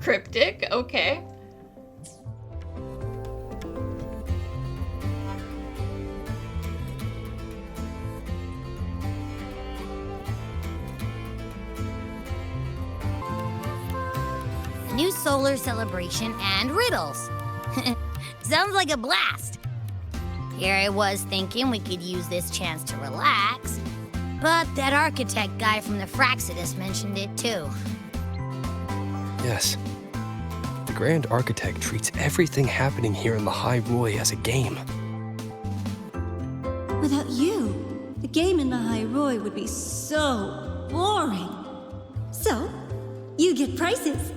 Cryptic, okay. A new solar celebration and riddles. Sounds like a blast. Here I was thinking we could use this chance to relax, but that architect guy from the Fraxidus mentioned it too. Yes. The Grand Architect treats everything happening here in Lahai-Roi as a game. Without you, the game in Lahai-Roi would be so boring. So, you get prizes.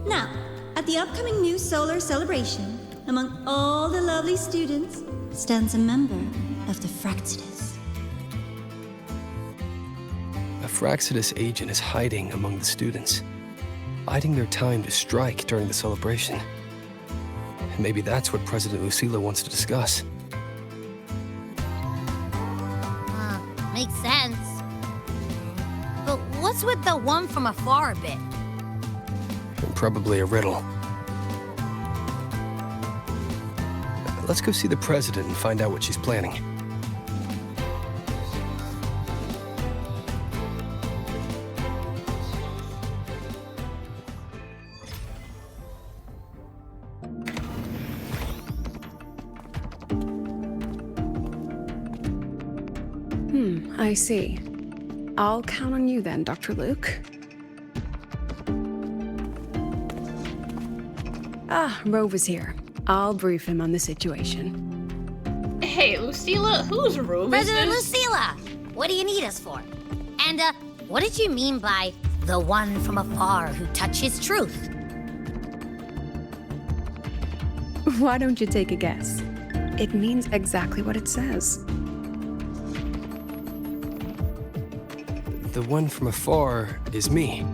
Now, at the upcoming new solar celebration, among all the lovely students, stands a member of the Fraxidus. A Fraxidus agent is hiding among the students, biding their time to strike during the celebration. Maybe that's what President Lucila wants to discuss. Makes sense. But what's with the one from afar bit? And probably a riddle. Let's go see the president and find out what she's planning. I see. I'll count on you then, Dr. Luke. Rova's here. I'll brief him on the situation. Hey, Lucila, whose room President is this? Lucila! What do you need us for? And, what did you mean by the one from afar who touches truth? Why don't you take a guess? It means exactly what it says. The one from afar is me.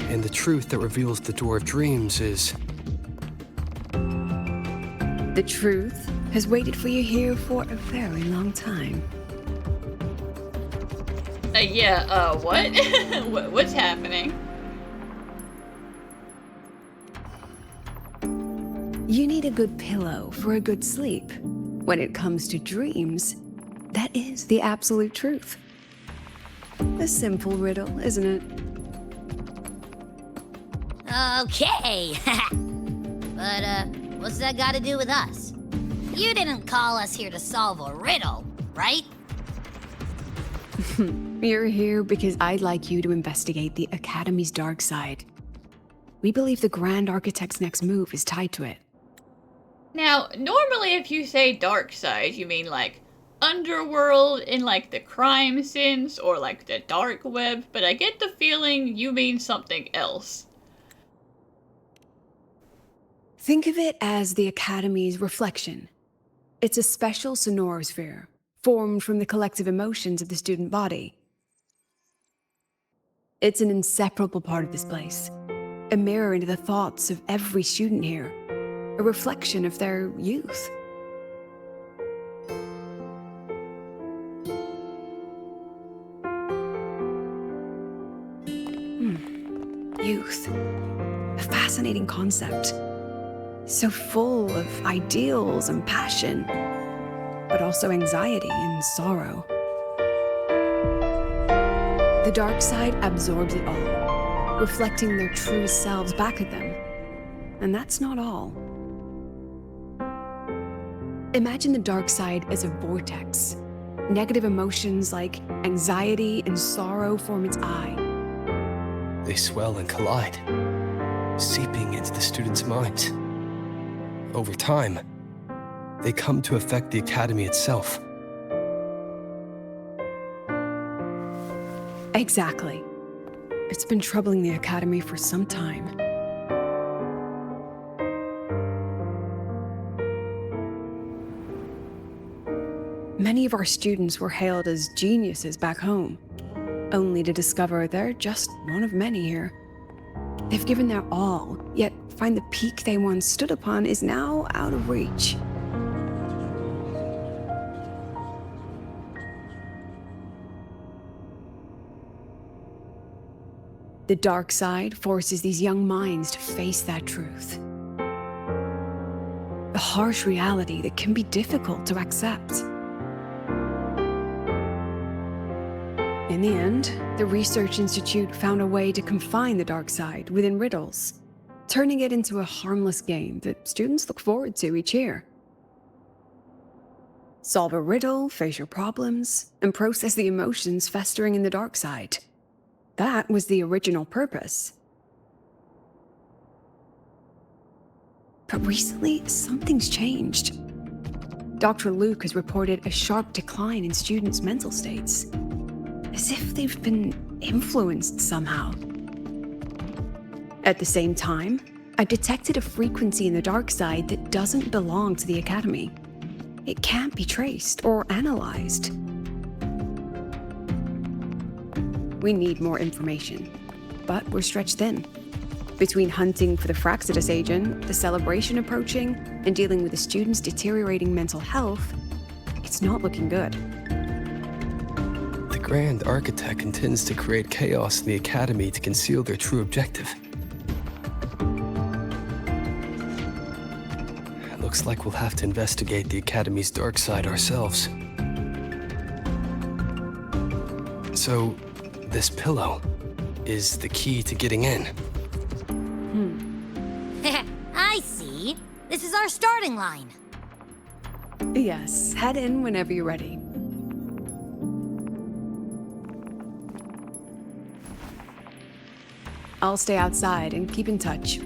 And the truth that reveals the door of dreams is... The truth has waited for you here for a very long time. What? What's happening? You need a good pillow for a good sleep. When it comes to dreams, that is the absolute truth. A simple riddle, isn't it? Okay. But, what's that got to do with us? You didn't call us here to solve a riddle, right? You're here because I'd like you to investigate the Academy's dark side. We believe the Grand Architect's next move is tied to it. Now, normally if you say dark side, you mean like underworld in like the crime sense or like the dark web, but I get the feeling you mean something else. Think of it as the Academy's reflection. It's a special sonorosphere, formed from the collective emotions of the student body. It's an inseparable part of this place, a mirror into the thoughts of every student here, a reflection of their youth. Youth. A fascinating concept. So full of ideals and passion, but also anxiety and sorrow. The dark side absorbs it all, reflecting their true selves back at them. And that's not all. Imagine the dark side as a vortex. Negative emotions like anxiety and sorrow form its eye. They swell and collide, seeping into the students' minds. Over time, they come to affect the Academy itself. Exactly. It's been troubling the Academy for some time. Many of our students were hailed as geniuses back home, only to discover they're just one of many here. They've given their all, yet find the peak they once stood upon is now out of reach. The dark side forces these young minds to face that truth. A harsh reality that can be difficult to accept. In the end, the Research Institute found a way to confine the dark side within riddles, turning it into a harmless game that students look forward to each year. Solve a riddle, face your problems, and process the emotions festering in the dark side. That was the original purpose. But recently, something's changed. Dr. Luke has reported a sharp decline in students' mental states, as if they've been influenced somehow. At the same time, I detected a frequency in the dark side that doesn't belong to the Academy. It can't be traced or analyzed. We need more information, but we're stretched thin. Between hunting for the Fractsidus agent, the celebration approaching, and dealing with the students' deteriorating mental health, it's not looking good. The Grand Architect intends to create chaos in the Academy to conceal their true objective. It looks like we'll have to investigate the Academy's dark side ourselves. So, this pillow is the key to getting in. I see. This is our starting line. Yes, head in whenever you're ready. I'll stay outside and keep in touch.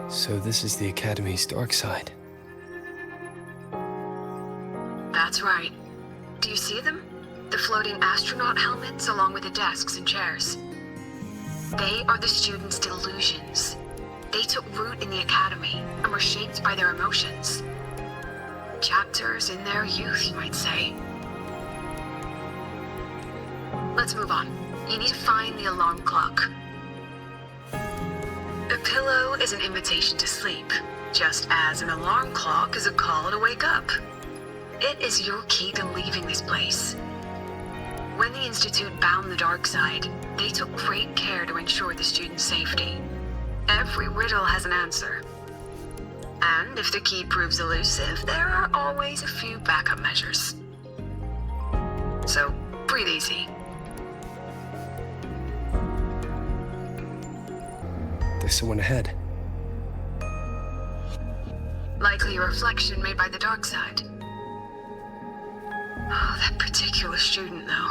So this is the Academy's dark side. That's right. Do you see them? The floating astronaut helmets along with the desks and chairs. They are the students' delusions. They took root in the Academy and were shaped by their emotions. Chapters in their youth, you might say. Let's move on. You need to find the alarm clock. A pillow is an invitation to sleep, just as an alarm clock is a call to wake up. It is your key to leaving this place. When the Institute bound the dark side, they took great care to ensure the students' safety. Every riddle has an answer. And if the key proves elusive, there are always a few backup measures. So, breathe easy. There's someone ahead. Likely a reflection made by the dark side. Oh, that particular student, though.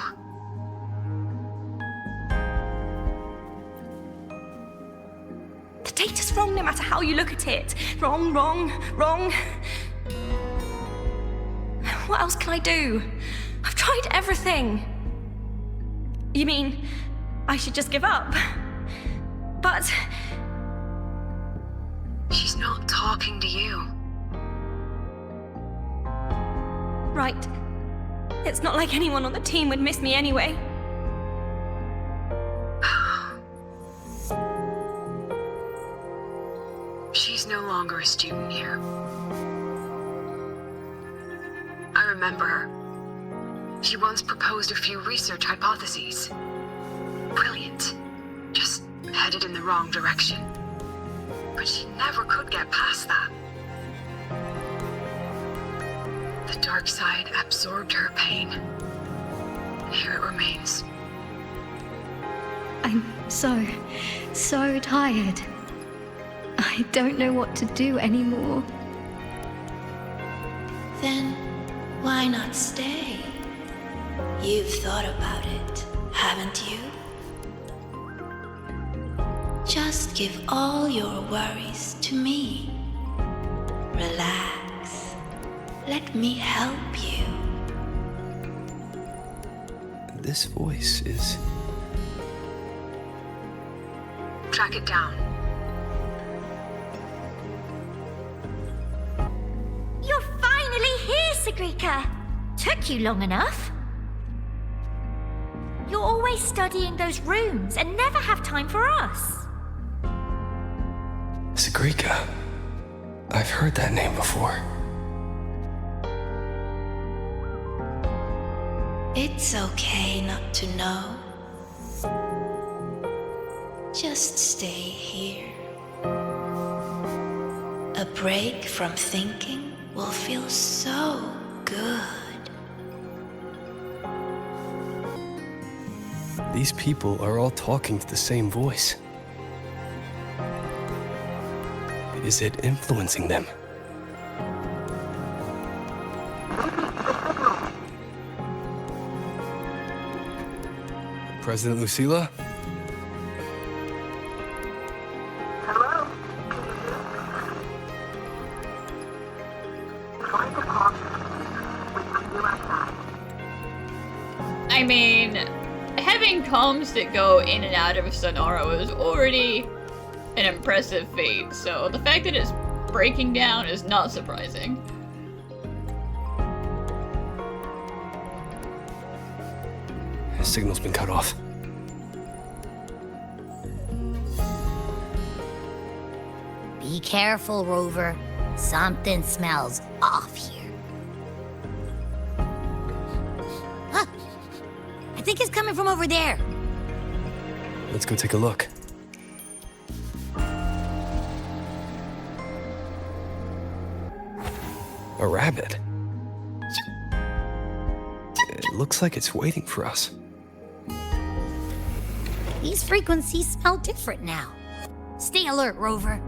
The data's wrong no matter how you look at it. Wrong, wrong, wrong. What else can I do? I've tried everything. You mean I should just give up? But... She's not talking to you. Right. It's not like anyone on the team would miss me anyway. She's no longer a student here. I remember her. She once proposed a few research hypotheses. Brilliant. Just headed in the wrong direction. But she never could get past that. The dark side absorbed her pain. And here it remains. I'm so tired. I don't know what to do anymore. Then why not stay? You've thought about it, haven't you? Just give all your worries to me. Relax. Let me help you. This voice is... Track it down. You're finally here, Sigrika! Took you long enough. You're always studying those runes and never have time for us. Sigrika. I've heard that name before. It's okay not to know. Just stay here. A break from thinking will feel so good. These people are all talking to the same voice. Is it influencing them? President Lucilla? Hello? Can you hear me? Find a call. Wait for you outside. I mean, having comms that go in and out of Sonora is already an impressive feat, so the fact that it's breaking down is not surprising. Signal's been cut off. Be careful, Rover. Something smells off here. Huh. I think it's coming from over there. Let's go take a look. A rabbit. It looks like it's waiting for us. These frequencies smell different now. Stay alert, Rover.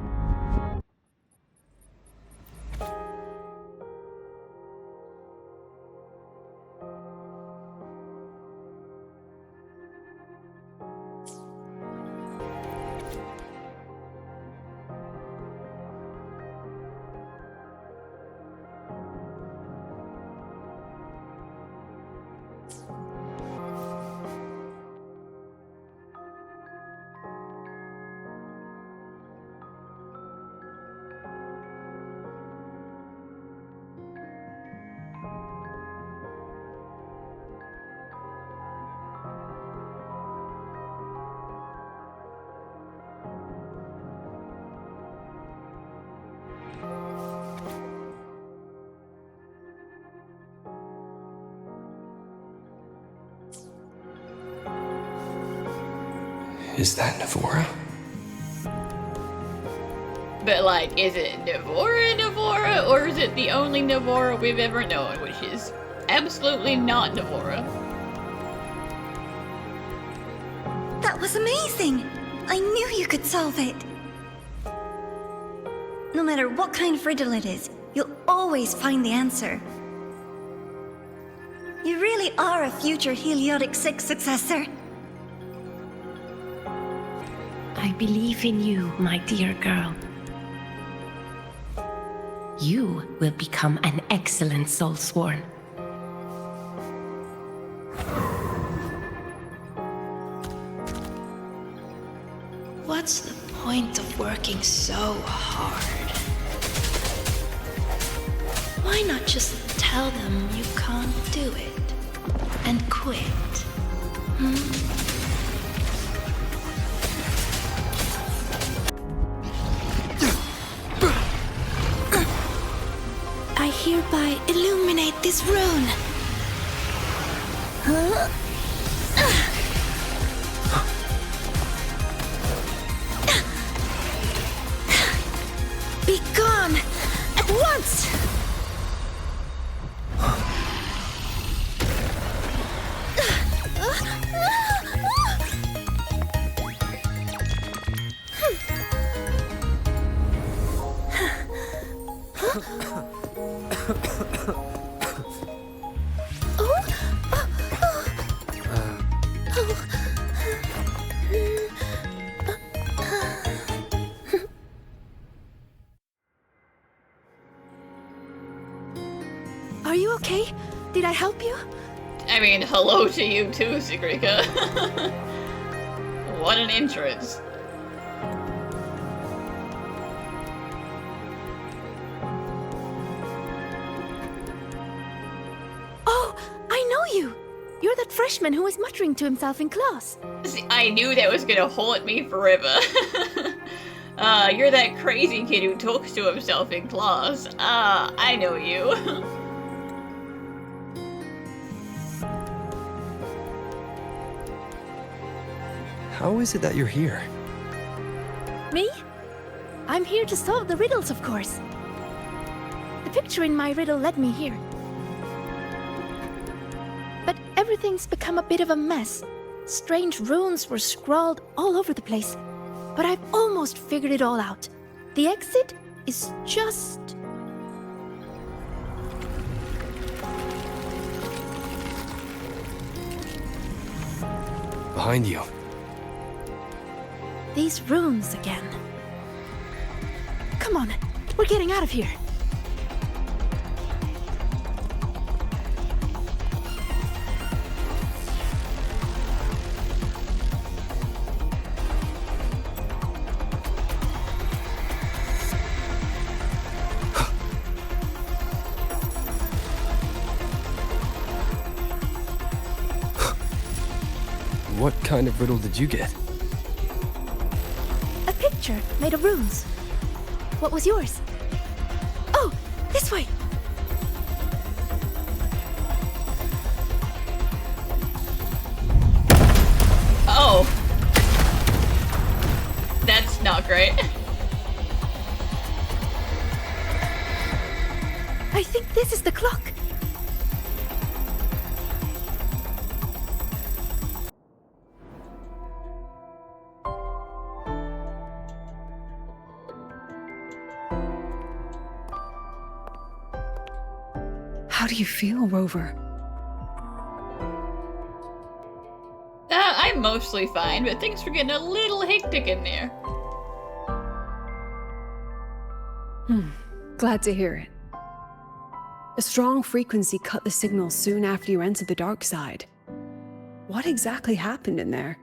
Is that Navora? But like, is it Navora, or is it the only Navora we've ever known, which is absolutely not Navora? That was amazing! I knew you could solve it! No matter what kind of riddle it is, you'll always find the answer. You really are a future Heliotic 6 successor. I believe in you, my dear girl. You will become an excellent Soulsworn. What's the point of working so hard? Why not just tell them you can't do it and quit? I hereby illuminate this rune. Be gone at once! Are you okay? Did I help you? I mean, hello to you too, Sigrika. What an entrance. Oh, I know you! You're that freshman who was muttering to himself in class. See, I knew that was gonna haunt me forever. You're that crazy kid who talks to himself in class. I know you. How is it that you're here? Me? I'm here to solve the riddles, of course. The picture in my riddle led me here. But everything's become a bit of a mess. Strange runes were scrawled all over the place. But I've almost figured it all out. The exit is just... Behind you. these runes again. Come on, we're getting out of here. What kind of riddle did you get? A picture made of runes. What was yours? Oh, this way! Oh. That's not great. I think this is the clock. How do you feel, Rover? I'm mostly fine, but things were getting a little hectic in there. Glad to hear it. A strong frequency cut the signal soon after you entered the dark side. What exactly happened in there?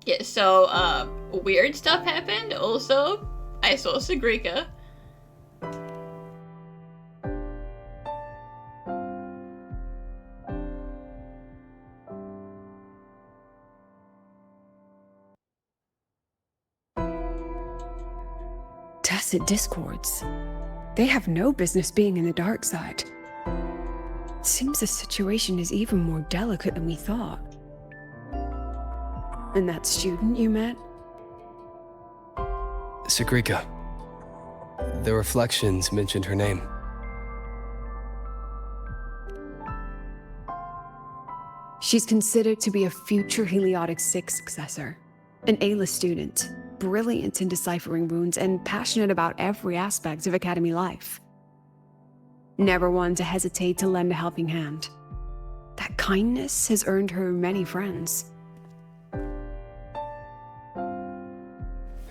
Yeah, so, weird stuff happened. Also, I saw Sigrika. Tacit discords. They have no business being in the dark side. Seems the situation is even more delicate than we thought. And that student you met? Sigrika. The reflections mentioned her name. She's considered to be a future Heliotic 6 successor. An A-list student, brilliant in deciphering runes and passionate about every aspect of Academy life. Never one to hesitate to lend a helping hand. That kindness has earned her many friends.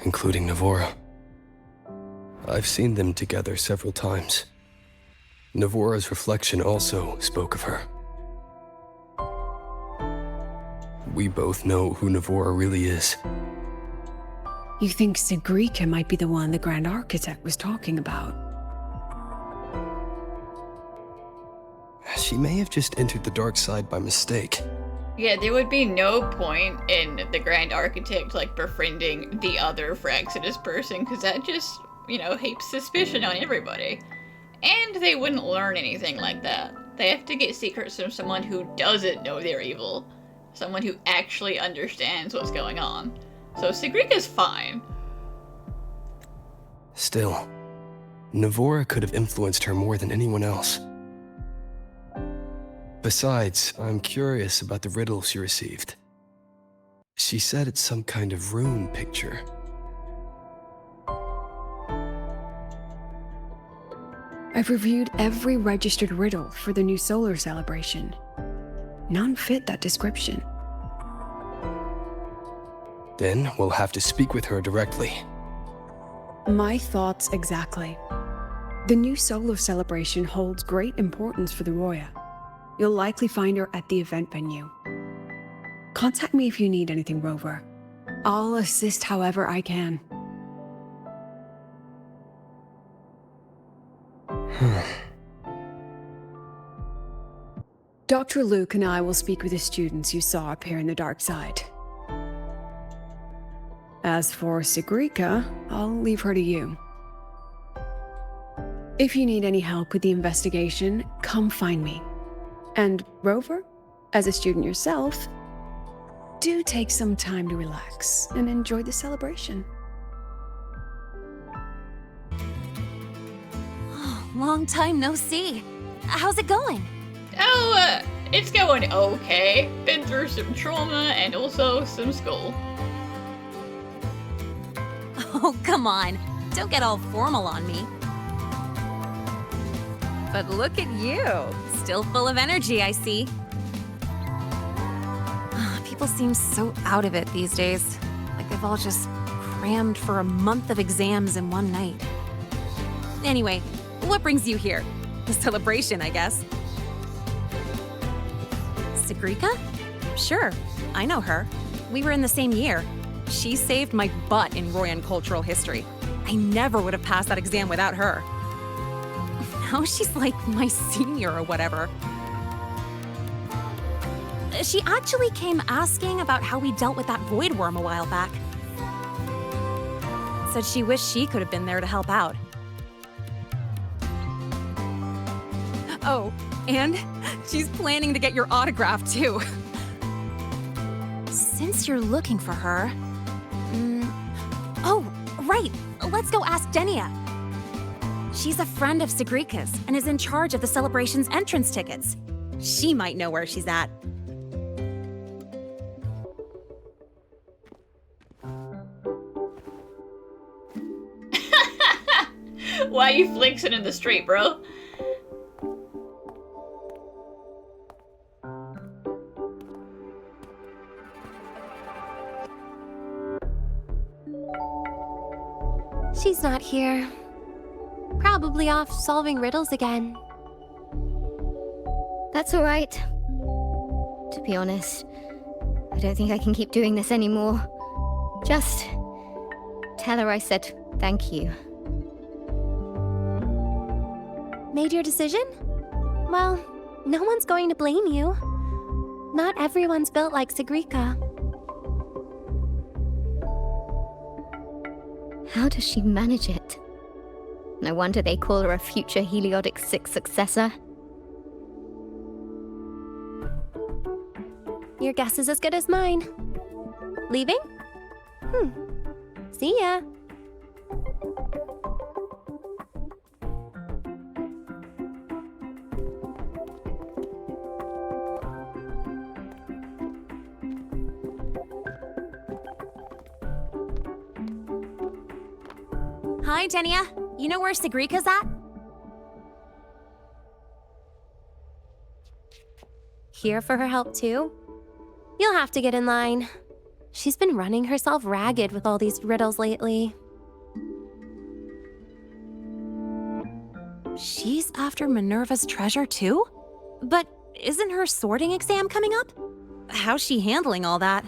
Including Navora. I've seen them together several times. Navora's reflection also spoke of her. We both know who Navora really is. You think Sigrika might be the one the Grand Architect was talking about? She may have just entered the dark side by mistake. Yeah, there would be no point in the Grand Architect, like, befriending the other Fraxidus person, because that just, you know, heaps suspicion on everybody. And they wouldn't learn anything like that. They have to get secrets from someone who doesn't know they're evil. Someone who actually understands what's going on. So Sigrika's fine. Still, Navora could have influenced her more than anyone else. Besides, I'm curious about the riddle she received. She said it's some kind of rune picture. I've reviewed every registered riddle for the new solar celebration. None fit that description. Then we'll have to speak with her directly. My thoughts exactly. The new solar celebration holds great importance for the Roya. You'll likely find her at the event venue. Contact me if you need anything, Rover. I'll assist however I can. Dr. Luke and I will speak with the students you saw appear in the dark side. As for Sigrika, I'll leave her to you. If you need any help with the investigation, come find me. And Rover, As a student yourself, do take some time to relax and enjoy the celebration. Long time no see. How's it going? Oh, it's going okay. Been through some trauma and also some school. Oh, come on. Don't get all formal on me. But look at you. Still full of energy, I see. People seem so out of it these days. Like they've all just crammed for a month of exams in one night. Anyway, what brings you here? The celebration, I guess. Sigrika? Sure, I know her. We were in the same year. She saved my butt in Royan cultural history. I never would have passed that exam without her. Now she's like my senior or whatever. She actually came asking about how we dealt with that void worm a while back. Said she wished she could have been there to help out. Oh, and she's planning to get your autograph too. Since you're looking for her... Oh, right! Let's go ask Denia. She's a friend of Sigrika's and is in charge of the celebration's entrance tickets. She might know where she's at. Why are you flexing in the street, bro? She's not here. Probably off solving riddles again. That's alright. To be honest, I don't think I can keep doing this anymore. Just tell her I said thank you. Made your decision? Well, no one's going to blame you. Not everyone's built like Sigrika. How does she manage it? No wonder they call her a future Heliotic 6 successor. Your guess is as good as mine. Leaving? See ya. Hi, Denia. You know where Sigrika's at? Here for her help too? You'll have to get in line. She's been running herself ragged with all these riddles lately. She's after Minerva's treasure too? But isn't her sorting exam coming up? How's she handling all that?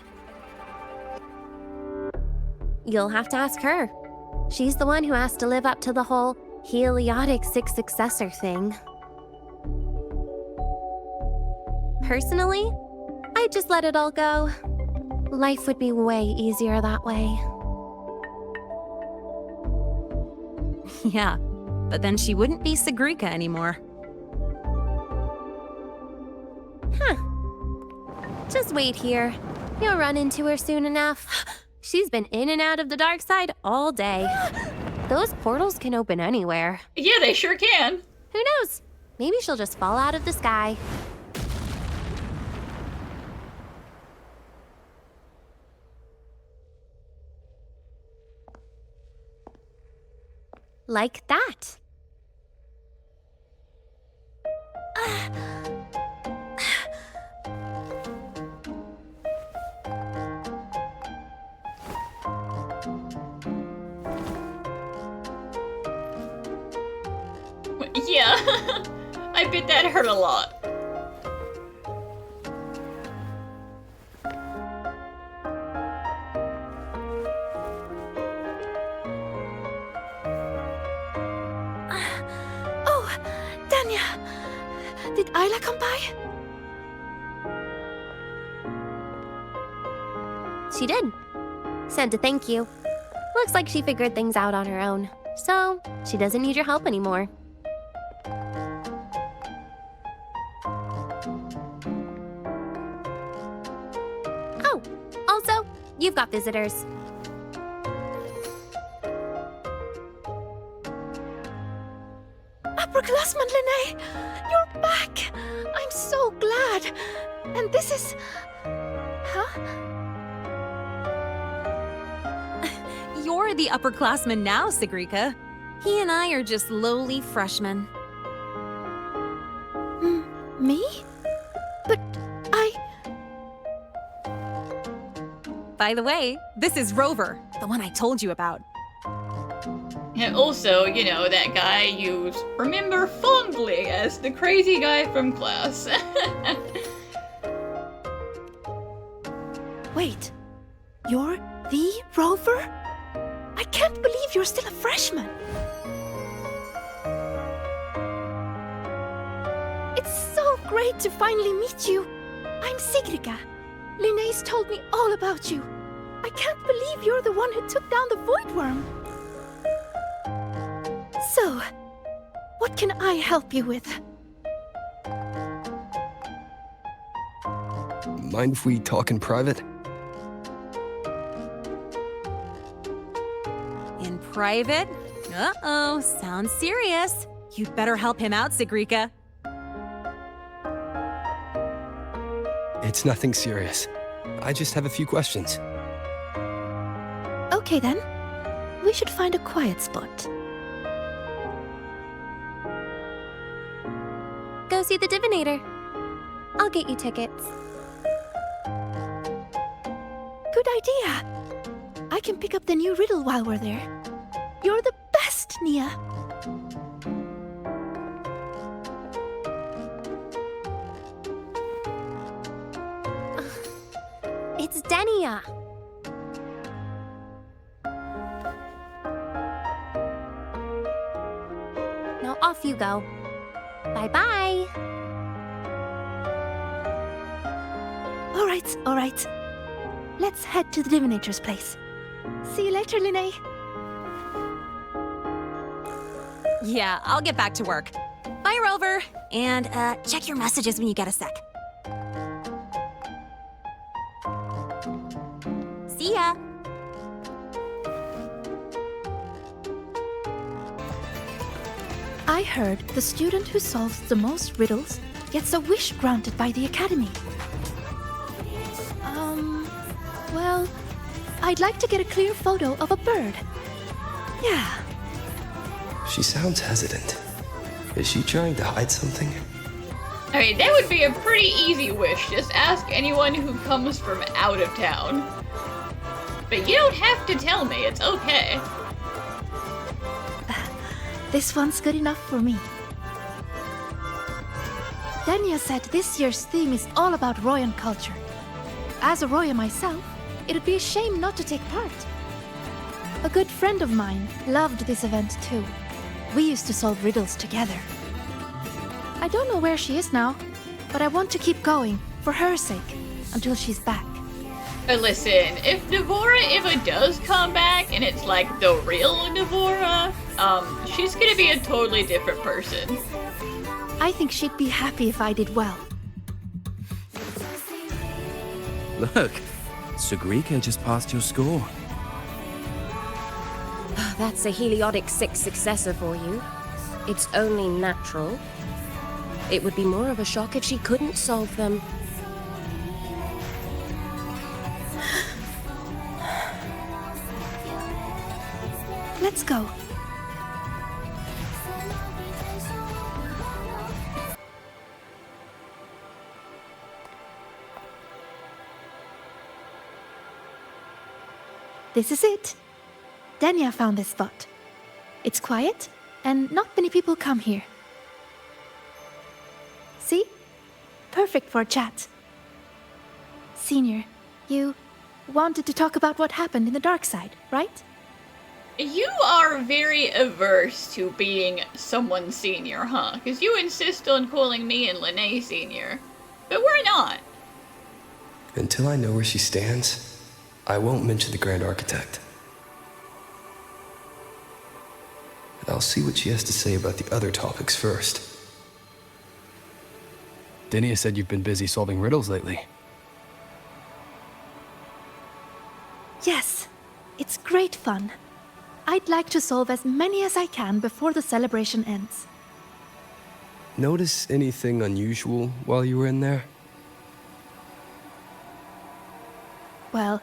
You'll have to ask her. She's the one who has to live up to the whole Heliotic 6 successor thing. Personally, I'd just let it all go. Life would be way easier that way. Yeah, but then she wouldn't be Sigrika anymore. Huh. Just wait here. You'll run into her soon enough. She's been in and out of the dark side all day. Those portals can open anywhere. Yeah, they sure can. Who knows? Maybe she'll just fall out of the sky. Like that. Yeah, I bet that hurt a lot. Oh, Danya! Did Isla come by? She did. Said to thank you. Looks like she figured things out on her own. So, she doesn't need your help anymore. Oh, also, you've got visitors. Upperclassman Linnae, you're back! I'm so glad. And this is... Huh? You're the upperclassman now, Sigrika. He and I are just lowly freshmen. Me? But I... By the way, this is Rover, the one I told you about. And also, you know, that guy you remember fondly as the crazy guy from class. Wait, you're the Rover? I can't believe you're still a freshman. It's so great to finally meet you. I'm Sigrika. Linnaeus told me all about you. I can't believe you're the one who took down the Void Worm. So, what can I help you with? Mind if we talk in private? In private? Uh-oh, sounds serious. You'd better help him out, Sigrika. It's nothing serious. I just have a few questions. Okay then. We should find a quiet spot. Go see the divinator. I'll get you tickets. Good idea. I can pick up the new riddle while we're there. You're the best, Nia. It's Denia. Now off you go. Bye-bye. All right. Let's head to the divinator's place. See you later, Linnae. Yeah, I'll get back to work. Bye, Rover. And, check your messages when you get a sec. See ya. I heard the student who solves the most riddles gets a wish granted by the Academy. Well, I'd like to get a clear photo of a bird. Yeah. She sounds hesitant. Is she trying to hide something? I mean, that would be a pretty easy wish. Just ask anyone who comes from out of town. But you don't have to tell me, it's okay. This one's good enough for me. Denia said this year's theme is all about Royan culture. As a Roya myself, it would be a shame not to take part. A good friend of mine loved this event too. We used to solve riddles together. I don't know where she is now, but I want to keep going, for her sake, until she's back. But listen, if Devora Iva does come back and it's like the real Devora, she's gonna be a totally different person. I think she'd be happy if I did well. Look, Sigrika just passed your score. That's a Heliotic 6 successor for you. It's only natural. It would be more of a shock if she couldn't solve them. Let's go. This is it. Denia found this spot. It's quiet, and not many people come here. See? Perfect for a chat. Senior, you wanted to talk about what happened in the dark side, right? You are very averse to being someone senior, huh? Because you insist on calling me and Linnae senior. But we're not. Until I know where she stands, I won't mention the Grand Architect. I'll see what she has to say about the other topics first. Denia said you've been busy solving riddles lately. It's great fun. I'd like to solve as many as I can before the celebration ends. Notice anything unusual while you were in there? Well,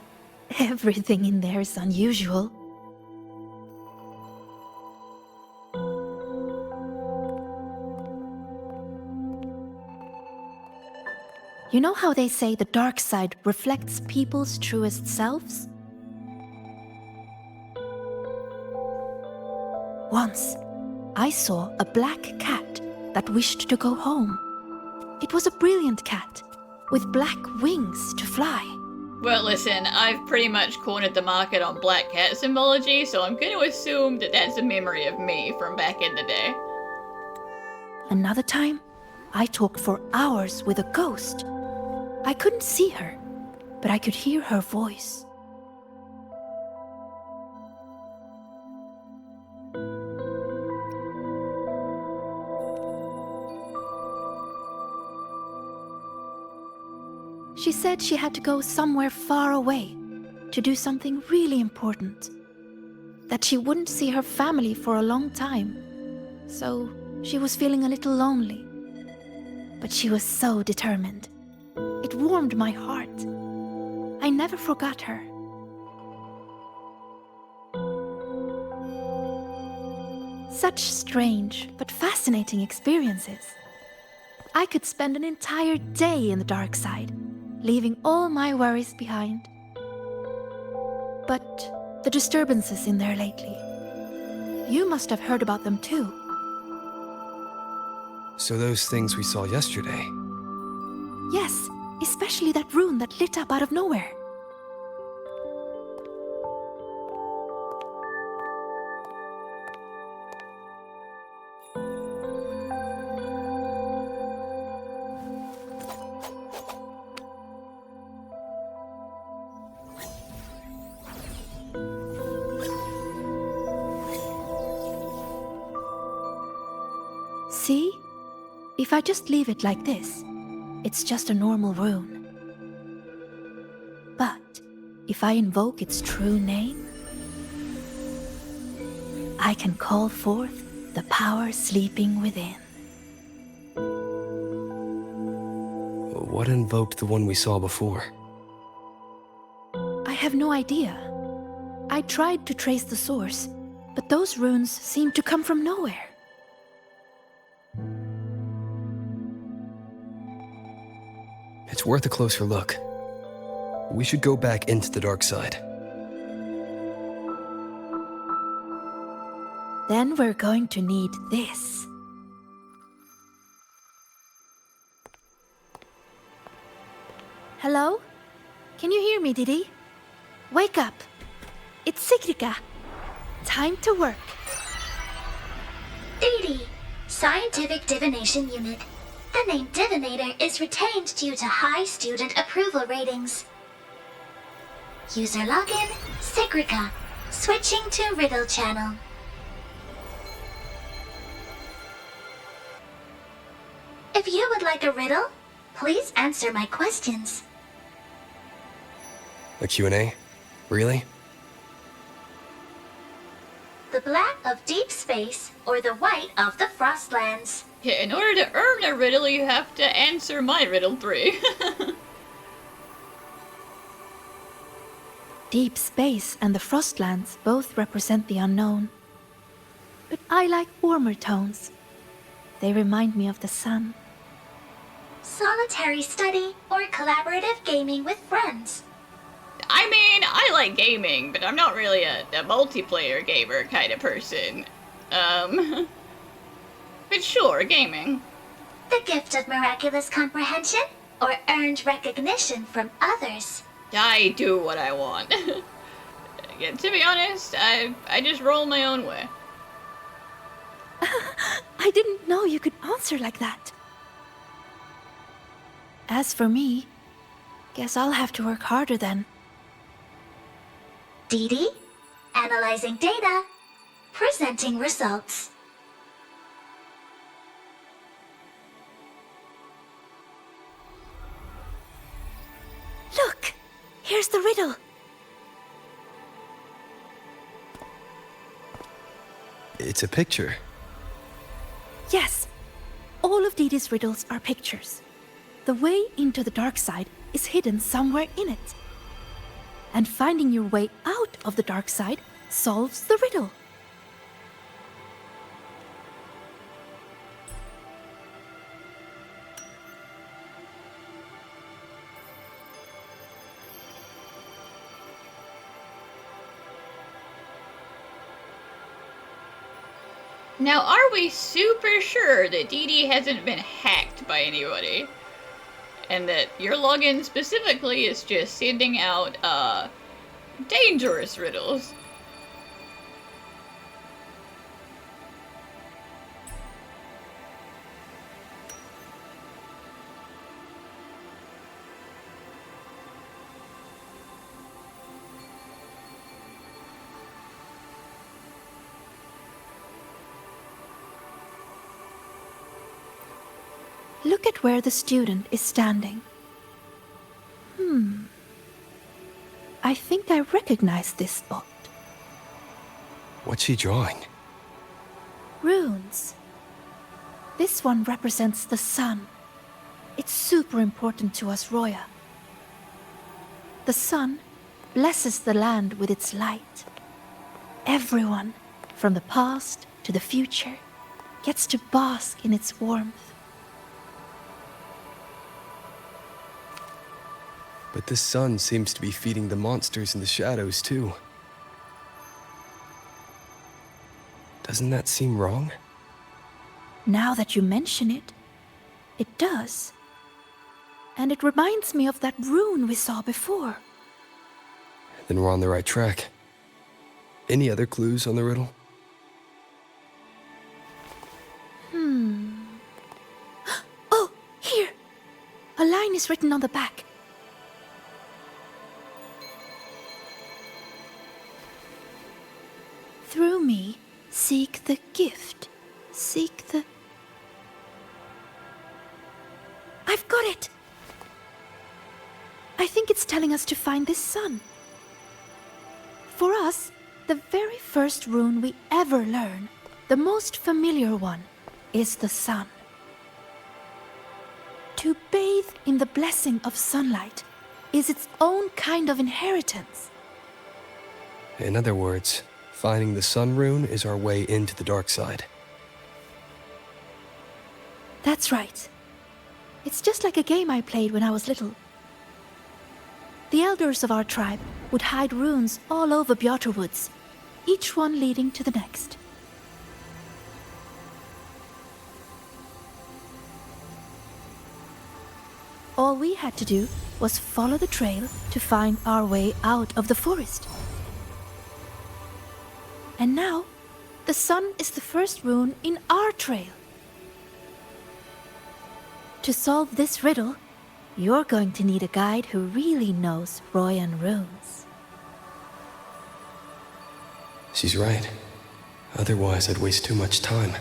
everything in there is unusual. You know how they say the dark side reflects people's truest selves? Once, I saw a black cat that wished to go home. It was a brilliant cat, with black wings to fly. Well, listen, I've pretty much cornered the market on black cat symbology, so I'm going to assume that that's a memory of me from back in the day. Another time, I talked for hours with a ghost. I couldn't see her, but I could hear her voice. She said she had to go somewhere far away to do something really important. That she wouldn't see her family for a long time. So she was feeling a little lonely. But she was so determined. It warmed my heart. I never forgot her. Such strange but fascinating experiences. I could spend an entire day in the dark side, leaving all my worries behind. But the disturbances in there lately, you must have heard about them too. So those things we saw yesterday. Yes, especially that rune that lit up out of nowhere. See? If I just leave it like this, it's just a normal rune. But if I invoke its true name, I can call forth the power sleeping within. What invoked the one we saw before? I have no idea. I tried to trace the source, but those runes seem to come from nowhere. It's worth a closer look. We should go back into the dark side. Then we're going to need this. Hello? Can you hear me, Didi? Wake up! It's Sigrika. Time to work. Didi, Scientific Divination Unit. The name Divinator is retained due to high student approval ratings. User login, Sigrika. Switching to Riddle Channel. If you would like a riddle, please answer my questions. A Q&A? Really? The black of deep space or the white of the Frostlands? Yeah, in order to earn a riddle, you have to answer my riddle 3. Deep space and the Frostlands both represent the unknown. But I like warmer tones. They remind me of the sun. Solitary study or collaborative gaming with friends? I mean, I like gaming, but I'm not really a multiplayer gamer kind of person. But sure, gaming. The gift of miraculous comprehension or earned recognition from others? I do what I want. Yeah, to be honest, I just roll my own way. I didn't know you could answer like that. As for me, guess I'll have to work harder then. Didi, analyzing data, presenting results. Look! Here's the riddle. It's a picture. Yes. All of Dee Dee's riddles are pictures. The way into the dark side is hidden somewhere in it. And finding your way out of the dark side solves the riddle. Now, are we super sure that Dee Dee hasn't been hacked by anybody? And that your login specifically is just sending out, dangerous riddles? Look at where the student is standing. I think I recognize this spot. What's she drawing? Runes. This one represents the sun. It's super important to us, Roya. The sun blesses the land with its light. Everyone, from the past to the future, gets to bask in its warmth. But the sun seems to be feeding the monsters in the shadows, too. Doesn't that seem wrong? Now that you mention it, it does. And it reminds me of that rune we saw before. Then we're on the right track. Any other clues on the riddle? Oh, here! A line is written on the back. Through me, seek the gift. Seek the... I've got it! I think it's telling us to find this sun. For us, the very first rune we ever learn, the most familiar one, is the sun. To bathe in the blessing of sunlight is its own kind of inheritance. In other words, finding the sun rune is our way into the dark side. That's right. It's just like a game I played when I was little. The elders of our tribe would hide runes all over Bjotr Woods, each one leading to the next. All we had to do was follow the trail to find our way out of the forest. And now, the sun is the first rune in our trail. To solve this riddle, you're going to need a guide who really knows Royan runes. She's right. Otherwise, I'd waste too much time.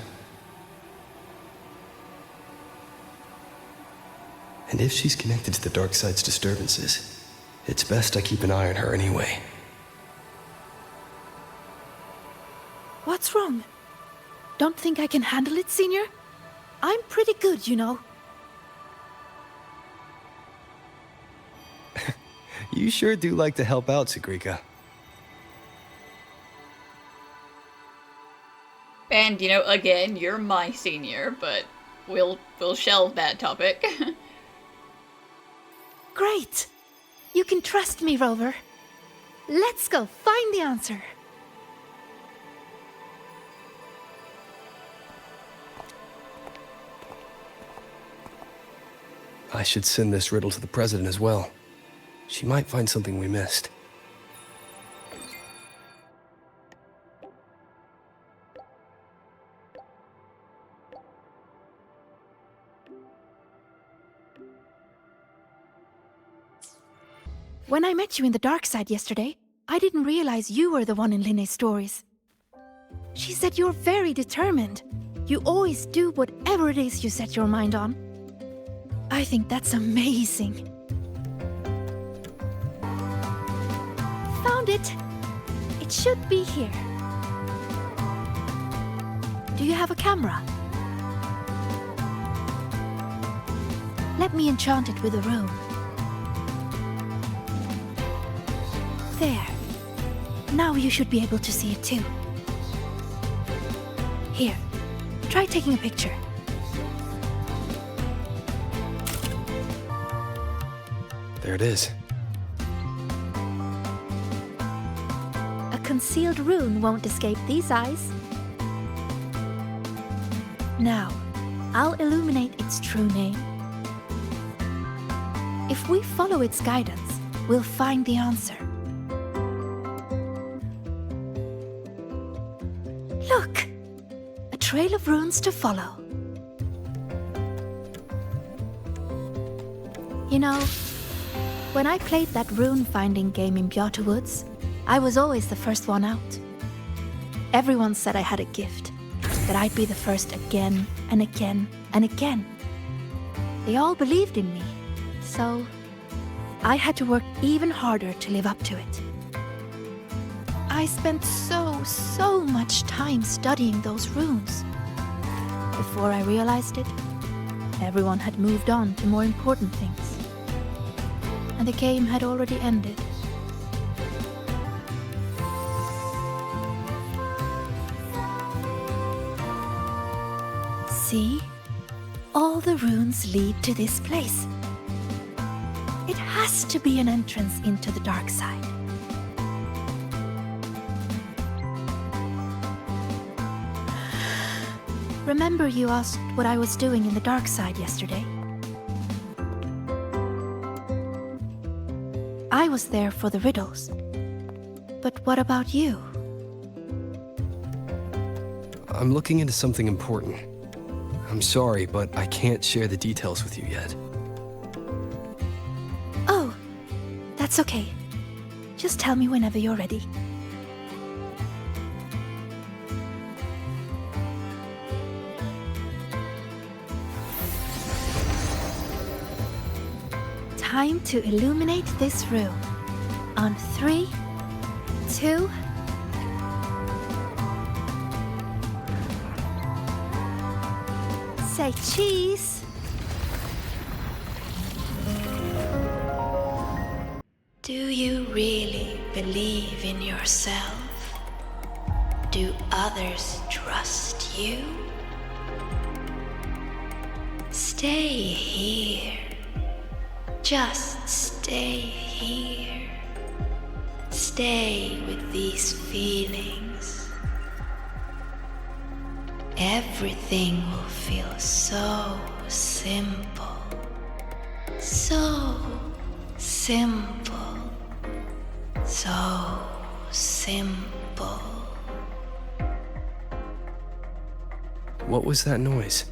And if she's connected to the dark side's disturbances, it's best I keep an eye on her anyway. What's wrong? Don't think I can handle it, Senior? I'm pretty good, you know. You sure do like to help out, Sigrika. And, you know, again, you're my senior, but we'll shelve that topic. Great! You can trust me, Rover. Let's go find the answer. I should send this riddle to the president as well. She might find something we missed. When I met you in the dark side yesterday, I didn't realize you were the one in Linne's stories. She said you're very determined. You always do whatever it is you set your mind on. I think that's amazing. Found it. It should be here. Do you have a camera? Let me enchant it with a rune. There. Now you should be able to see it too. Here, try taking a picture. There it is. A concealed rune won't escape these eyes. Now, I'll illuminate its true name. If we follow its guidance, we'll find the answer. Look! A trail of runes to follow. You know, when I played that rune-finding game in Bjarte Woods, I was always the first one out. Everyone said I had a gift, that I'd be the first again and again and again. They all believed in me, so I had to work even harder to live up to it. I spent so much time studying those runes. Before I realized it, everyone had moved on to more important things. And the game had already ended. See? All the runes lead to this place. It has to be an entrance into the dark side. Remember you asked what I was doing in the dark side yesterday? I was there for the riddles. But what about you? I'm looking into something important. I'm sorry, but I can't share the details with you yet. Oh, that's okay. Just tell me whenever you're ready. Time to illuminate this room. On 3, 2... Say cheese! Do you really believe in yourself? Do others trust you? Stay here. Just stay here. Stay with these feelings. Everything will feel so simple. So simple. So simple. What was that noise?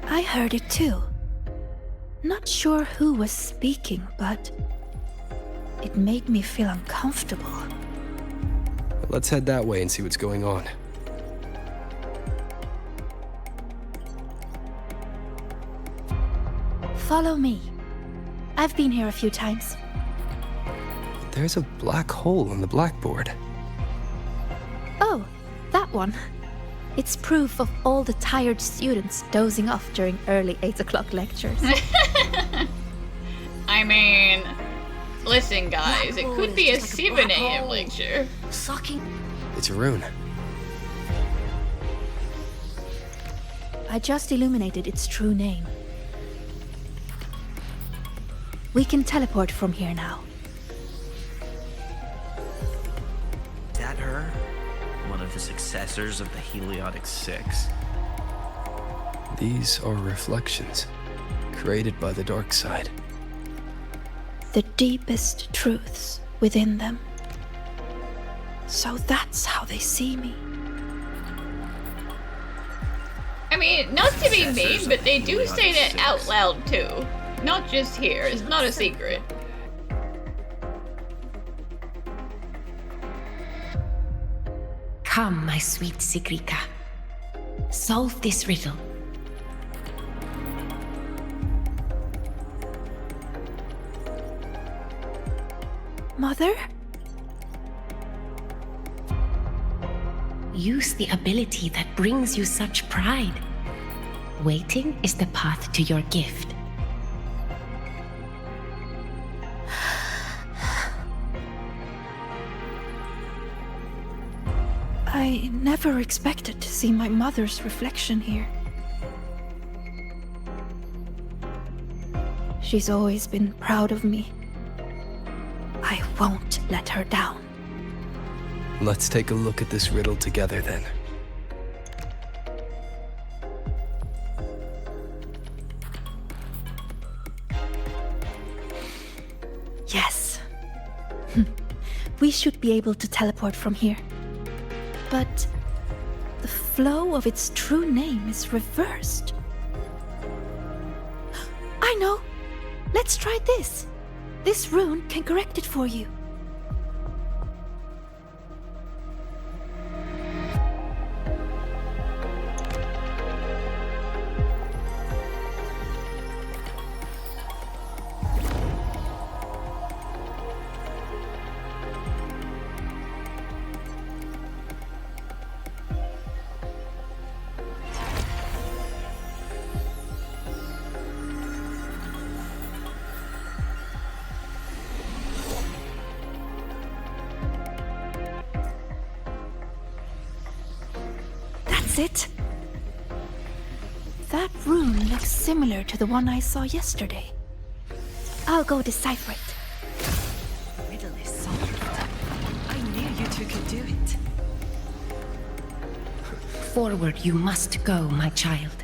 I heard it too. Not sure who was speaking, but it made me feel uncomfortable. Let's head that way and see what's going on. Follow me. I've been here a few times. There's a black hole on the blackboard. Oh, that one. It's proof of all the tired students dozing off during early 8 o'clock lectures. I mean, listen guys, it could be a 7 a.m. lecture. It's a rune. I just illuminated its true name. We can teleport from here now. Is that her? One of the successors of the Heliotic Six. These are reflections, created by the dark side. The deepest truths within them. So that's how they see me. I mean, not to be mean, but they do say that out loud too. Not just here, it's not a secret. Come, my sweet Sigrika. Solve this riddle. Mother? use the ability that brings you such pride. Waiting is the path to your gift. I never expected to see my mother's reflection here. She's always been proud of me. I won't let her down. Let's take a look at this riddle together then. Yes. We should be able to teleport from here. But the flow of its true name is reversed. I know! Let's try this. This rune can correct it for you. It? That rune looks similar to the one I saw yesterday. I'll go decipher it. Riddle is solved. I knew you two could do it. Forward you must go, my child.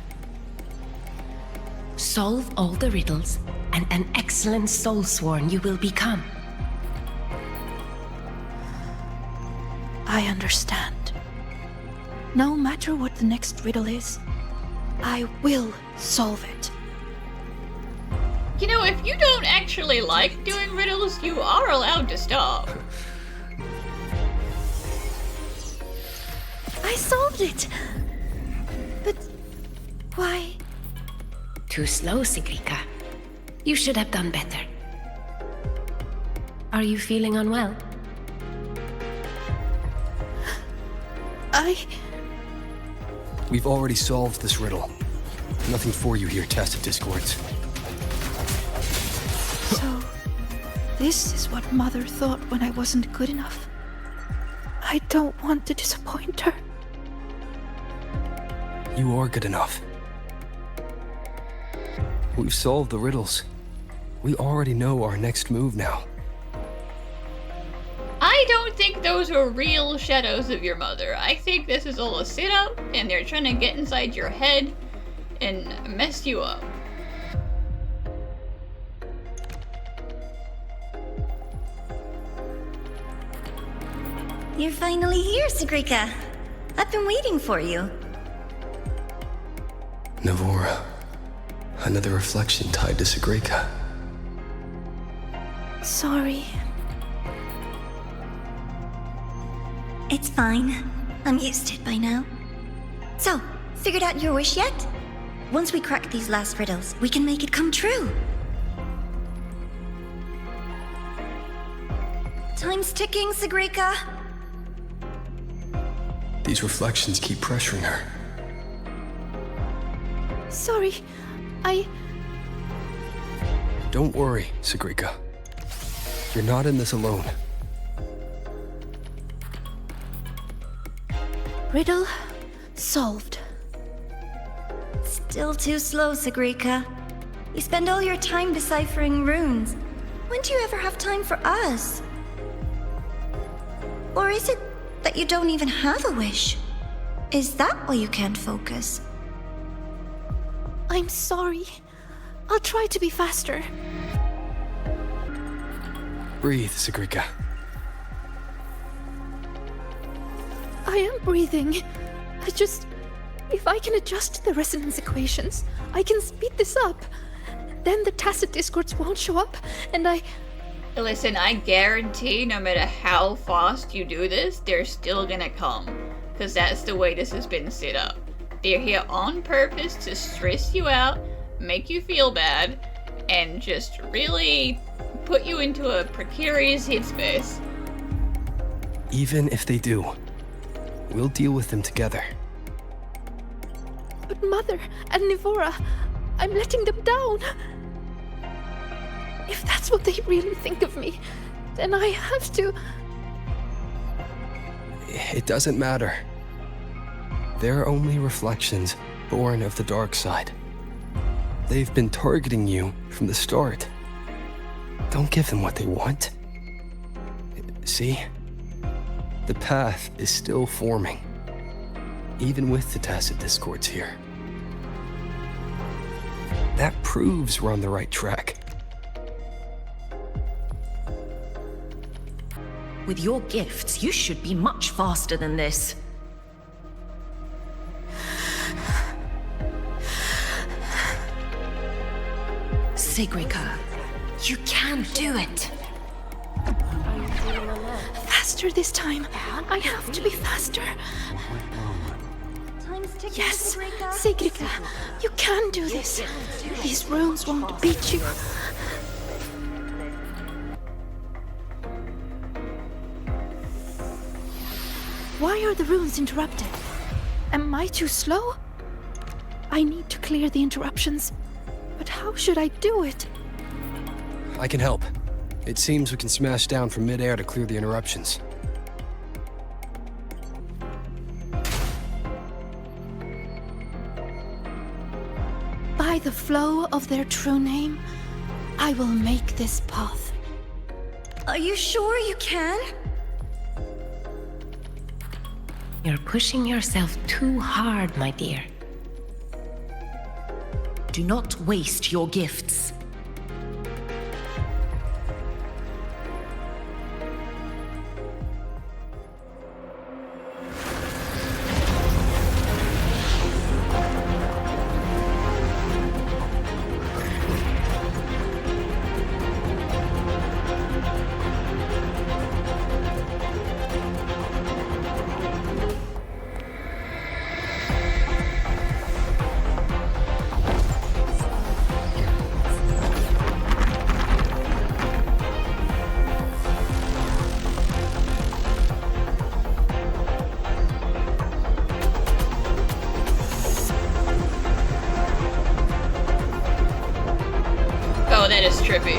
Solve all the riddles, and an excellent soulsworn you will become. I understand. No matter what the next riddle is, I will solve it. You know, if you don't actually like doing riddles, you are allowed to stop. I solved it! But why? Too slow, Sigrika. You should have done better. Are you feeling unwell? We've already solved this riddle. Nothing for you here, Tacit Discords. So, this is what Mother thought when I wasn't good enough. I don't want to disappoint her. You are good enough. We've solved the riddles. We already know our next move now. I don't think those are real shadows of your mother. I think this is all a sit-up, and they're trying to get inside your head and mess you up. You're finally here, Sigrika. I've been waiting for you. Navora. Another reflection tied to Sigrika. Sorry. It's fine. I'm used to it by now. So, figured out your wish yet? Once we crack these last riddles, we can make it come true. Time's ticking, Sigrika. These reflections keep pressuring her. Sorry, Don't worry, Sigrika. You're not in this alone. Riddle solved. Still too slow, Sigrika. You spend all your time deciphering runes. When do you ever have time for us? Or is it that you don't even have a wish? Is that why you can't focus? I'm sorry. I'll try to be faster. Breathe, Sigrika. I am breathing. If I can adjust the resonance equations, I can speed this up. Then the tacit discords won't show up, and Listen, I guarantee no matter how fast you do this, they're still gonna come. Because that's the way this has been set up. They're here on purpose to stress you out, make you feel bad, and just really put you into a precarious headspace. Even if they do, We'll deal with them together. But Mother and Nivora, I'm letting them down. If that's what they really think of me, then I have to... It doesn't matter. They're only reflections born of the dark side. They've been targeting you from the start. Don't give them what they want. See? The path is still forming, even with the tacit discords here. That proves we're on the right track. With your gifts, you should be much faster than this. Sigrika, you can do it. Faster this time. I have to be faster. Yes, Sigrika, you can do this. These runes won't beat you. Why are the runes interrupted? Am I too slow? I need to clear the interruptions. But how should I do it? I can help. It seems we can smash down from mid-air to clear the interruptions. By the flow of their true name, I will make this path. Are you sure you can? You're pushing yourself too hard, my dear. Do not waste your gifts. Oh, that is trippy.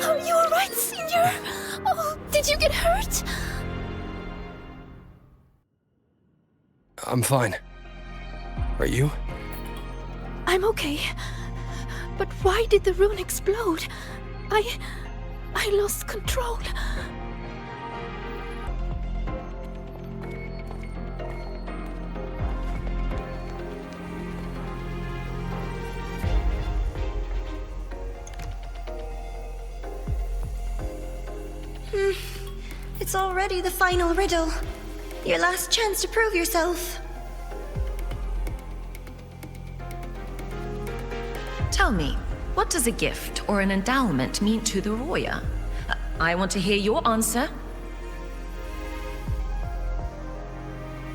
Are you alright, Senior? Oh, did you get hurt? I'm fine. Are you? I'm okay. But why did the rune explode? I lost control. It's already the final riddle. Your last chance to prove yourself. Tell me, what does a gift or an endowment mean to the Roya? I want to hear your answer.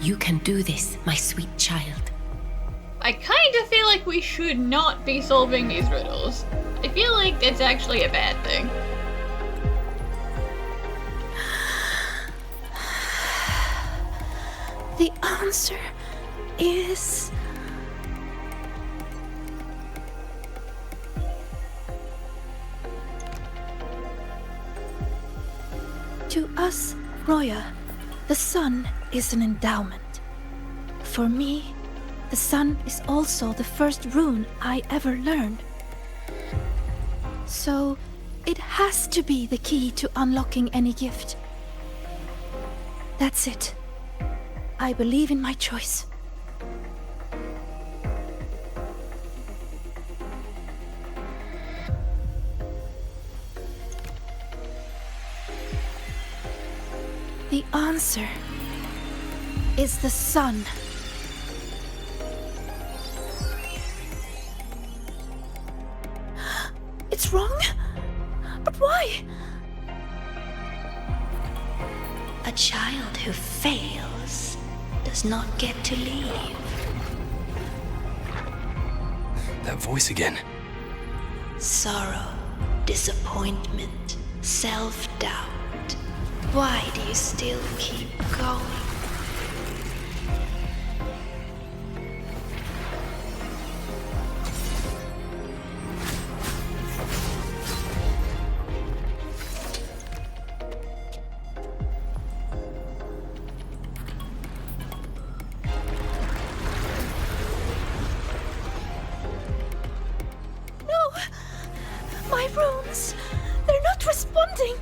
You can do this, my sweet child. I kind of feel like we should not be solving these riddles. I feel like it's actually a bad thing. The answer is... To us, Roya, the sun is an endowment. For me, the sun is also the first rune I ever learned. So, it has to be the key to unlocking any gift. That's it. I believe in my choice. The answer is the sun. What's wrong? But why? A child who fails does not get to leave. That voice again. Sorrow, disappointment, self-doubt. Why do you still keep going? My runes! They're not responding!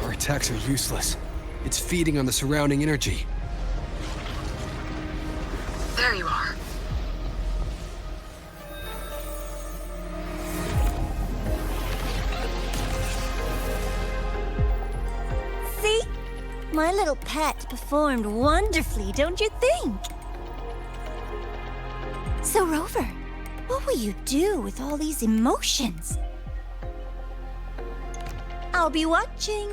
Our attacks are useless. It's feeding on the surrounding energy. There you are. See? My little pet performed wonderfully, don't you think? So, Rover, what will you do with all these emotions? I'll be watching.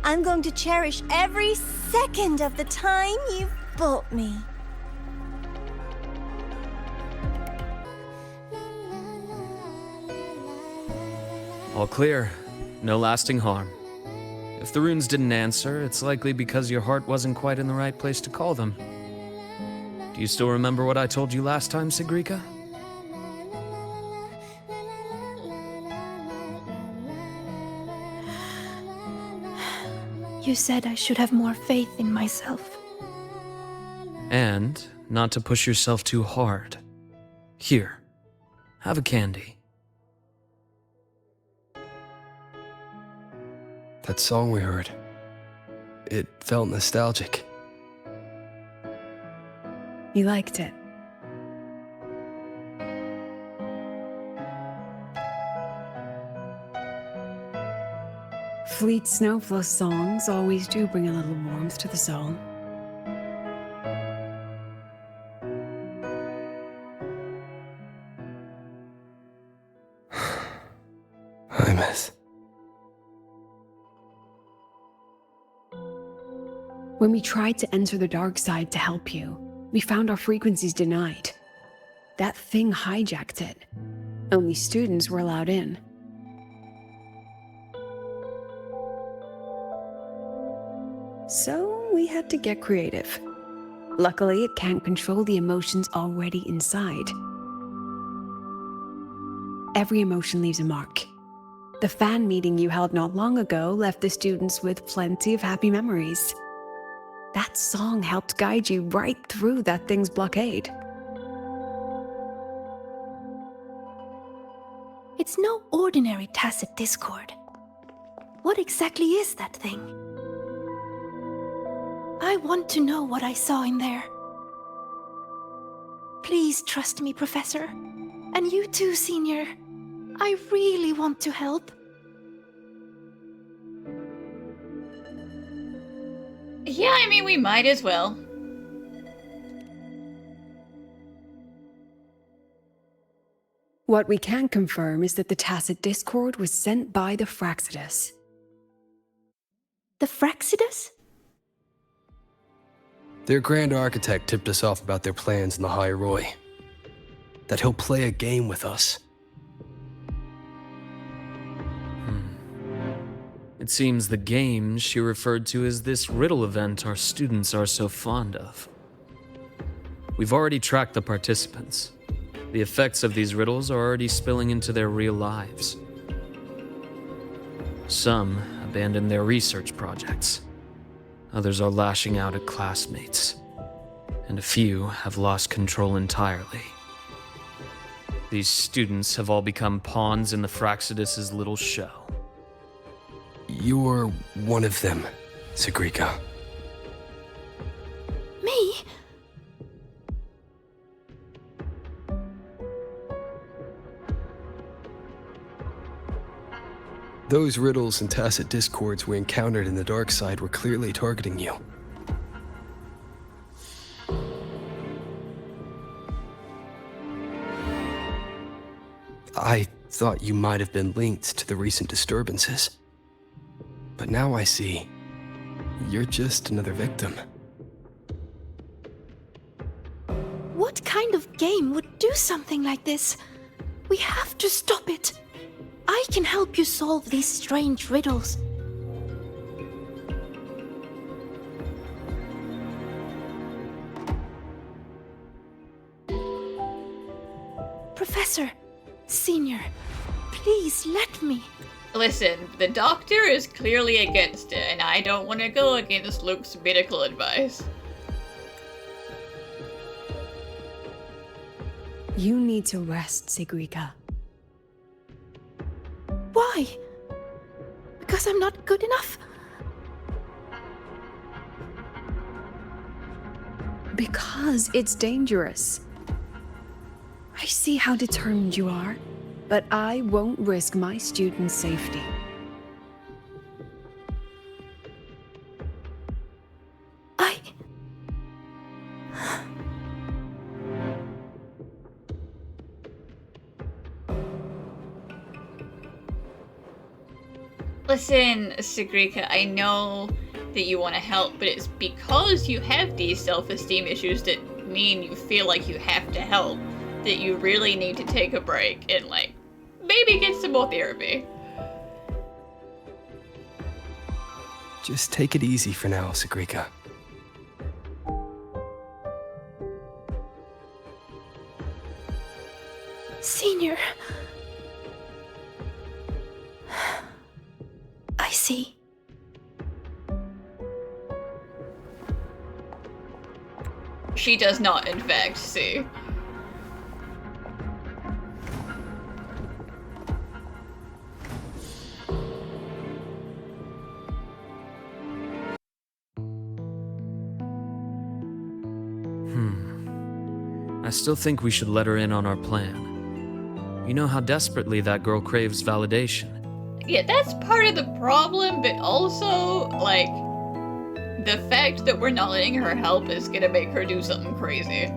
I'm going to cherish every second of the time you've bought me. All clear. No lasting harm. If the runes didn't answer, it's likely because your heart wasn't quite in the right place to call them. Do you still remember what I told you last time, Sigrika? You said I should have more faith in myself. And not to push yourself too hard. Here, have a candy. That song we heard. It felt nostalgic. You liked it. Fleet Snowflow songs always do bring a little warmth to the soul. I miss. When we tried to enter the dark side to help you, we found our frequencies denied. That thing hijacked it. Only students were allowed in. So we had to get creative. Luckily, it can't control the emotions already inside. Every emotion leaves a mark. The fan meeting you held not long ago left the students with plenty of happy memories. That song helped guide you right through that thing's blockade. It's no ordinary tacit discord. What exactly is that thing? I want to know what I saw in there. Please trust me, Professor. And you too, Senior. I really want to help. Yeah, I mean, we might as well. What we can confirm is that the tacit discord was sent by the Fraxidus. The Fraxidus? Their Grand Architect tipped us off about their plans in the Lahai-Roi. That he'll play a game with us. It seems the game she referred to as this riddle event our students are so fond of. We've already tracked the participants. The effects of these riddles are already spilling into their real lives. Some abandoned their research projects. Others are lashing out at classmates. And a few have lost control entirely. These students have all become pawns in the Fraxidus' little show. You're one of them, Sigrika. Me? Those riddles and tacit discords we encountered in the dark side were clearly targeting you. I thought you might have been linked to the recent disturbances. But now I see you're just another victim. What kind of game would do something like this? We have to stop it. I can help you solve these strange riddles. Professor, Senior, please let me. Listen, the doctor is clearly against it, and I don't want to go against Luke's medical advice. You need to rest, Sigrika. Why? Because I'm not good enough? Because it's dangerous. I see how determined you are, but I won't risk my students' safety. Listen, Sigrika, I know that you want to help, but it's because you have these self-esteem issues that mean you feel like you have to help that you really need to take a break and, like, maybe get some more therapy. Just take it easy for now, Sigrika. Senior. I see. She does not, in fact, see. I still think we should let her in on our plan. You know how desperately that girl craves validation. Yeah, that's part of the problem, but also, like, the fact that we're not letting her help is gonna make her do something crazy.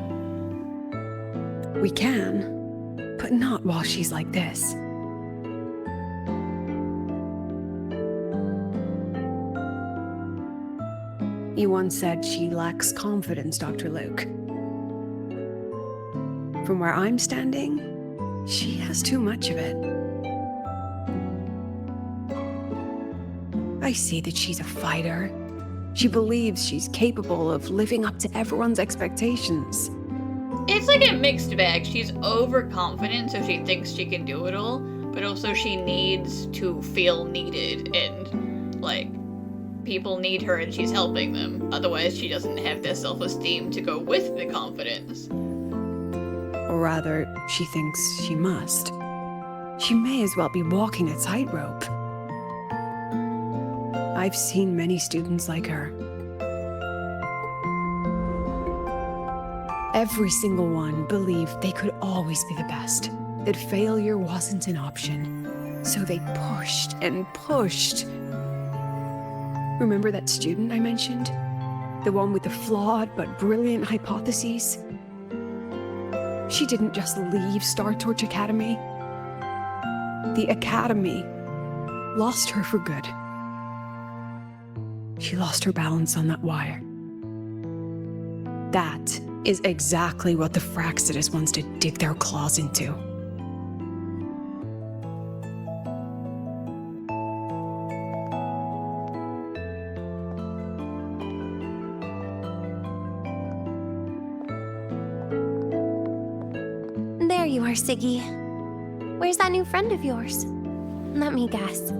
We can, but not while she's like this. You once said she lacks confidence, Dr. Luke. From where I'm standing, she has too much of it. I see that she's a fighter. She believes she's capable of living up to everyone's expectations. It's like a mixed bag. She's overconfident, so she thinks she can do it all, but also she needs to feel needed, and, like, people need her and she's helping them. Otherwise, she doesn't have the self-esteem to go with the confidence. Or rather, she thinks she must. She may as well be walking a tightrope. I've seen many students like her. Every single one believed they could always be the best, that failure wasn't an option. So they pushed and pushed. Remember that student I mentioned? The one with the flawed but brilliant hypotheses? She didn't just leave Star Torch Academy. The Academy lost her for good. She lost her balance on that wire. That is exactly what the Fraxidus wants to dig their claws into. There you are, Siggy. Where's that new friend of yours? Let me guess.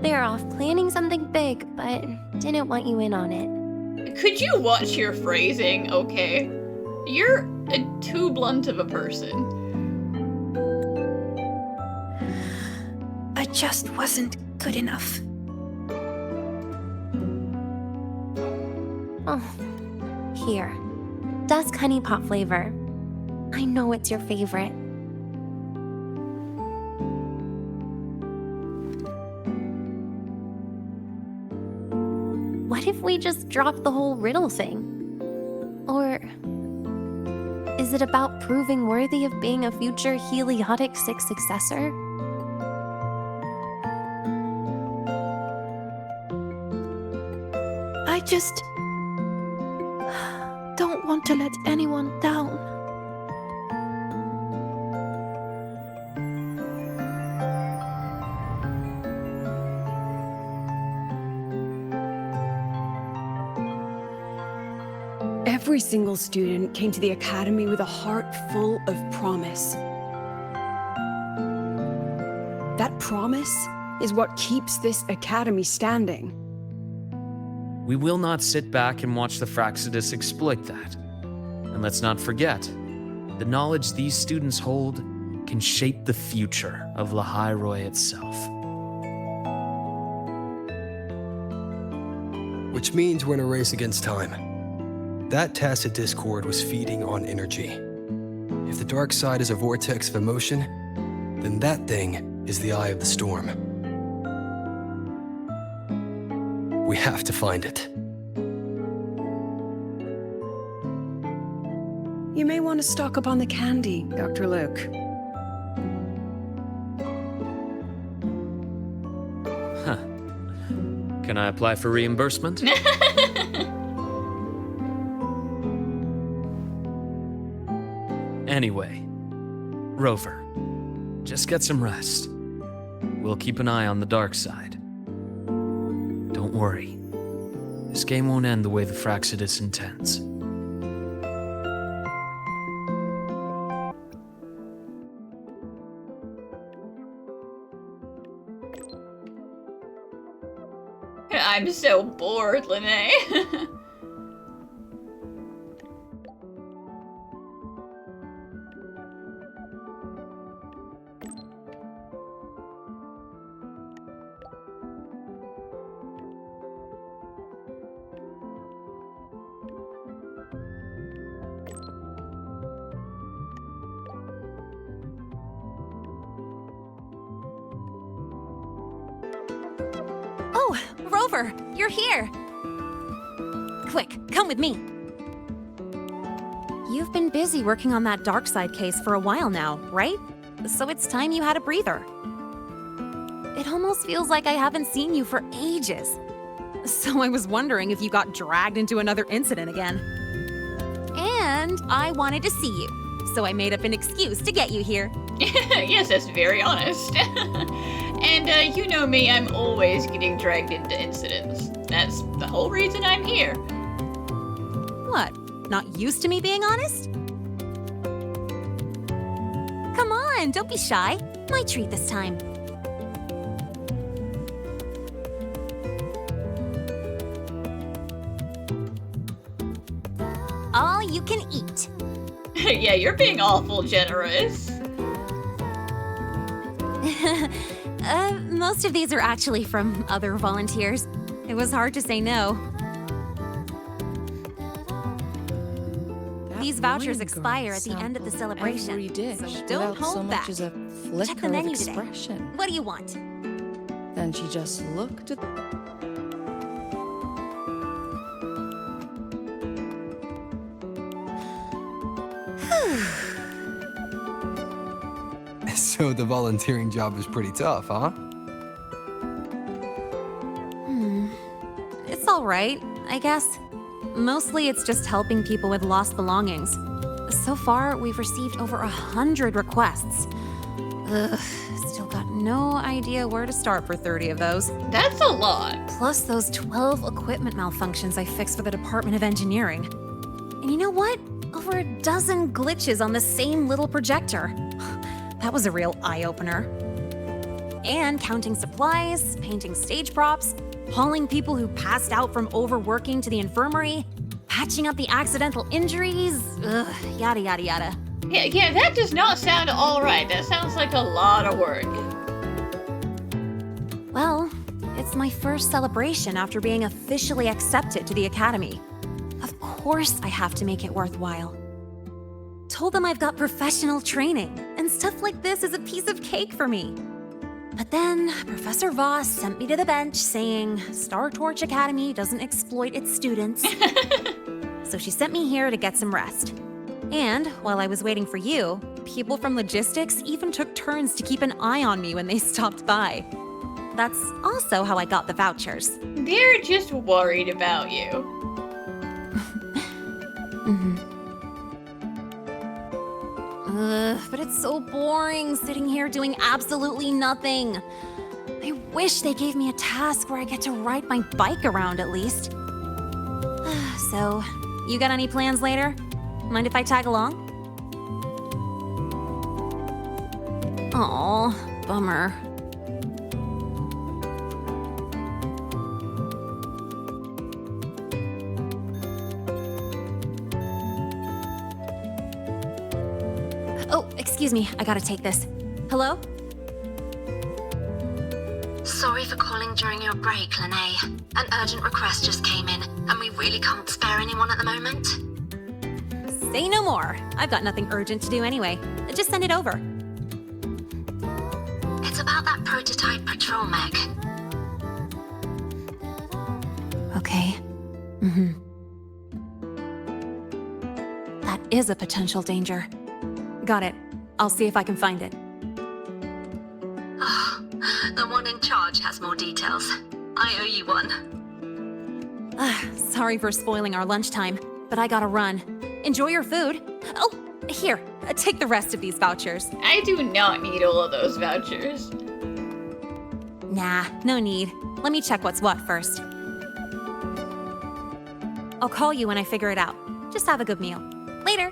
They're off planning something big, but didn't want you in on it. Could you watch your phrasing, okay? You're too blunt of a person. I just wasn't good enough. Oh, here. Dusk honey pot flavor. I know it's your favorite. What if we just drop the whole riddle thing? Or is Is it about proving worthy of being a future Heliotic 6 successor? I just don't want to let anyone down. Every single student came to the academy with a heart full of promise. That promise is what keeps this academy standing. We will not sit back and watch the Fraxidus exploit that. And let's not forget, the knowledge these students hold can shape the future of Lahai-Roi itself. Which means we're in a race against time. That tacit discord was feeding on energy. If the dark side is a vortex of emotion, then that thing is the eye of the storm. We have to find it. You may want to stock up on the candy, Dr. Luke. Huh. Can I apply for reimbursement? Anyway, Rover, just get some rest. We'll keep an eye on the dark side. Don't worry. This game won't end the way the Fraxidus intends. I'm so bored, Lene. Oh, Rover, you're here! Quick, come with me. You've been busy working on that dark side case for a while now, right? So it's time you had a breather. It almost feels like I haven't seen you for ages. So I was wondering if you got dragged into another incident again. And I wanted to see you, so I made up an excuse to get you here. Yes, that's very honest. And you know me, I'm always getting dragged into incidents. That's the whole reason I'm here. What? Not used to me being honest? Come on, don't be shy. My treat this time. All you can eat. Yeah, you're being awful generous. Most of these are actually from other volunteers. It was hard to say no. These vouchers expire at the end of the celebration. Every dish so don't without hold so back. much as a Check flicker the of menu expression. today. What do you want? Then she just looked at So the volunteering job is pretty tough, huh? It's all right, I guess. Mostly it's just helping people with lost belongings. So far, we've received over 100 requests. Ugh, still got no idea where to start for 30 of those. That's a lot. Plus those 12 equipment malfunctions I fixed for the Department of Engineering. And you know what? Over a dozen glitches on the same little projector. That was a real eye-opener. And counting supplies, painting stage props, hauling people who passed out from overworking to the infirmary, patching up the accidental injuries, yada yada yada. Yeah, that does not sound alright. That sounds like a lot of work. Well, it's my first celebration after being officially accepted to the Academy. Of course I have to make it worthwhile. Told them I've got professional training, and stuff like this is a piece of cake for me. But then, Professor Voss sent me to the bench saying Star Torch Academy doesn't exploit its students. So she sent me here to get some rest. And while I was waiting for you, people from logistics even took turns to keep an eye on me when they stopped by. That's also how I got the vouchers. They're just worried about you. But it's so boring sitting here doing absolutely nothing. I wish they gave me a task where I get to ride my bike around at least. So, you got any plans later? Mind if I tag along? Aw, bummer. Oh, excuse me, I gotta take this. Hello? Sorry for calling during your break, Lene. An urgent request just came in, and we really can't spare anyone at the moment. Say no more. I've got nothing urgent to do anyway. Just send it over. It's about that prototype patrol mech. Okay. That is a potential danger. Got it. I'll see if I can find it. Oh, the one in charge has more details. I owe you one. Sorry for spoiling our lunchtime, but I gotta run. Enjoy your food. Oh, here, take the rest of these vouchers. I do not need all of those vouchers. Nah, no need. Let me check what's what first. I'll call you when I figure it out. Just have a good meal. Later.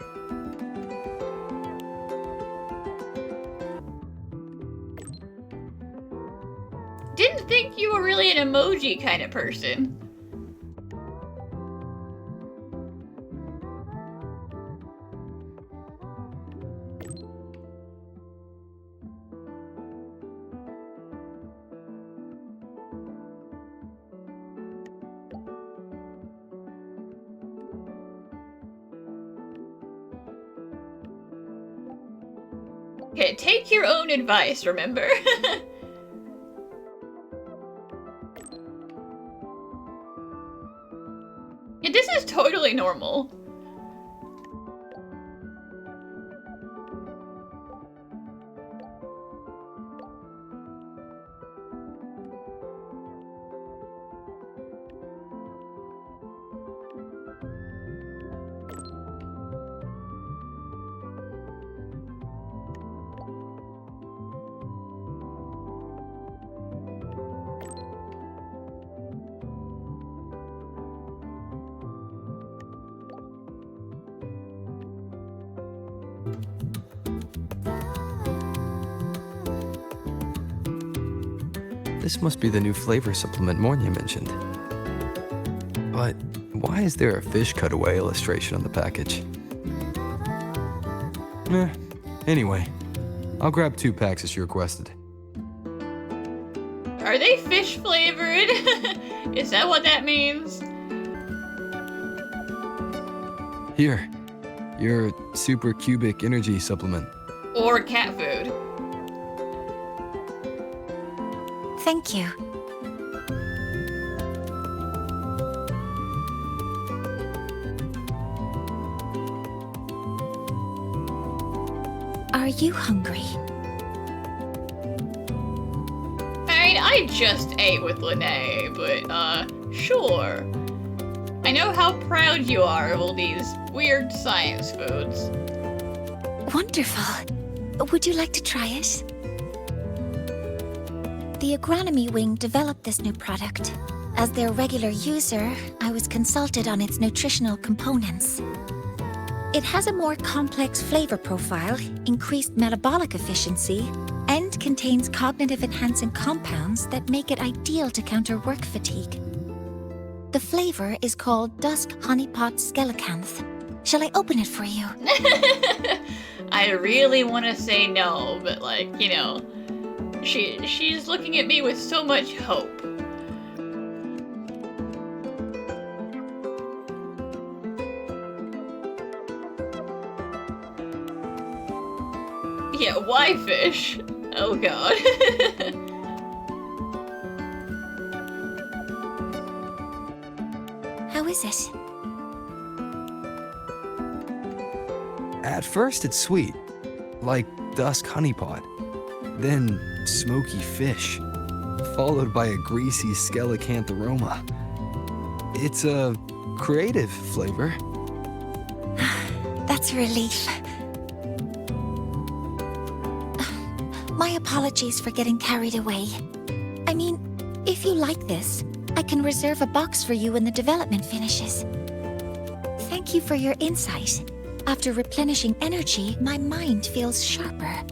Didn't think you were really an emoji kind of person. Okay, take your own advice, remember? Yeah, this is totally normal. This must be the new flavor supplement Mornia mentioned. But why is there a fish cutaway illustration on the package? Anyway, I'll grab 2 packs as you requested. Are they fish flavored? Is that what that means? Here, your super cubic energy supplement. Or cat food? Thank you. Are you hungry? I mean, I just ate with Lene, but, sure. I know how proud you are of all these weird science foods. Wonderful. Would you like to try it? The agronomy wing developed this new product. As their regular user, I was consulted on its nutritional components. It has a more complex flavor profile, increased metabolic efficiency, and contains cognitive-enhancing compounds that make it ideal to counter work fatigue. The flavor is called Dusk Honeypot Skelecanth. Shall I open it for you? I really want to say no, but like, you know, she's looking at me with so much hope. Yeah, why fish? Oh god. How is it? At first it's sweet, like dusk honey pot. Then smoky fish, followed by a greasy skelecant aroma. It's a creative flavor. That's a relief. My apologies for getting carried away. I mean, if you like this, I can reserve a box for you when the development finishes. Thank you for your insight. After replenishing energy, my mind feels sharper.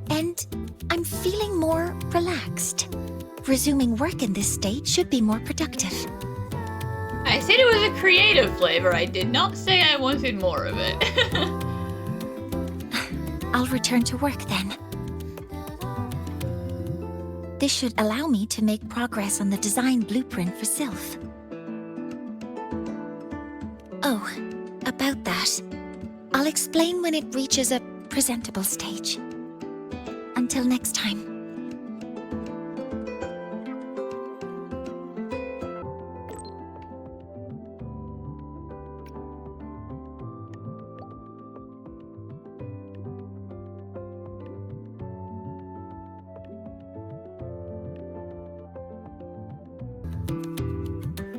And I'm feeling more relaxed. Resuming work in this state should be more productive. I said it was a creative flavor. I did not say I wanted more of it. I'll return to work then. This should allow me to make progress on the design blueprint for Sylph. Oh, about that. I'll explain when it reaches a presentable stage. Until next time.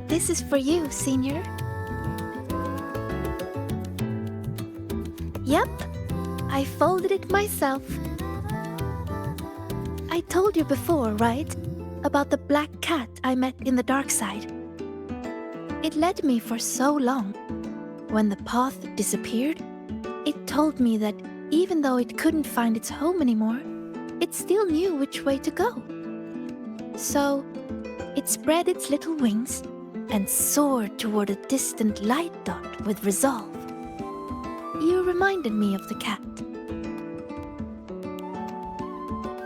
This is for you, Senior. Yep, I folded it myself. I told you before, right? About the black cat I met in the dark side. It led me for so long. When the path disappeared, it told me that even though it couldn't find its home anymore, it still knew which way to go. So, it spread its little wings and soared toward a distant light dot with resolve. You reminded me of the cat.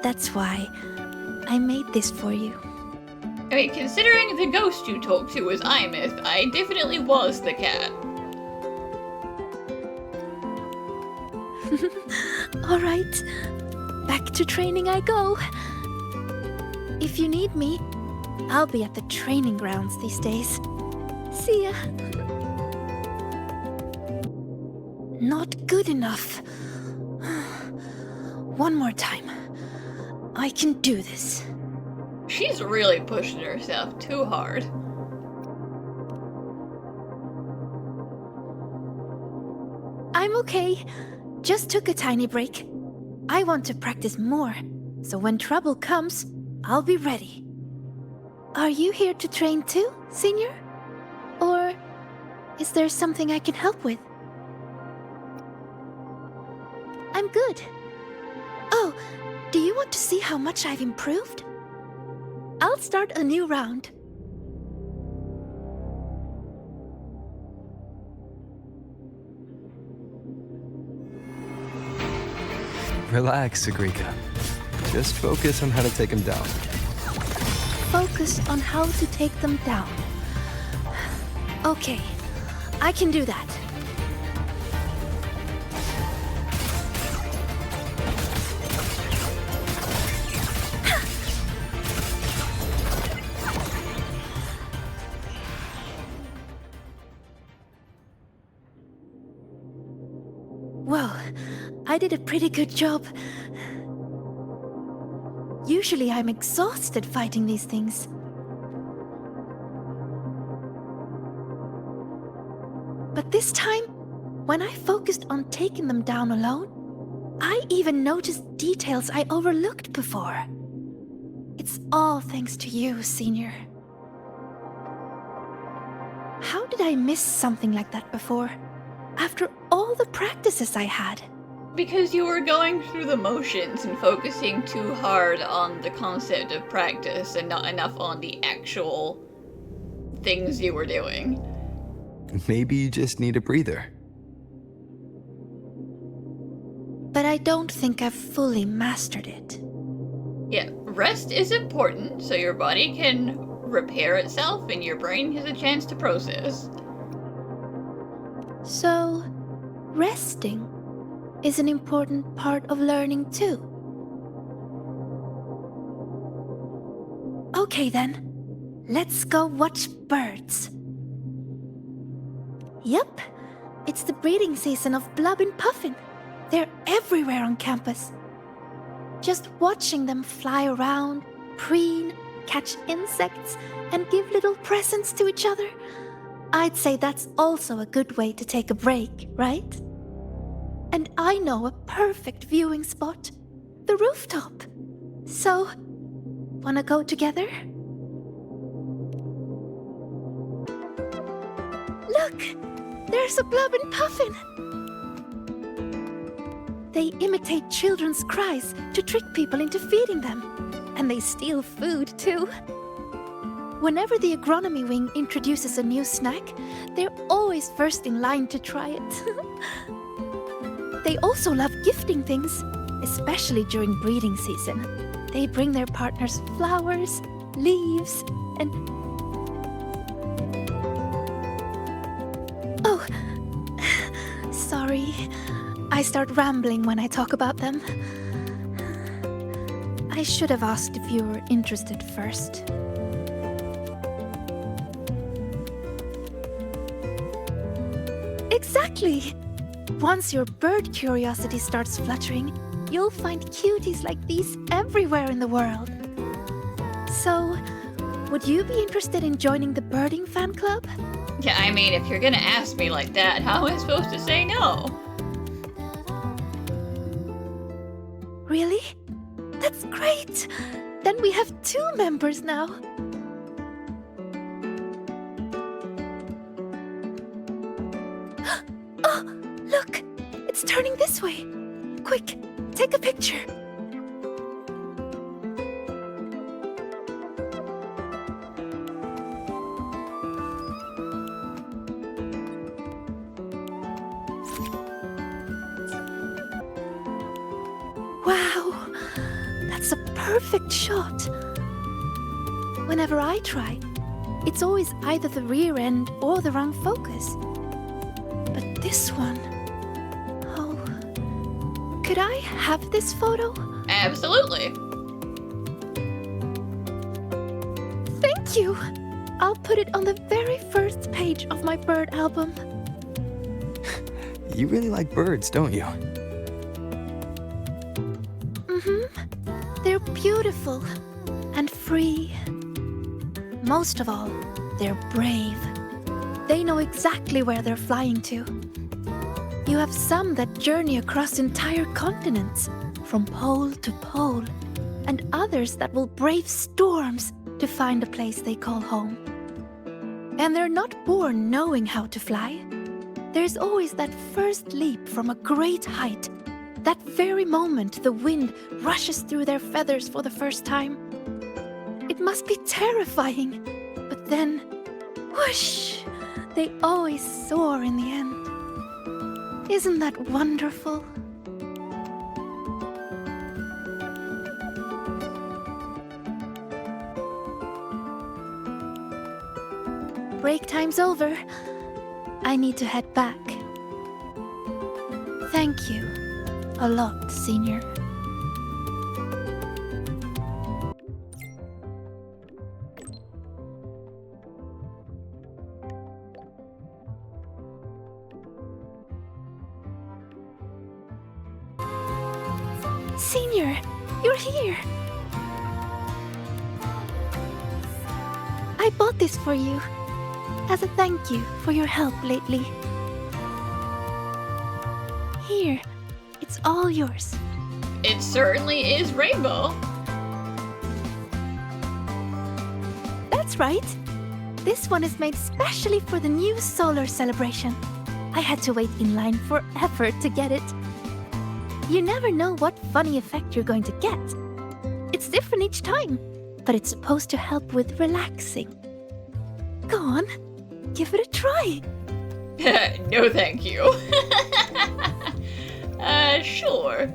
That's why I made this for you. I mean, considering the ghost you talked to was Imith, I definitely was the cat. Alright, back to training I go. If you need me, I'll be at the training grounds these days. See ya. Not good enough. One more time. I can do this. She's really pushing herself too hard. I'm okay. Just took a tiny break. I want to practice more, so when trouble comes, I'll be ready. Are you here to train too, Senior? Or is there something I can help with? I'm good. Oh, do you want to see how much I've improved? I'll start a new round. Relax, Sagrika. Just focus on how to take him down. Focus on how to take them down. Okay, I can do that. Well, I did a pretty good job. Usually I'm exhausted fighting these things. But this time, when I focused on taking them down alone, I even noticed details I overlooked before. It's all thanks to you, Senior. How did I miss something like that before? After all the practices I had. Because you were going through the motions and focusing too hard on the concept of practice and not enough on the actual things you were doing. Maybe you just need a breather. But I don't think I've fully mastered it. Yeah, rest is important so your body can repair itself and your brain has a chance to process. So, resting is an important part of learning too. Okay then, let's go watch birds. Yep, It's the breeding season of Blub and Puffin. They're everywhere on campus. Just watching them fly around, preen, catch insects, and give little presents to each other, I'd say that's also a good way to take a break, right? And I know a perfect viewing spot, the rooftop. So, wanna go together? Look! There's a Blub and Puffin! They imitate children's cries to trick people into feeding them. And they steal food, too. Whenever the agronomy wing introduces a new snack, they're always first in line to try it. They also love gifting things, especially during breeding season. They bring their partners flowers, leaves, and... Oh, sorry. I start rambling when I talk about them. I should have asked if you were interested first. Exactly! Once your bird curiosity starts fluttering, you'll find cuties like these everywhere in the world. So, would you be interested in joining the birding fan club? Yeah, I mean, if you're gonna ask me like that, how am I supposed to say no? Really? That's great! Then we have 2 members now. Oh, look! It's turning this way. Quick, take a picture. Wow, that's a perfect shot. Whenever I try, it's always either the rear end or the wrong focus. But this one... Oh... Could I have this photo? Absolutely. Thank you! I'll put it on the very first page of my bird album. You really like birds, don't you? They're beautiful and free. Most of all, they're brave. They know exactly where they're flying to. You have some that journey across entire continents, from pole to pole, and others that will brave storms to find a place they call home. And they're not born knowing how to fly. There's always that first leap from a great height. That very moment the wind rushes through their feathers for the first time. It must be terrifying, but then, whoosh, they always soar in the end. Isn't that wonderful? Break time's over. I need to head back. Thank you a lot, Senior. Senior, you're here. I bought this for you as a thank you for your help lately. Here, it's all yours. It certainly is rainbow. That's right. This one is made specially for the new solar celebration. I had to wait in line forever to get it. You never know what funny effect you're going to get. It's different each time, but it's supposed to help with relaxing. Go on, give it a try. No, thank you. Sure.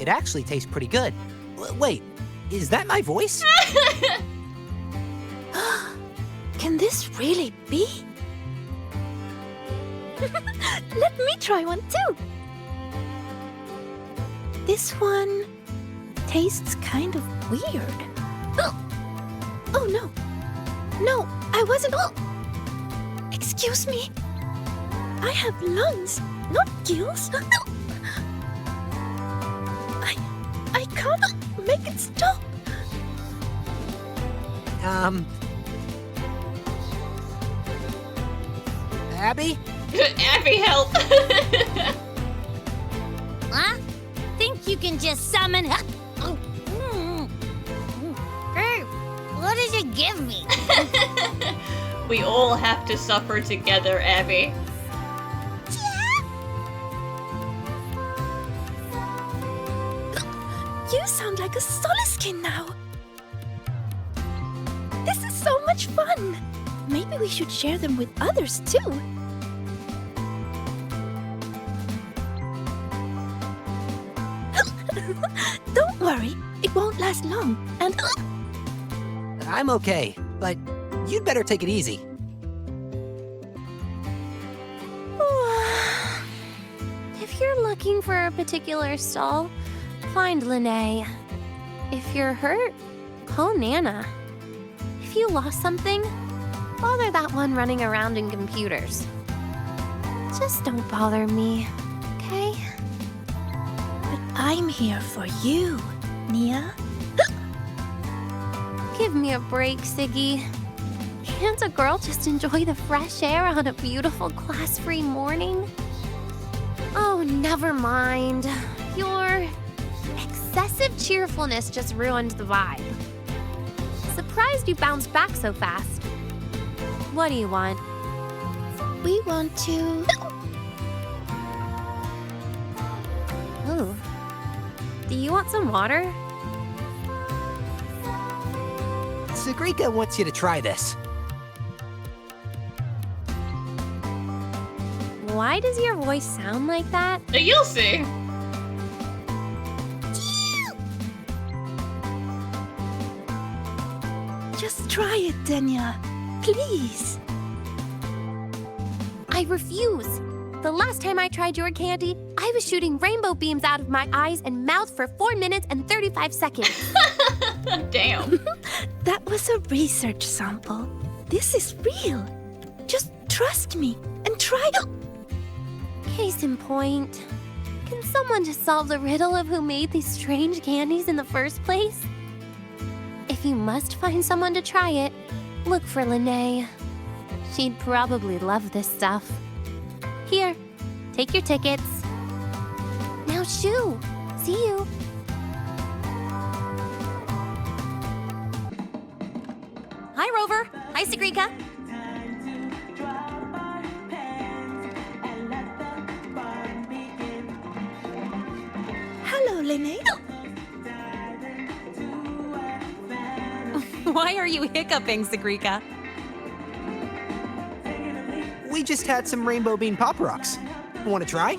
It actually tastes pretty good. Wait, is that my voice? Can this really be? Let me try one too. This one tastes kind of weird. Oh no. No, I wasn't. Excuse me. I have lungs, not gills. I can't make it stop. Abby? Abby, help! Huh? Think you can just summon? Hey, what did you give me? We all have to suffer together, Abby. You sound like a Soliskin now. This is so much fun. Maybe we should share them with others too. Don't worry, it won't last long. And I'm okay, but you'd better take it easy. If you're looking for a particular stall, find Lene. If you're hurt, call Nana. If you lost something, bother that one running around in computers. Just don't bother me, okay? But I'm here for you, Nia. Give me a break, Siggy. Can't a girl just enjoy the fresh air on a beautiful class-free morning? Oh, never mind. Your excessive cheerfulness just ruined the vibe. Surprised you bounced back so fast. What do you want? We want to... Ooh. Do you want some water? Sagrika wants you to try this. Why does your voice sound like that? You'll see. Just try it, Denya. Please. I refuse. The last time I tried your candy, I was shooting rainbow beams out of my eyes and mouth for 4 minutes and 35 seconds. Damn. That was a research sample. This is real. Just trust me and try it. Case in point, can someone just solve the riddle of who made these strange candies in the first place? If you must find someone to try it, look for Lene. She'd probably love this stuff. Here, take your tickets. Now shoo! See you! Hi, Rover. Hi, Sagrika. Hello, Lene. Why are you hiccuping, Sagrika? We just had some rainbow bean pop rocks. Want to try?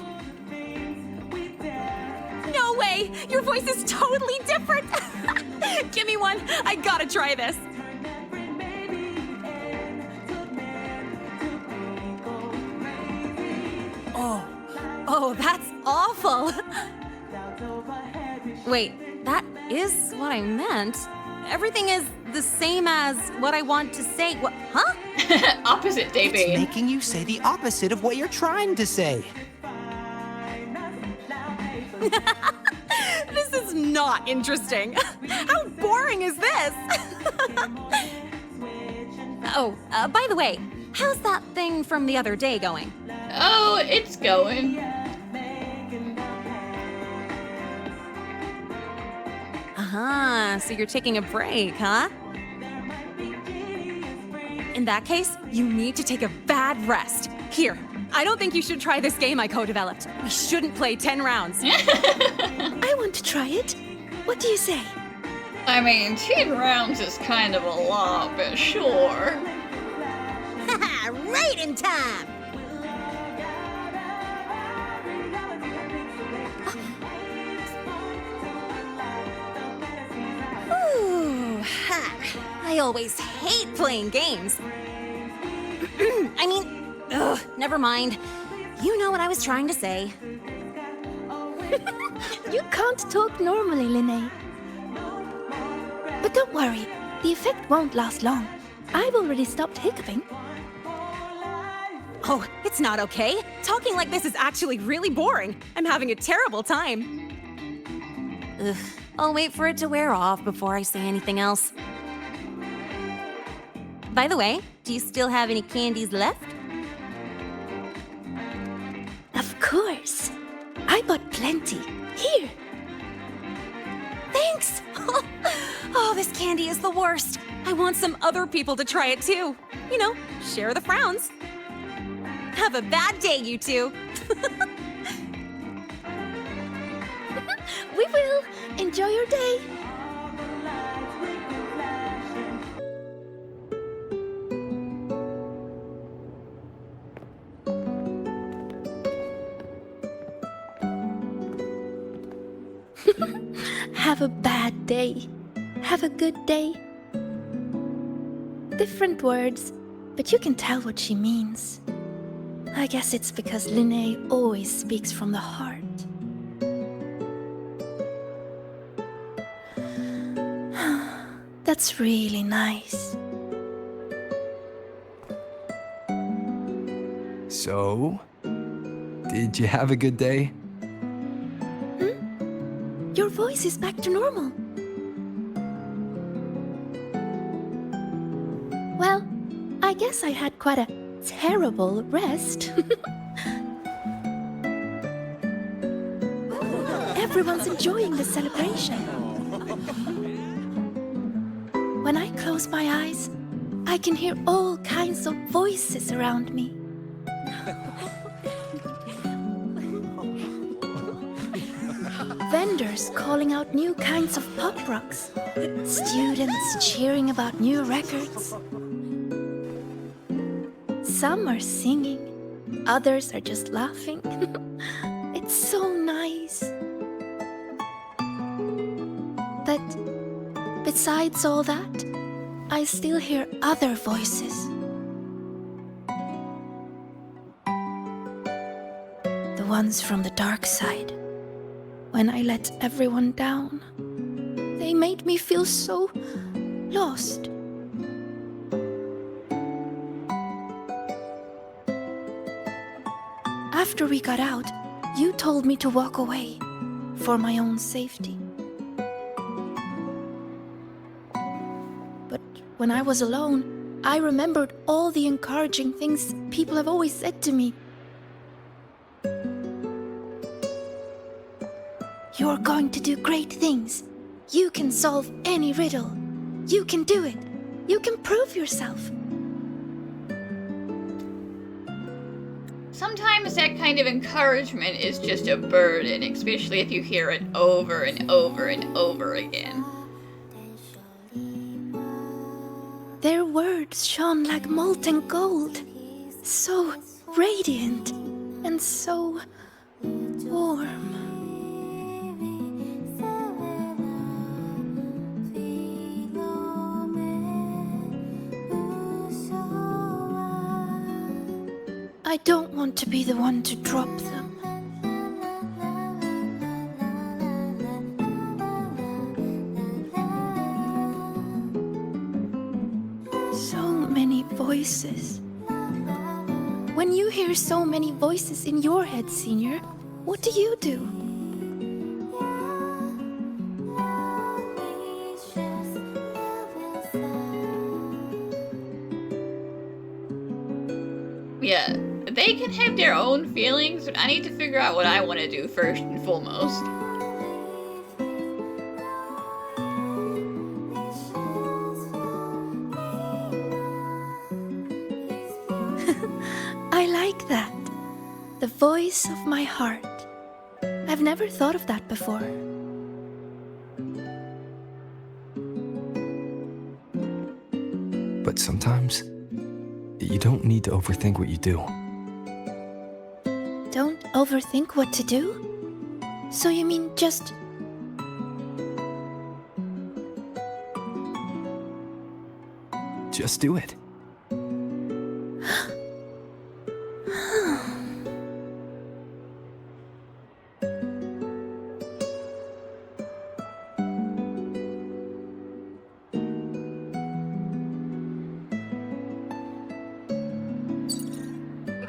No way! Your voice is totally different! Give me one. I gotta try this. Oh, that's awful. Wait, that is what I meant. Everything is the same as what I want to say. What? Huh? Opposite, Davey. It's making you say the opposite of what you're trying to say. This is not interesting. How boring is this? Oh, by the way, how's that thing from the other day going? Oh, it's going. So you're taking a break, huh? In that case, you need to take a bad rest. Here, I don't think you should try this game I co-developed. We shouldn't play 10 rounds. I want to try it. What do you say? I mean, 10 rounds is kind of a lot, but sure. Haha, right in time! Ooh, ha. I always hate playing games. I mean, ugh, never mind. You know what I was trying to say. You can't talk normally, Lene. But don't worry, the effect won't last long. I've already stopped hiccuping. Oh, it's not okay. Talking like this is actually really boring. I'm having a terrible time. Ugh, I'll wait for it to wear off before I say anything else. By the way, do you still have any candies left? Of course. I bought plenty. Here. Thanks! Oh, this candy is the worst. I want some other people to try it too. You know, share the frowns. Have a bad day, you two. We will. Enjoy your day. Have a bad day. Have a good day. Different words, but you can tell what she means. I guess it's because Linnae always speaks from the heart. That's really nice. So, did you have a good day? Your voice is back to normal. Well, I guess I had quite a terrible rest. Everyone's enjoying the celebration. When I close my eyes, I can hear all kinds of voices around me. Vendors calling out new kinds of pop rocks. Students cheering about new records. Some are singing, others are just laughing. It's so nice. But besides all that, I still hear other voices. The ones from the dark side. When I let everyone down, they made me feel so lost. After we got out, you told me to walk away for my own safety. But when I was alone, I remembered all the encouraging things people have always said to me. You're going to do great things. You can solve any riddle. You can do it. You can prove yourself. Sometimes that kind of encouragement is just a burden, especially if you hear it over and over and over again. Their words shone like molten gold. So radiant and so warm. I don't want to be the one to drop them. So many voices. When you hear so many voices in your head, Senior, what do you do? Yeah, they can have their own feelings, but I need to figure out what I want to do first and foremost. I like that. The voice of my heart. I've never thought of that before. But sometimes, you don't need to overthink what you do. Don't overthink what to do? So you mean just... Just do it.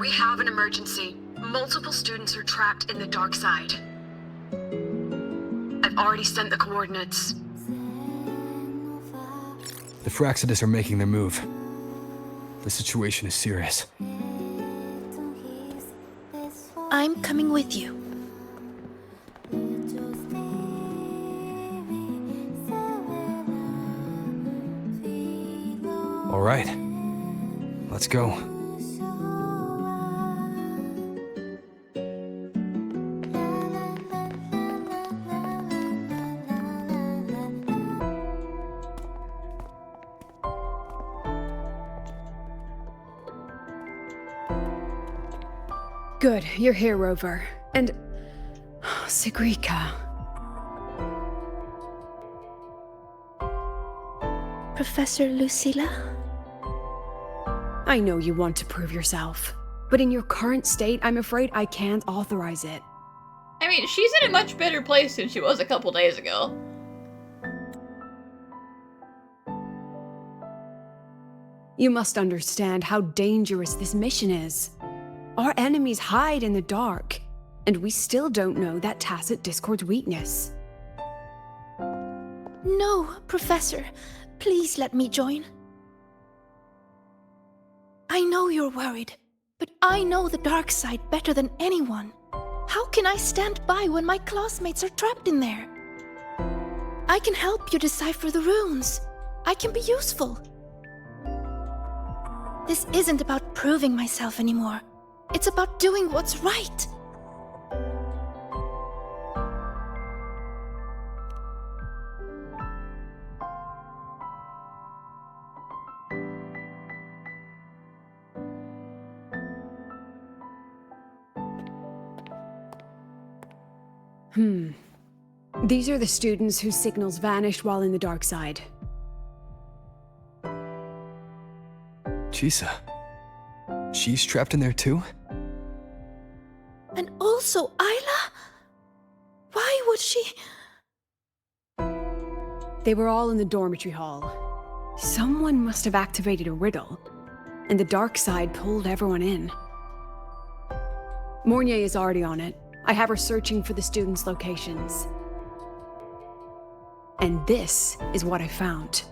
We have an emergency. Multiple students are trapped in the dark side. I've already sent the coordinates. The Fraxidus are making their move. The situation is serious. I'm coming with you. All right. Let's go. Good, you're here, Rover. And... Sigrika. Professor Lucilla? I know you want to prove yourself, but in your current state, I'm afraid I can't authorize it. I mean, she's in a much better place than she was a couple days ago. You must understand how dangerous this mission is. Our enemies hide in the dark, and we still don't know that tacit Discord's weakness. No, Professor. Please let me join. I know you're worried, but I know the dark side better than anyone. How can I stand by when my classmates are trapped in there? I can help you decipher the runes. I can be useful. This isn't about proving myself anymore. It's about doing what's right. These are the students whose signals vanished while in the dark side. Chisa. She's trapped in there too? And also Isla? Why would she... They were all in the dormitory hall. Someone must have activated a riddle, and the dark side pulled everyone in. Mornier is already on it. I have her searching for the students' locations. And this is what I found.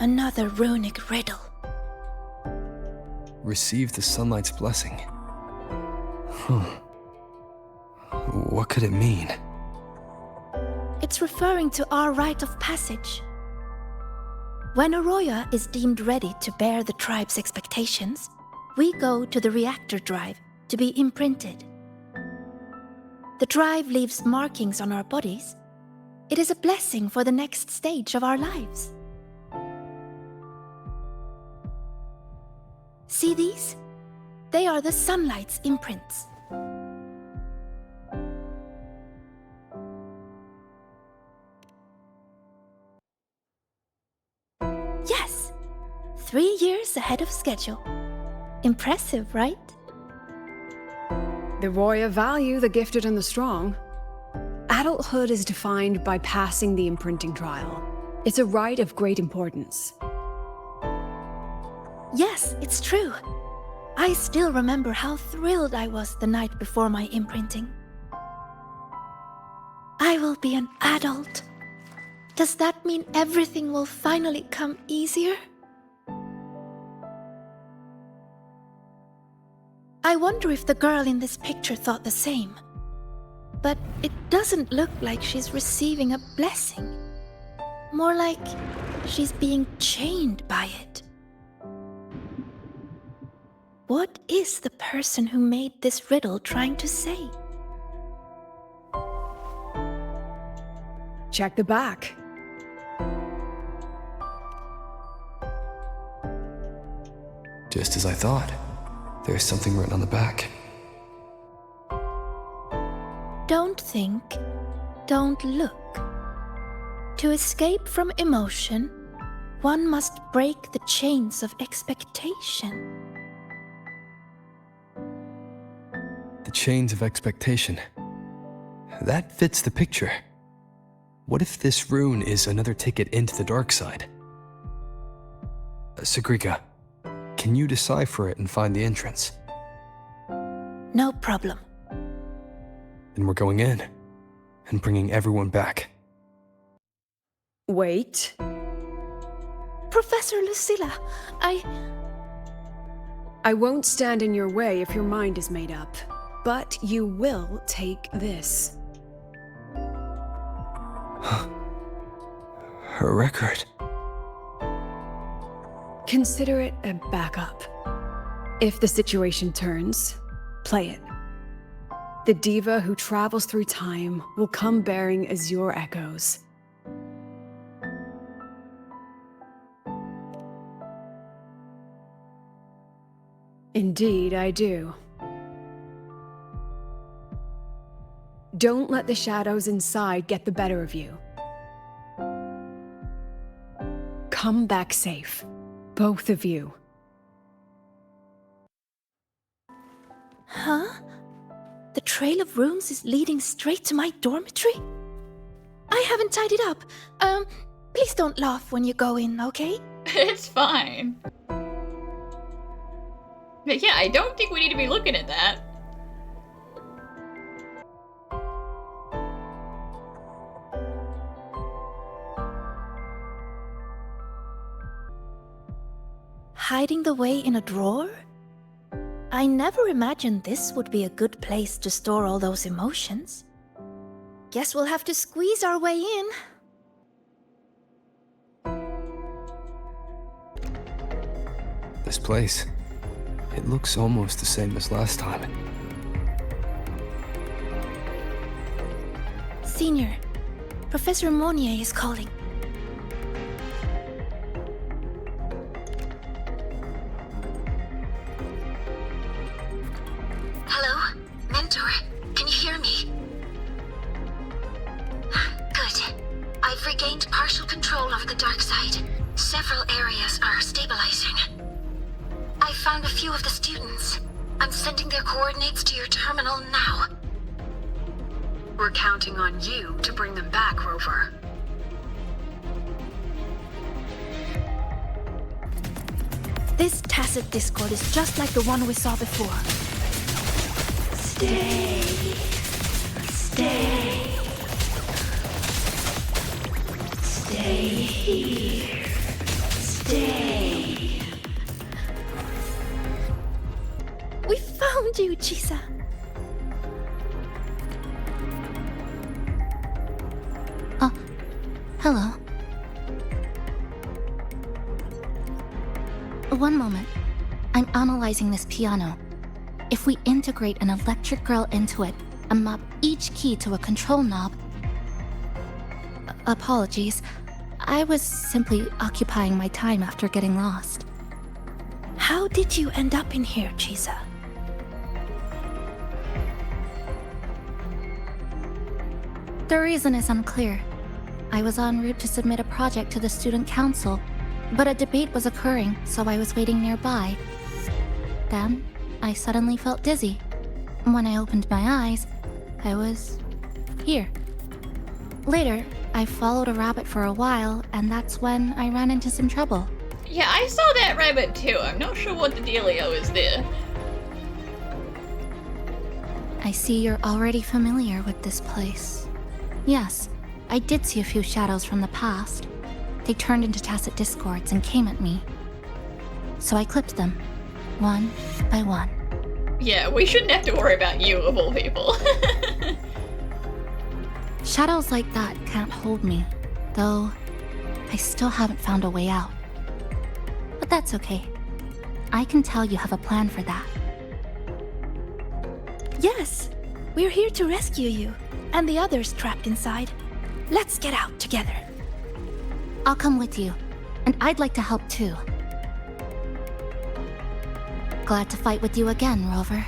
Another runic riddle. Receive the sunlight's blessing. What could it mean? It's referring to our rite of passage. When Arroyo is deemed ready to bear the tribe's expectations, we go to the reactor drive to be imprinted. The drive leaves markings on our bodies. It is a blessing for the next stage of our lives. See these? They are the sunlight's imprints. Yes! 3 years ahead of schedule. Impressive, right? The Roya value the gifted and the strong. Adulthood is defined by passing the imprinting trial. It's a rite of great importance. Yes, it's true. I still remember how thrilled I was the night before my imprinting. I will be an adult. Does that mean everything will finally come easier? I wonder if the girl in this picture thought the same. But it doesn't look like she's receiving a blessing. More like she's being chained by it. What is the person who made this riddle trying to say? check the back. Just as I thought. There's something written on the back. Don't think, don't look. To escape from emotion, one must break the chains of expectation. The chains of expectation. That fits the picture. What if this rune is another ticket into the dark side? Sagrika, can you decipher it and find the entrance? No problem. Then we're going in and bringing everyone back. Wait. Professor Lucilla, I won't stand in your way if your mind is made up, but you will take this. Her record. Consider it a backup. If the situation turns, play it. The diva who travels through time will come bearing azure echoes. Indeed, I do. Don't let the shadows inside get the better of you. Come back safe, both of you. Huh? The trail of runes is leading straight to my dormitory? I haven't tied it up. Please don't laugh when you go in, okay? It's fine. But yeah, I don't think we need to be looking at that. Hiding the way in a drawer? I never imagined this would be a good place to store all those emotions. Guess we'll have to squeeze our way in. This place. It looks almost the same as last time. Senior, Professor Monnier is calling. Hello? Mentor, can you hear me? Good. I've regained partial control over the dark side. Several areas are stabilizing. I found a few of the students. I'm sending their coordinates to your terminal now. We're counting on you to bring them back, Rover. This tacit discord is just like the one we saw before. Stay. Stay. Stay here. Stay. We found you, Chisa. Hello. One moment. I'm analyzing this piano. If we integrate an electric grill into it and map each key to a control knob... Apologies. I was simply occupying my time after getting lost. How did you end up in here, Chisa? The reason is unclear. I was en route to submit a project to the student council, but a debate was occurring, so I was waiting nearby. Then, I suddenly felt dizzy. When I opened my eyes, I was here. Later, I followed a rabbit for a while, and that's when I ran into some trouble. Yeah, I saw that rabbit too. I'm not sure what the dealio is there. I see you're already familiar with this place. Yes, I did see a few shadows from the past. They turned into tacit discords and came at me. So I clipped them, one by one. Yeah, we shouldn't have to worry about you, of all people. Shadows like that can't hold me, though I still haven't found a way out. But that's okay. I can tell you have a plan for that. Yes, we're here to rescue you, and the others trapped inside. Let's get out together. I'll come with you, and I'd like to help too. Glad to fight with you again, Rover.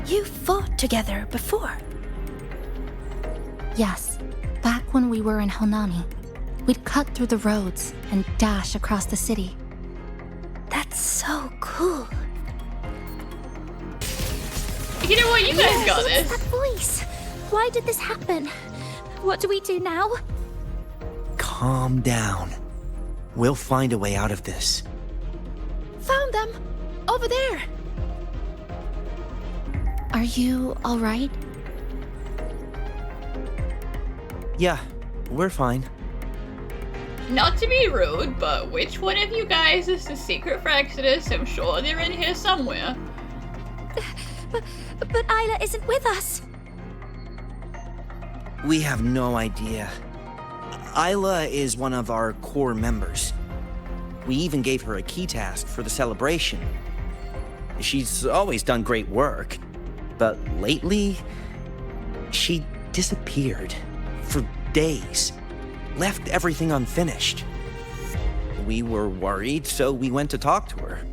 You fought together before. Yes, back when we were in Honami. We'd cut through the roads and dash across the city. That's so cool. You know what? You guys got this. That voice. Why did this happen? What do we do now? Calm down. We'll find a way out of this. Found them. Over there. Are you alright? Yeah, we're fine. Not to be rude, but which one of you guys is the secret for Exodus? I'm sure they're in here somewhere. But Isla isn't with us. We have no idea. Isla is one of our core members. We even gave her a key task for the celebration. She's always done great work, but lately, she disappeared for days. Left everything unfinished. We were worried, so we went to talk to her.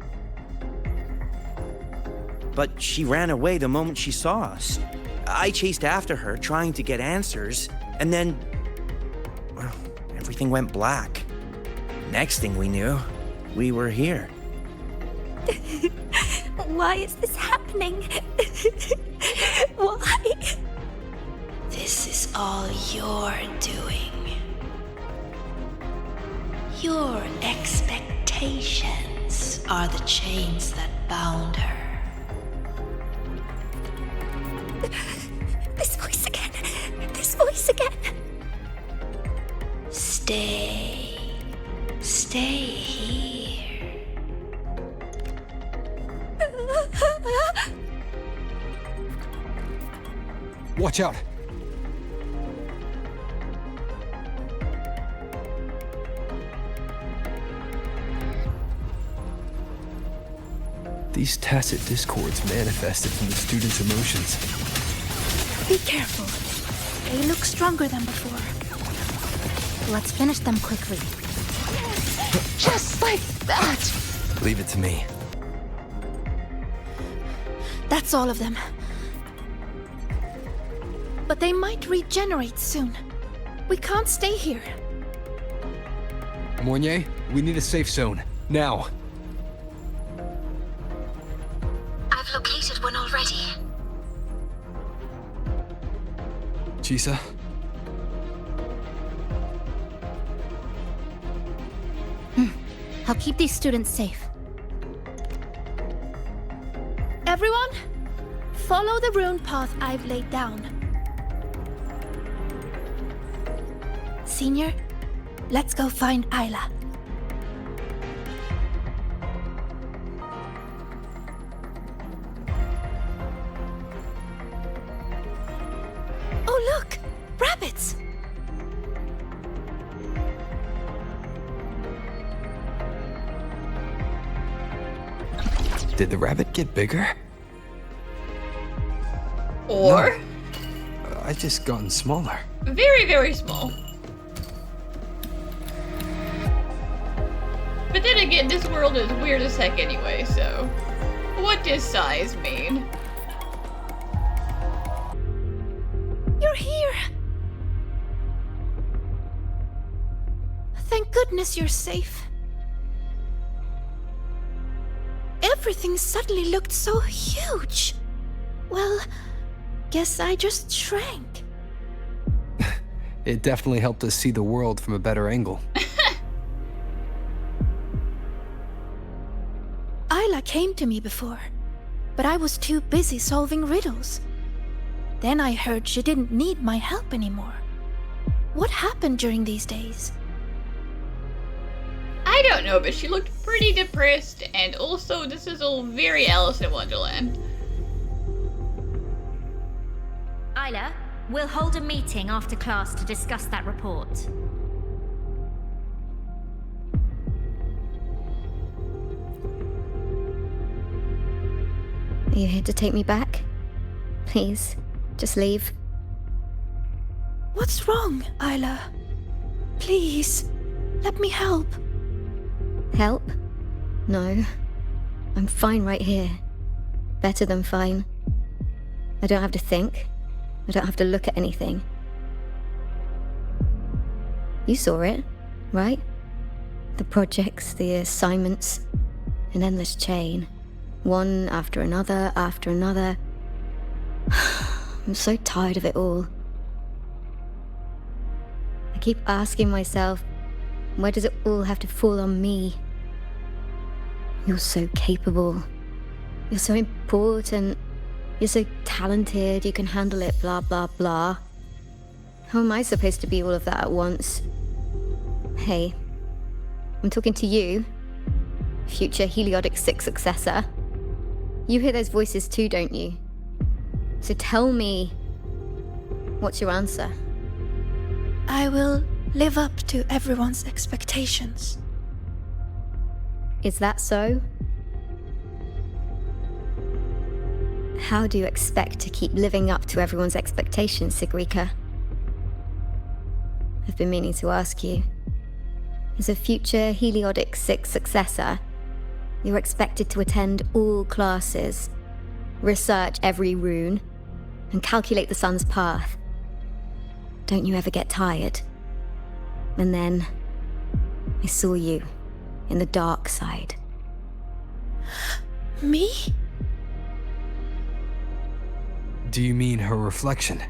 But she ran away the moment she saw us. I chased after her, trying to get answers, and then... well, everything went black. Next thing we knew, we were here. Why is this happening? Why? This is all your doing. Your expectations are the chains that bound her. This voice again. This voice again. Stay. Stay here. Watch out! These tacit discords manifested from the students' emotions. Be careful. They look stronger than before. Let's finish them quickly. Just like that. Leave it to me. That's all of them. But they might regenerate soon. We can't stay here. Mornier, we need a safe zone. Now. I've located one already. Chisa? I'll keep these students safe. Everyone, follow the rune path I've laid down. Senior, let's go find Isla. Oh, look! Rabbits! Did the rabbit get bigger? Or? No, I just gotten smaller. Very, very small. But then again, this world is weird as heck anyway, so... what does size mean? You're here! Thank goodness you're safe. Everything suddenly looked so huge. Well, guess I just shrank. It definitely helped us see the world from a better angle. Isla came to me before, but I was too busy solving riddles. Then I heard she didn't need my help anymore. What happened during these days? I don't know, but she looked pretty depressed, and also this is all very Alice in Wonderland. Isla, we'll hold a meeting after class to discuss that report. Are you here to take me back? Please, just leave. What's wrong, Isla? Please, let me help. Help? No. I'm fine right here. Better than fine. I don't have to think. I don't have to look at anything. You saw it, right? The projects, the assignments, an endless chain. One after another, after another. I'm so tired of it all. I keep asking myself, why does it all have to fall on me? You're so capable. You're so important. You're so talented, you can handle it, blah, blah, blah. How am I supposed to be all of that at once? Hey, I'm talking to you, future Heliodic 6 successor. You hear those voices too, don't you? So tell me, what's your answer? I will live up to everyone's expectations. Is that so? How do you expect to keep living up to everyone's expectations, Sigrika? I've been meaning to ask you. As a future Heliodic 6 successor, you're expected to attend all classes, research every rune, and calculate the sun's path. Don't you ever get tired? And then, I saw you in the dark side. Me? Do you mean her reflection?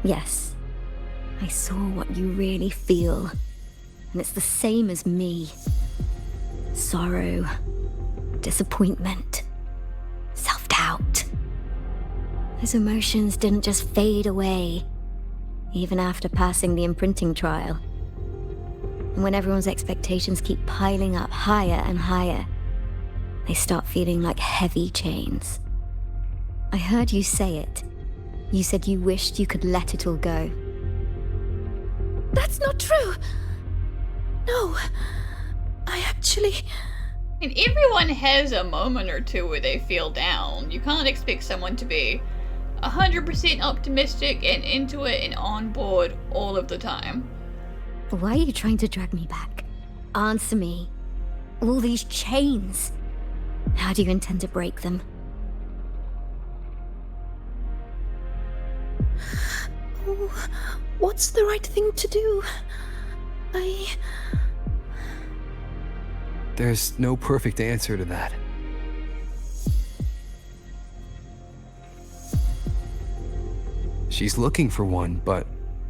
Yes. I saw what you really feel. And it's the same as me. Sorrow, disappointment, self-doubt. Those emotions didn't just fade away, even after passing the imprinting trial. And when everyone's expectations keep piling up higher and higher, they start feeling like heavy chains. I heard you say it. You said you wished you could let it all go. That's not true! No, I actually... And everyone has a moment or two where they feel down. You can't expect someone to be 100% optimistic and into it and on board all of the time. Why are you trying to drag me back? Answer me. All these chains. How do you intend to break them? Oh, what's the right thing to do? There's no perfect answer to that. She's looking for one, but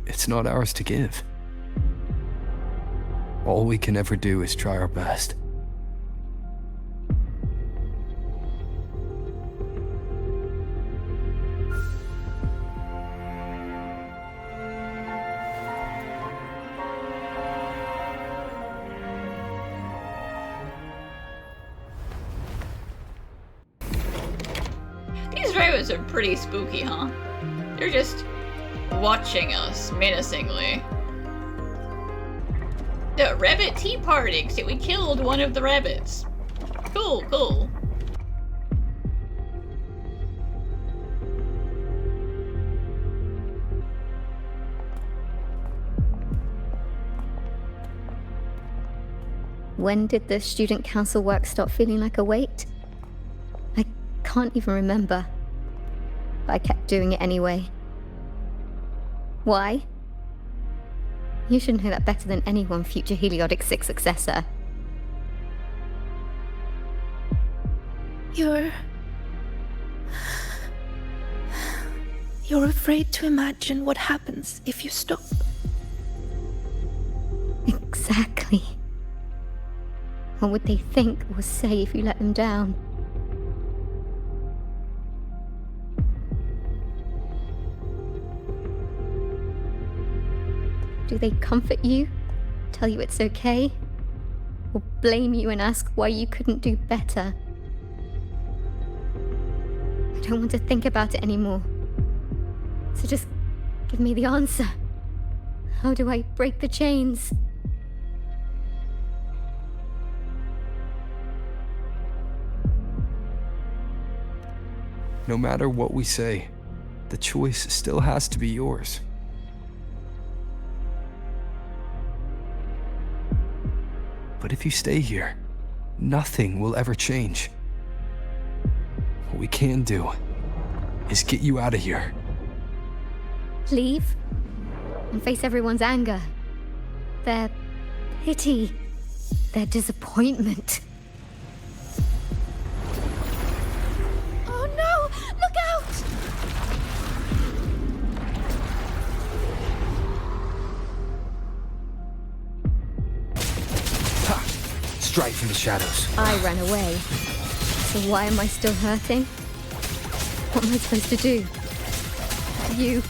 it's not ours to give. All we can ever do is try our best. These rabbits are pretty spooky, huh? They're just watching us menacingly. The rabbit tea party, except we killed one of the rabbits. Cool, cool. When did the student council work stop feeling like a weight? I can't even remember. But I kept doing it anyway. Why? You should know that better than anyone, future Heliodic 6 successor. You're afraid to imagine what happens if you stop. Exactly. What would they think or say if you let them down? Do they comfort you? Tell you it's okay? Or blame you and ask why you couldn't do better? I don't want to think about it anymore. So just give me the answer. How do I break the chains? No matter what we say, the choice still has to be yours. But if you stay here, nothing will ever change. What we can do is get you out of here. Leave and face everyone's anger, their pity, their disappointment. Oh no! Look out! Strike from the shadows. I ran away. So why am I still hurting? What am I supposed to do? You,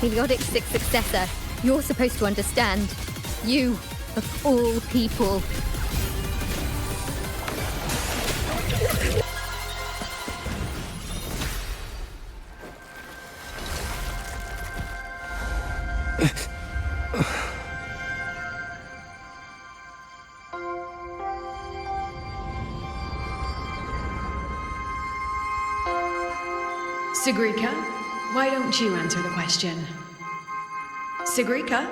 Heliotic 6 successor, you're supposed to understand. You, of all people. Sigrika, why don't you answer the question? Sigrika?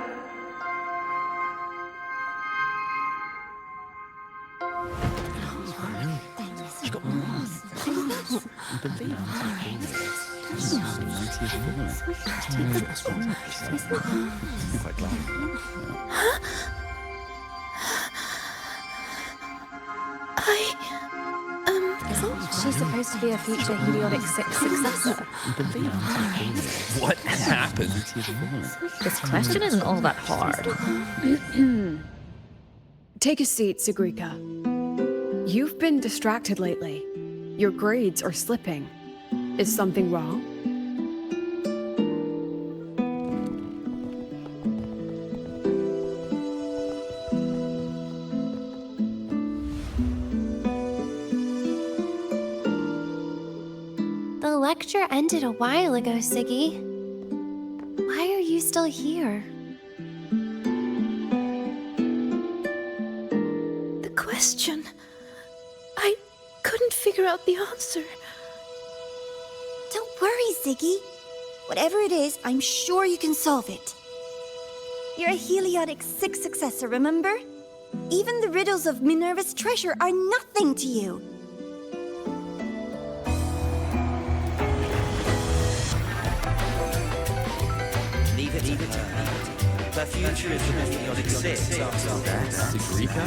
Isn't she supposed to be a future Heliotic 6 successor? What happened? This question isn't all that hard. Take a seat, Sigrika. You've been distracted lately. Your grades are slipping. Is something wrong? The lecture ended a while ago, Siggy. Why are you still here? The question. I couldn't figure out the answer. Don't worry, Ziggy. Whatever it is, I'm sure you can solve it. You're a Heliotic 6 successor, remember? Even the riddles of Minerva's treasure are nothing to you. Leave it. The future is with Heliotic 6 after that. Sigrika?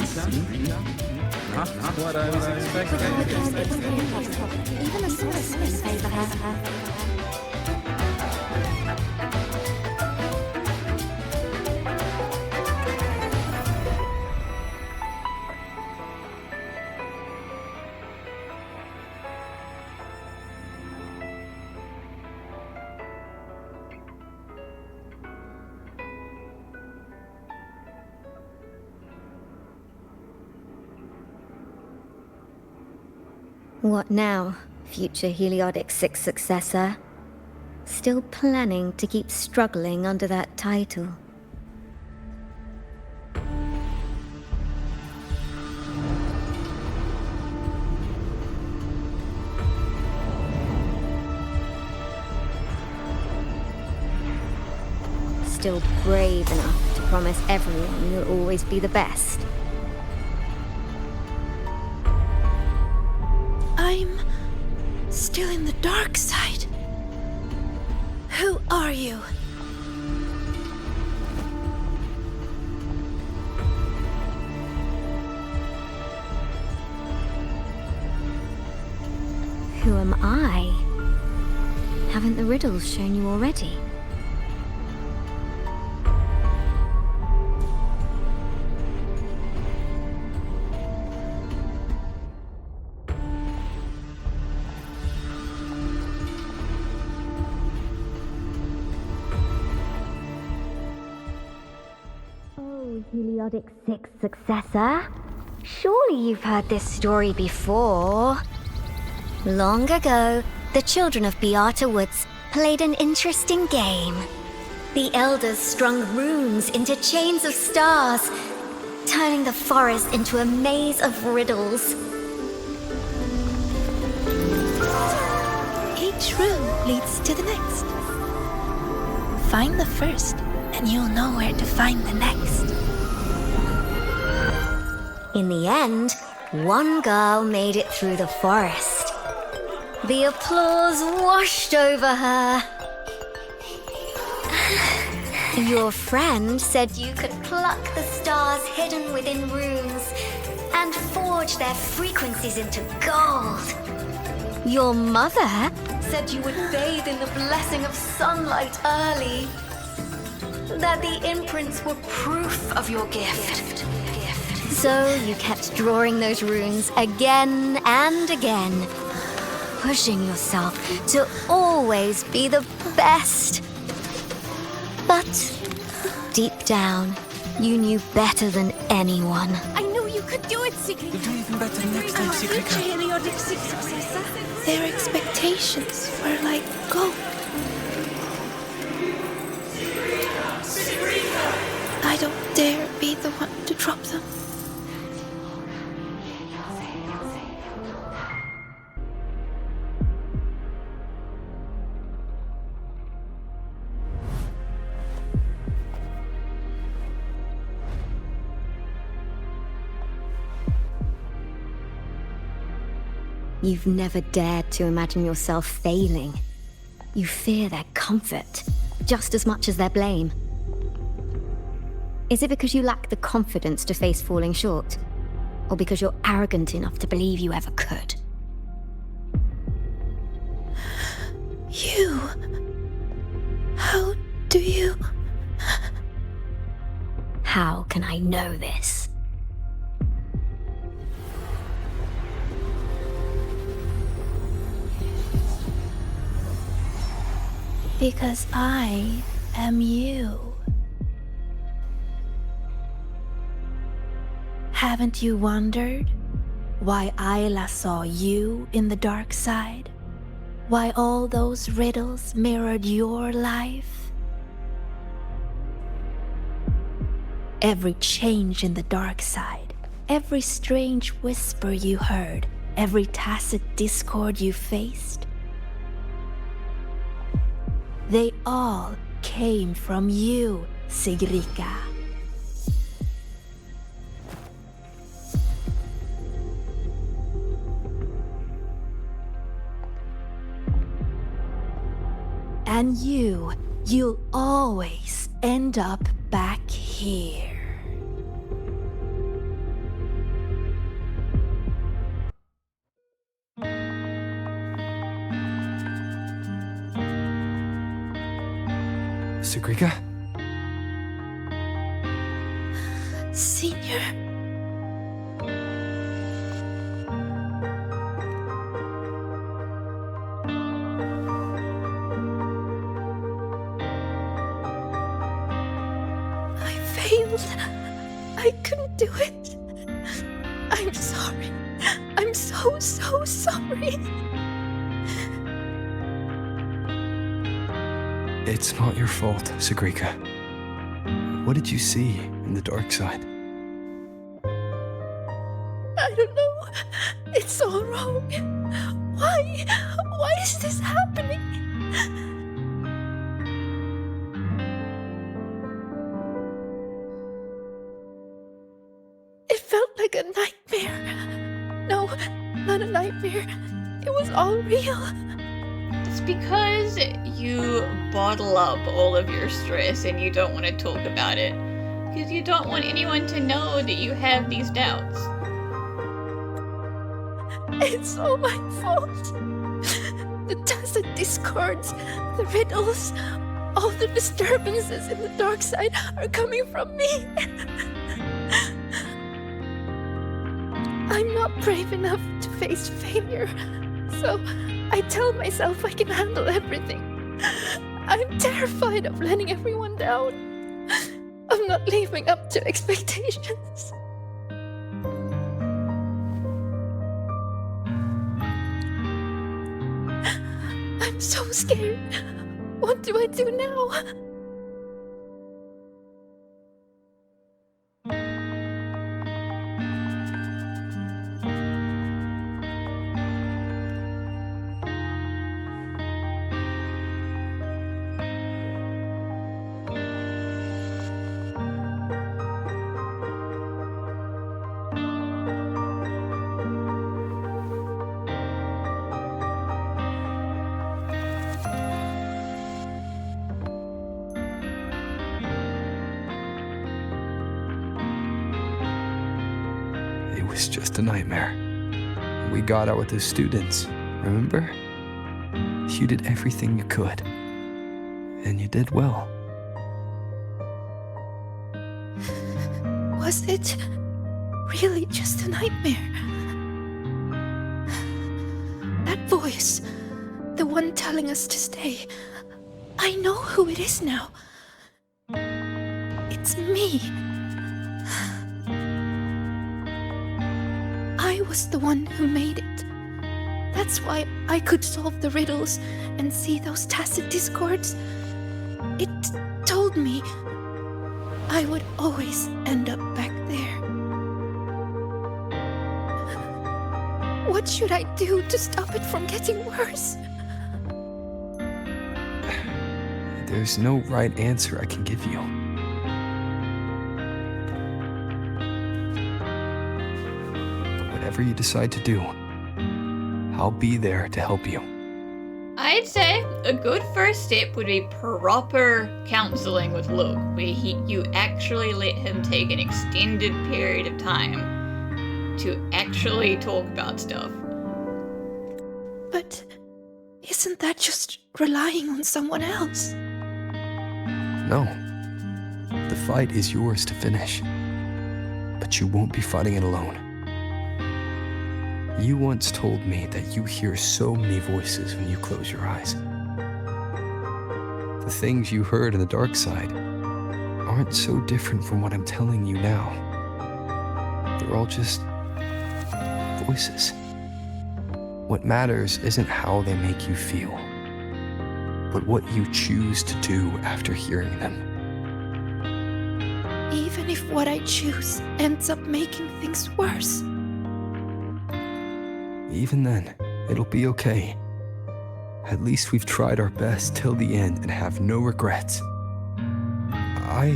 Not what I was expecting. Even the sorceress favor her. What now, future Heliotic 6 successor? Still planning to keep struggling under that title? Still brave enough to promise everyone you'll always be the best? I'm still in the dark side. Who are you? Who am I? Haven't the riddles shown you already? Heliotic 6 successor? Surely you've heard this story before. Long ago, the children of Beata Woods played an interesting game. The elders strung runes into chains of stars, turning the forest into a maze of riddles. Each Each room leads to the next. Find the first, and you'll know where to find the next. In the end, one girl made it through the forest. The applause washed over her. Your friend said you could pluck the stars hidden within runes and forge their frequencies into gold. Your mother said you would bathe in the blessing of sunlight early. That the imprints were proof of your gift. So you kept drawing those runes again and again, pushing yourself to always be the best. But deep down, you knew better than anyone. I knew you could do it, Sigrika. You'll do even better next time, Sigrika. Their expectations were like gold. I don't dare be the one to drop them. You've never dared to imagine yourself failing. You fear their comfort just as much as their blame. Is it because you lack the confidence to face falling short? Or because you're arrogant enough to believe you ever could? You... How do you... How can I know this? Because I am you. Haven't you wondered why Ayla saw you in the dark side? Why all those riddles mirrored your life? Every change in the dark side, every strange whisper you heard, every tacit discord you faced, they all came from you, Sigrika. And you'll always end up back here. Sigrika? Senior. I failed. I couldn't do it. I'm sorry. I'm so sorry. It's not your fault, Sigrika. What did you see in the dark side? I don't know. It's all wrong. Why is this happening? It felt like a nightmare. No, not a nightmare. It was all real. It's because you bottle up all of your stress and you don't want to talk about it. Because you don't want anyone to know that you have these doubts. It's all my fault. The tacit discords, the riddles, all the disturbances in the dark side are coming from me. I'm not brave enough to face failure, so I tell myself I can handle everything. I'm terrified of letting everyone down, of not living up to expectations. I'm so scared. What do I do now? it was just a nightmare. We got out with the students, remember? You did everything you could. And you did well. Was it really just a nightmare? That voice, the one telling us to stay, I know who it is now. It's me. I was the one who made it. That's why I could solve the riddles and see those tacit discords. It told me I would always end up back there. What should I do to stop it from getting worse? There's no right answer I can give you. But whatever you decide to do, I'll be there to help you. I'd say a good first step would be proper counseling with Luke, where you actually let him take an extended period of time to actually talk about stuff. But isn't that just relying on someone else? No. The fight is yours to finish. But you won't be fighting it alone. You once told me that you hear so many voices when you close your eyes. The things you heard in the dark side aren't so different from what I'm telling you now. They're all just voices. What matters isn't how they make you feel, but what you choose to do after hearing them. Even if what I choose ends up making things worse. Even then, it'll be okay. At least we've tried our best till the end and have no regrets. I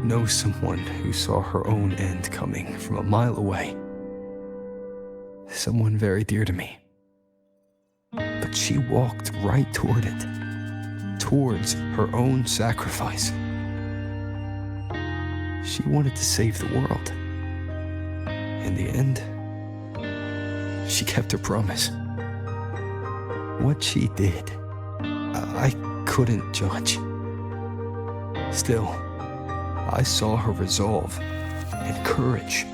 know someone who saw her own end coming from a mile away. Someone very dear to me. But she walked right toward it, towards her own sacrifice. She wanted to save the world. In the end, she kept her promise. What she did, I couldn't judge. Still, I saw her resolve and courage.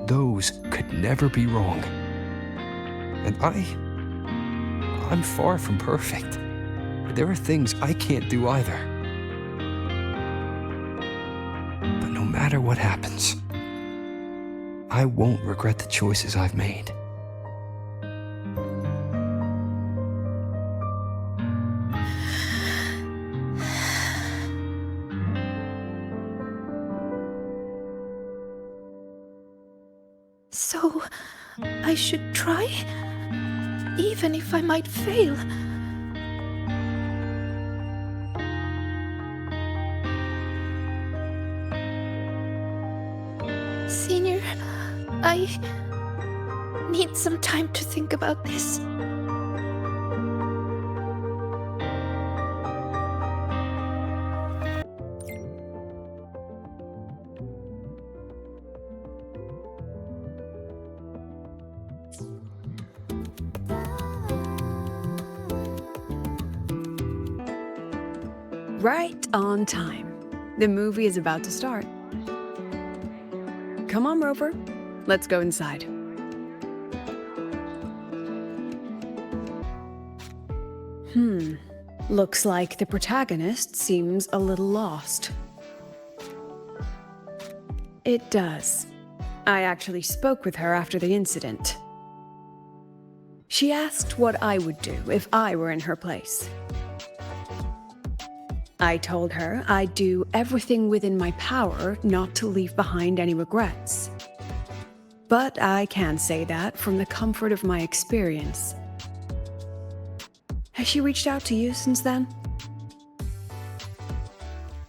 Those could never be wrong. And I'm far from perfect. There are things I can't do either. But no matter what happens, I won't regret the choices I've made. So, I should try? Even if I might fail? Senior, I need some time to think about this. Right on time. The movie is about to start. Come on, Rover. Let's go inside. Looks like the protagonist seems a little lost. It does. I actually spoke with her after the incident. She asked what I would do if I were in her place. I told her I'd do everything within my power not to leave behind any regrets. But I can say that from the comfort of my experience. Has she reached out to you since then?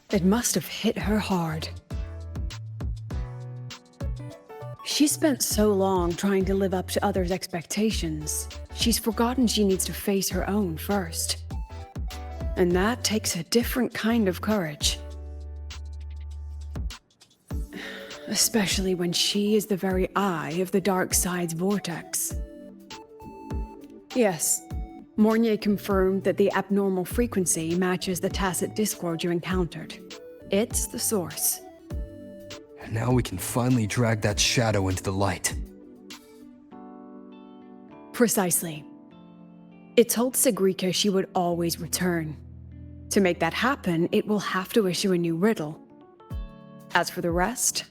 It must have hit her hard. She spent so long trying to live up to others' expectations, she's forgotten she needs to face her own first. And that takes a different kind of courage. Especially when she is the very eye of the dark side's vortex. Yes, Mornier confirmed that the abnormal frequency matches the tacit discord you encountered. It's the source. Now we can finally drag that shadow into the light. Precisely. It told Sigrika she would always return. To make that happen, it will have to issue a new riddle. As for the rest,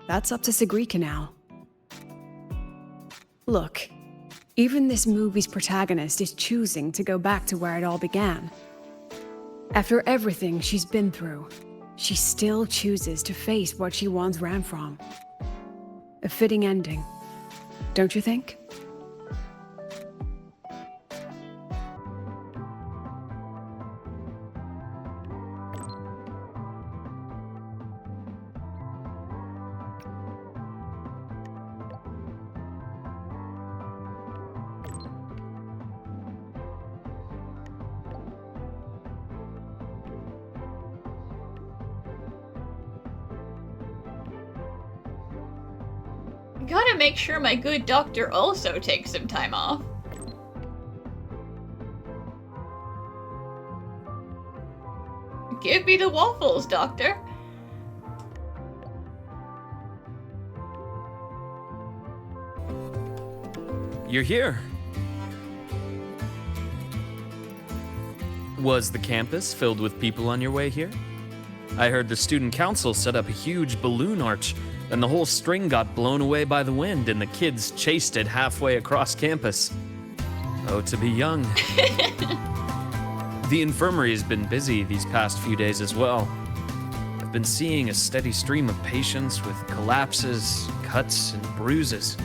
that's up to Sigrika now. Look, even this movie's protagonist is choosing to go back to where it all began. After everything she's been through, she still chooses to face what she once ran from. A fitting ending, don't you think? Gotta make sure my good doctor also takes some time off. Give me the waffles, doctor. You're here. Was the campus filled with people on your way here? I heard the student council set up a huge balloon arch, and the whole string got blown away by the wind, and the kids chased it halfway across campus. Oh, to be young. The infirmary has been busy these past few days as well. I've been seeing a steady stream of patients with collapses, cuts, and bruises.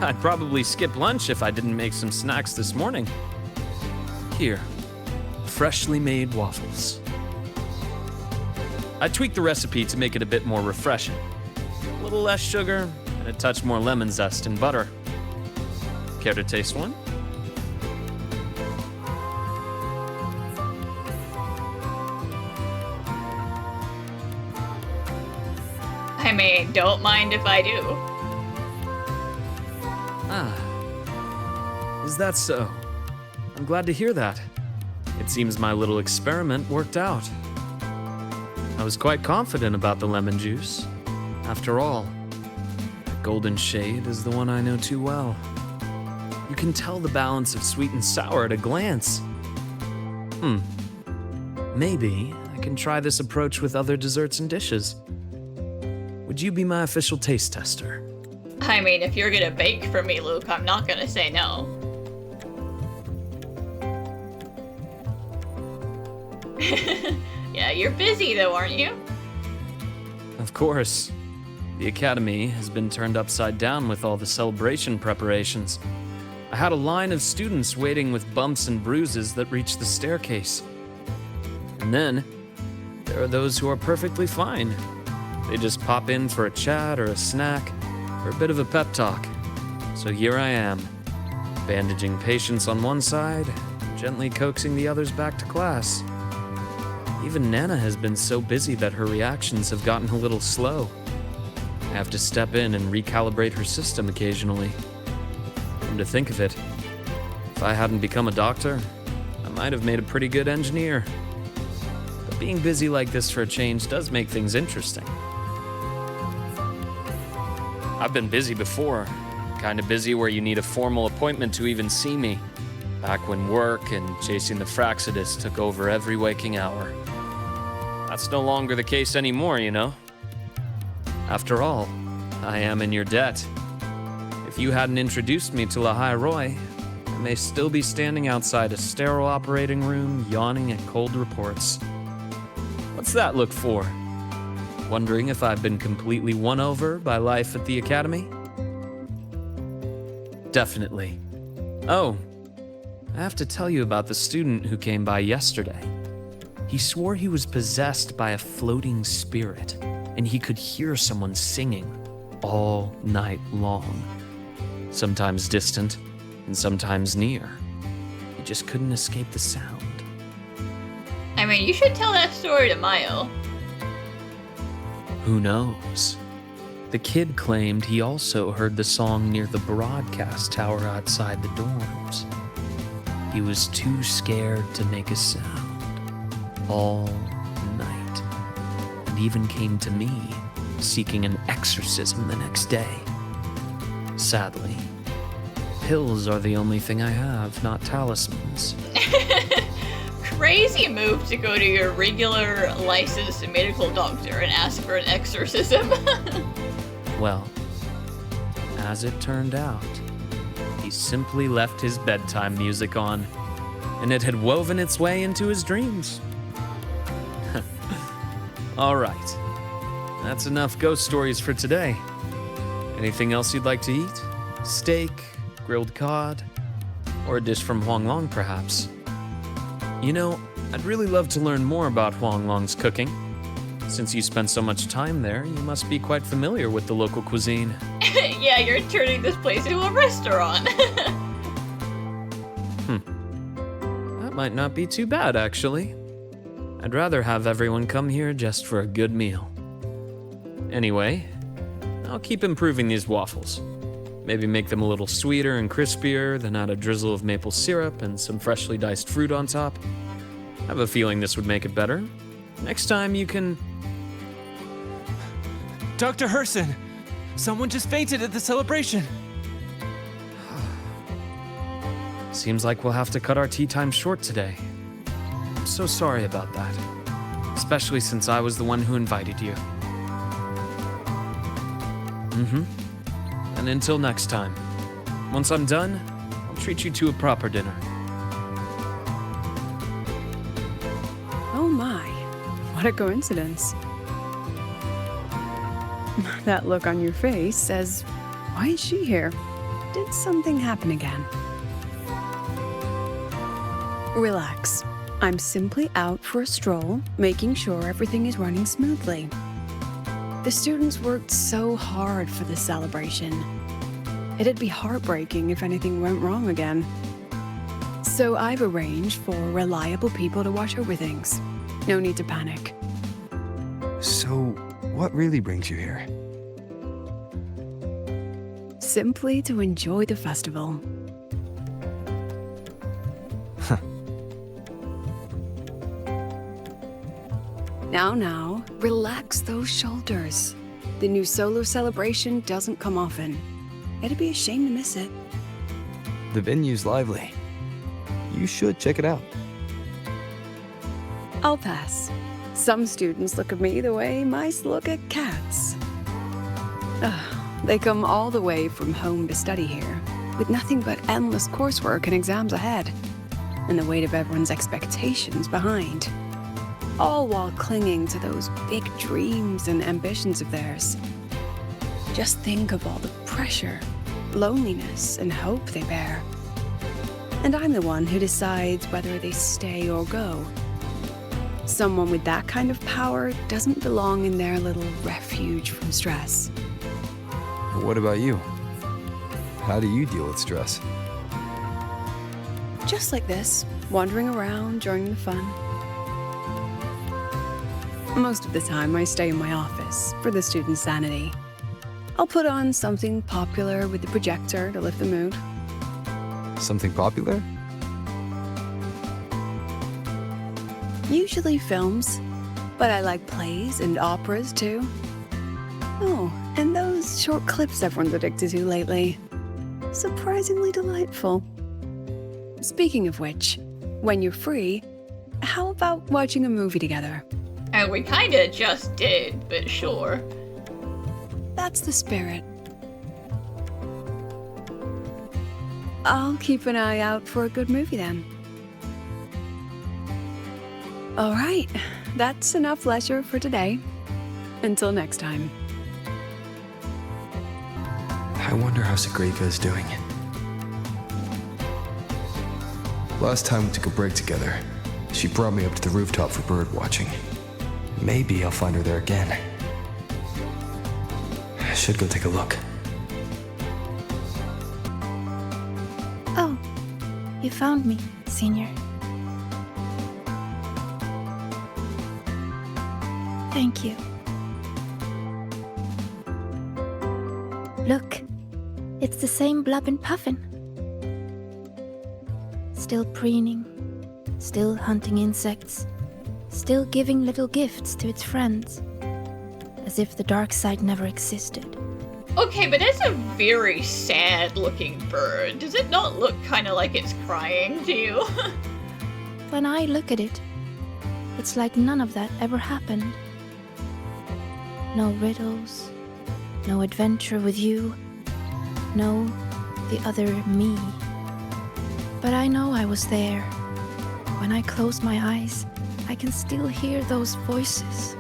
I'd probably skip lunch if I didn't make some snacks this morning. Here, freshly made waffles. I tweaked the recipe to make it a bit more refreshing. A little less sugar and a touch more lemon zest and butter. Care to taste one? I mean, don't mind if I do. Ah, is that so? I'm glad to hear that. It seems my little experiment worked out. I was quite confident about the lemon juice. After all, the golden shade is the one I know too well. You can tell the balance of sweet and sour at a glance. Maybe I can try this approach with other desserts and dishes. Would you be my official taste tester? I mean, if you're gonna bake for me, Luke, I'm not gonna say no. Yeah, you're busy though, aren't you? Of course. The academy has been turned upside down with all the celebration preparations. I had a line of students waiting with bumps and bruises that reached the staircase. And then, there are those who are perfectly fine. They just pop in for a chat or a snack or a bit of a pep talk. So here I am, bandaging patients on one side, gently coaxing the others back to class. Even Nana has been so busy that her reactions have gotten a little slow. I have to step in and recalibrate her system occasionally. Come to think of it, if I hadn't become a doctor, I might have made a pretty good engineer. But being busy like this for a change does make things interesting. I've been busy before, kind of busy where you need a formal appointment to even see me, back when work and chasing the Fraxidus took over every waking hour. That's no longer the case anymore, you know? After all, I am in your debt. If you hadn't introduced me to Lahai-Roi, I may still be standing outside a sterile operating room, yawning at cold reports. What's that look for? Wondering if I've been completely won over by life at the academy? Definitely. Oh, I have to tell you about the student who came by yesterday. He swore he was possessed by a floating spirit, and he could hear someone singing all night long. Sometimes distant, and sometimes near. He just couldn't escape the sound. I mean, you should tell that story to Mayo. Who knows? The kid claimed he also heard the song near the broadcast tower outside the dorms. He was too scared to make a sound all night, and even came to me seeking an exorcism the next day. Sadly, pills are the only thing I have, not talismans. Crazy move to go to your regular licensed medical doctor and ask for an exorcism. Well, as it turned out, he simply left his bedtime music on, and it had woven its way into his dreams. All right, that's enough ghost stories for today. Anything else you'd like to eat? Steak, grilled cod, or a dish from Huang Long, perhaps? You know, I'd really love to learn more about Huang Long's cooking. Since you spent so much time there, you must be quite familiar with the local cuisine. Yeah, you're turning this place into a restaurant. That might not be too bad, actually. I'd rather have everyone come here just for a good meal. Anyway, I'll keep improving these waffles. Maybe make them a little sweeter and crispier, then add a drizzle of maple syrup and some freshly diced fruit on top. I have a feeling this would make it better. Next time you can... Dr. Herson! Someone just fainted at the celebration! Seems like we'll have to cut our tea time short today. I'm so sorry about that. Especially since I was the one who invited you. And until next time. Once I'm done, I'll treat you to a proper dinner. Oh my, what a coincidence. That look on your face says, why is she here? Did something happen again? Relax. I'm simply out for a stroll, making sure everything is running smoothly. The students worked so hard for this celebration. It'd be heartbreaking if anything went wrong again. So I've arranged for reliable people to watch over things. No need to panic. So, what really brings you here? Simply to enjoy the festival. Now, relax those shoulders. The new solar celebration doesn't come often. It'd be a shame to miss it. The venue's lively. You should check it out. I'll pass. Some students look at me the way mice look at cats. They come all the way from home to study here, with nothing but endless coursework and exams ahead, and the weight of everyone's expectations behind. All while clinging to those big dreams and ambitions of theirs. Just think of all the pressure, loneliness, and hope they bear. And I'm the one who decides whether they stay or go. Someone with that kind of power doesn't belong in their little refuge from stress. What about you? How do you deal with stress? Just like this, wandering around during the fun. Most of the time, I stay in my office for the students' sanity. I'll put on something popular with the projector to lift the mood. Something popular? Usually films, but I like plays and operas too. Oh, and those short clips everyone's addicted to lately. Surprisingly delightful. Speaking of which, when you're free, how about watching a movie together? And we kinda just did, but sure. That's the spirit. I'll keep an eye out for a good movie then. All right, that's enough leisure for today. Until next time. I wonder how Sagrika is doing. Last time we took a break together, she brought me up to the rooftop for bird watching. Maybe I'll find her there again. I should go take a look. Oh, you found me, Senior. Thank you. Look, it's the same blub and puffin. Still preening, still hunting insects, still giving little gifts to its friends, as if the dark side never existed. Okay, but that's a very sad-looking bird. Does it not look kind of like it's crying to you? When I look at it, it's like none of that ever happened. No riddles, no adventure with you, no the other me. But I know I was there. When I close my eyes, I can still hear those voices.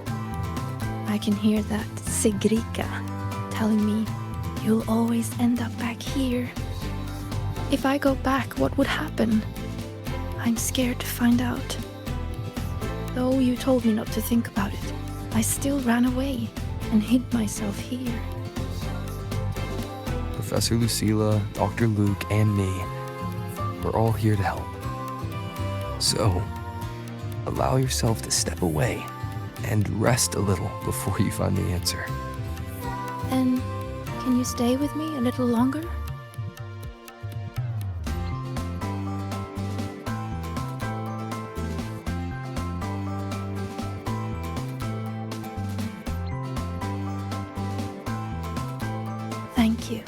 I can hear that Sigrika telling me, you'll always end up back here. If I go back, what would happen? I'm scared to find out. Though you told me not to think about it, I still ran away and hid myself here. Professor Lucilla, Dr. Luke, and me, we're all here to help. So, allow yourself to step away and rest a little before you find the answer. Then, can you stay with me a little longer? Thank you.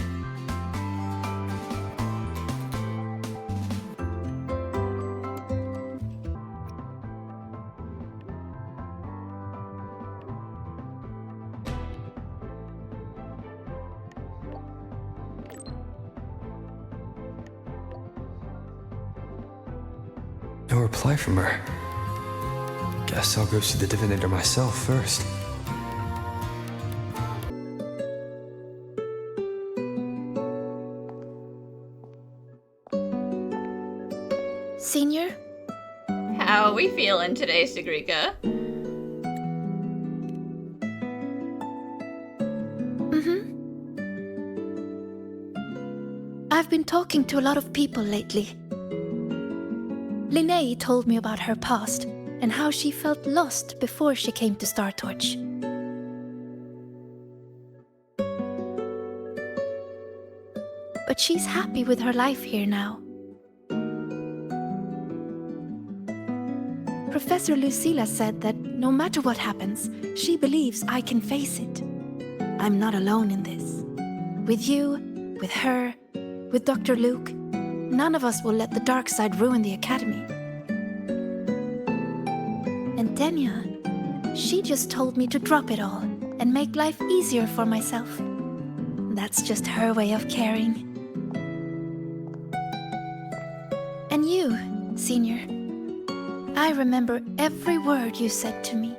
No reply from her. Guess I'll go see the divinator myself first. Senior? How we feeling today, Sigrika? I've been talking to a lot of people lately. Linnea told me about her past and how she felt lost before she came to Star Torch. But she's happy with her life here now. Professor Lucilla said that no matter what happens, she believes I can face it. I'm not alone in this. With you, with her, with Dr. Luke, none of us will let the dark side ruin the academy. And Denya, she just told me to drop it all and make life easier for myself. That's just her way of caring. And you, Senior, I remember every word you said to me.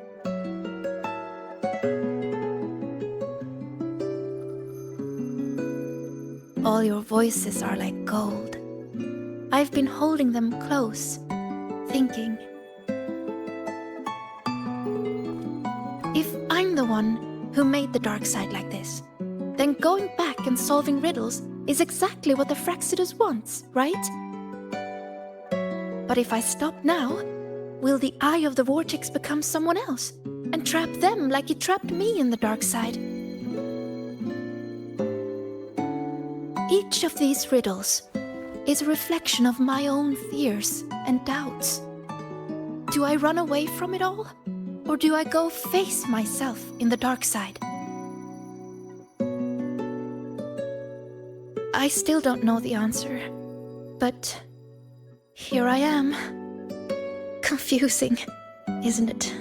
All your voices are like gold. I've been holding them close, thinking. If I'm the one who made the dark side like this, then going back and solving riddles is exactly what the Fraxidus wants, right? But if I stop now, will the Eye of the Vortex become someone else and trap them like it trapped me in the dark side? Each of these riddles is a reflection of my own fears and doubts. Do I run away from it all? Or do I go face myself in the dark side? I still don't know the answer, but here I am. Confusing, isn't it?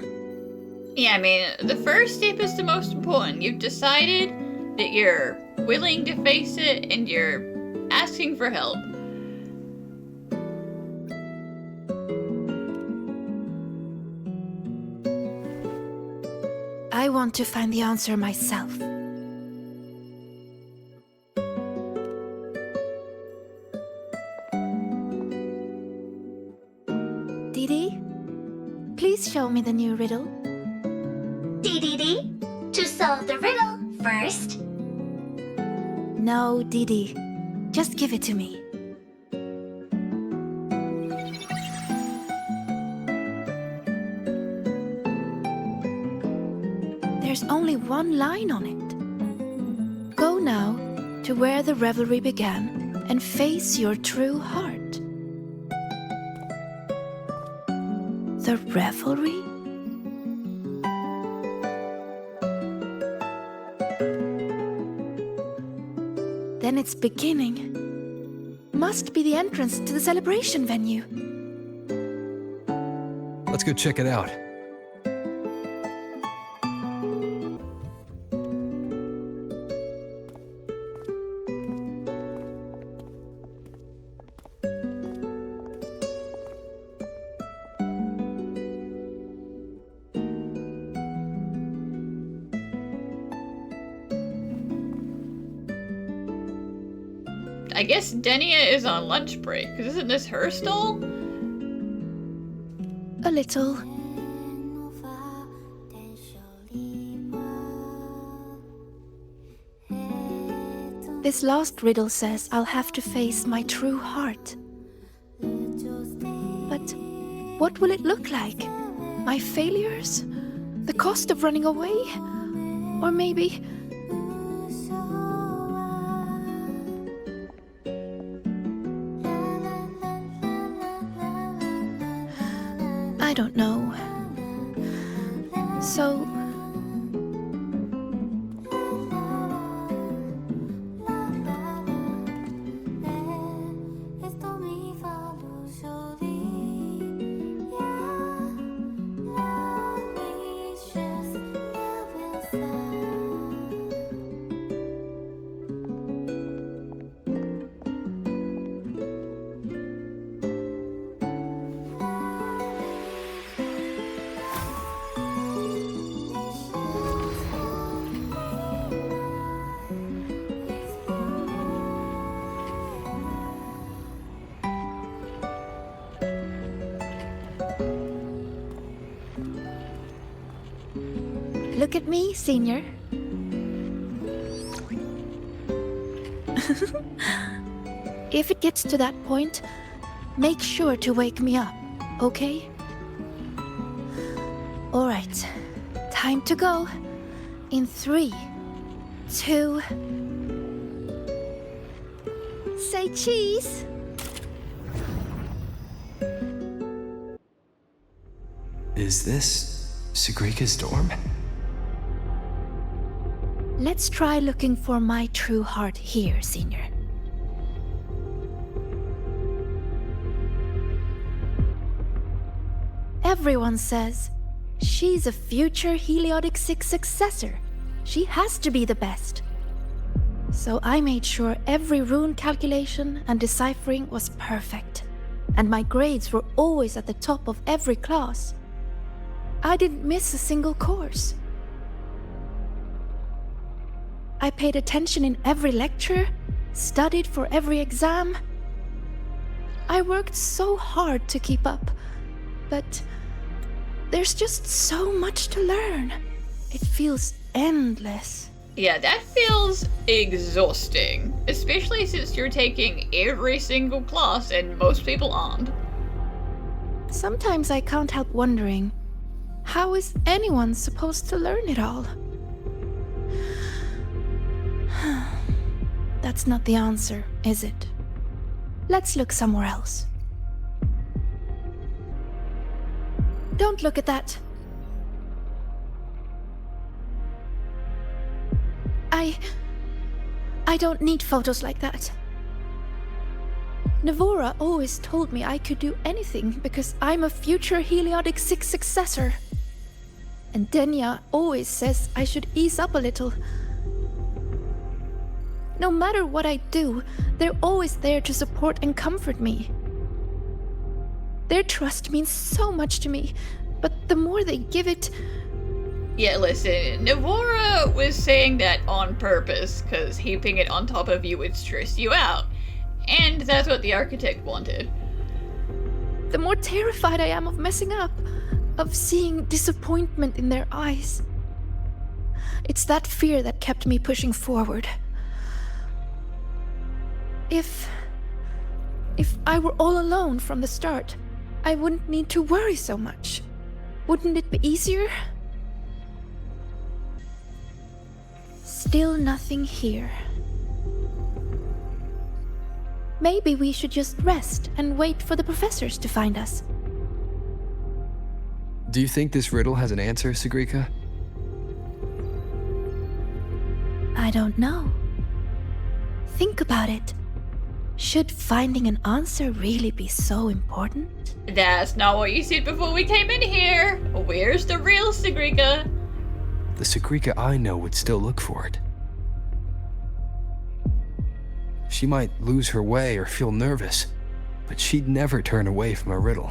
Yeah, I mean, the first step is the most important. You've decided that you're willing to face it and you're asking for help. I want to find the answer myself. Didi, please show me the new riddle. Dee, to solve the riddle first. No, Didi. Just give it to me. There's only one line on it. Go now to where the revelry began and face your true heart. The revelry? Then it's beginning. Must be the entrance to the celebration venue. Let's go check it out. I guess Denia is on lunch break, because isn't this her stall? A little. This last riddle says I'll have to face my true heart. But what will it look like? My failures? The cost of running away? Or maybe... I don't know. So... Look at me, Senior. If it gets to that point, make sure to wake me up, okay? All right, time to go. In 3, 2... Say cheese! Is this Sagrika's dorm? Let's try looking for my true heart here, Senior. Everyone says she's a future Heliotic 6 successor. She has to be the best. So I made sure every rune calculation and deciphering was perfect. And my grades were always at the top of every class. I didn't miss a single course. I paid attention in every lecture, studied for every exam. I worked so hard to keep up, but there's just so much to learn. It feels endless. Yeah, that feels exhausting, especially since you're taking every single class and most people aren't. Sometimes I can't help wondering, how is anyone supposed to learn it all? That's not the answer, is it? Let's look somewhere else. Don't look at that. I don't need photos like that. Navora always told me I could do anything because I'm a future Heliotic 6 successor. And Denia always says I should ease up a little. No matter what I do, they're always there to support and comfort me. Their trust means so much to me, but the more they give it... Yeah, listen, Navora was saying that on purpose, because heaping it on top of you would stress you out. And that's what the architect wanted. The more terrified I am of messing up, of seeing disappointment in their eyes. It's that fear that kept me pushing forward. If I were all alone from the start, I wouldn't need to worry so much. Wouldn't it be easier? Still nothing here. Maybe we should just rest and wait for the professors to find us. Do you think this riddle has an answer, Sigrika? I don't know. Think about it. Should finding an answer really be so important? That's not what you said before we came in here. Where's the real Sigrika? The Sigrika I know would still look for it. She might lose her way or feel nervous, but she'd never turn away from a riddle.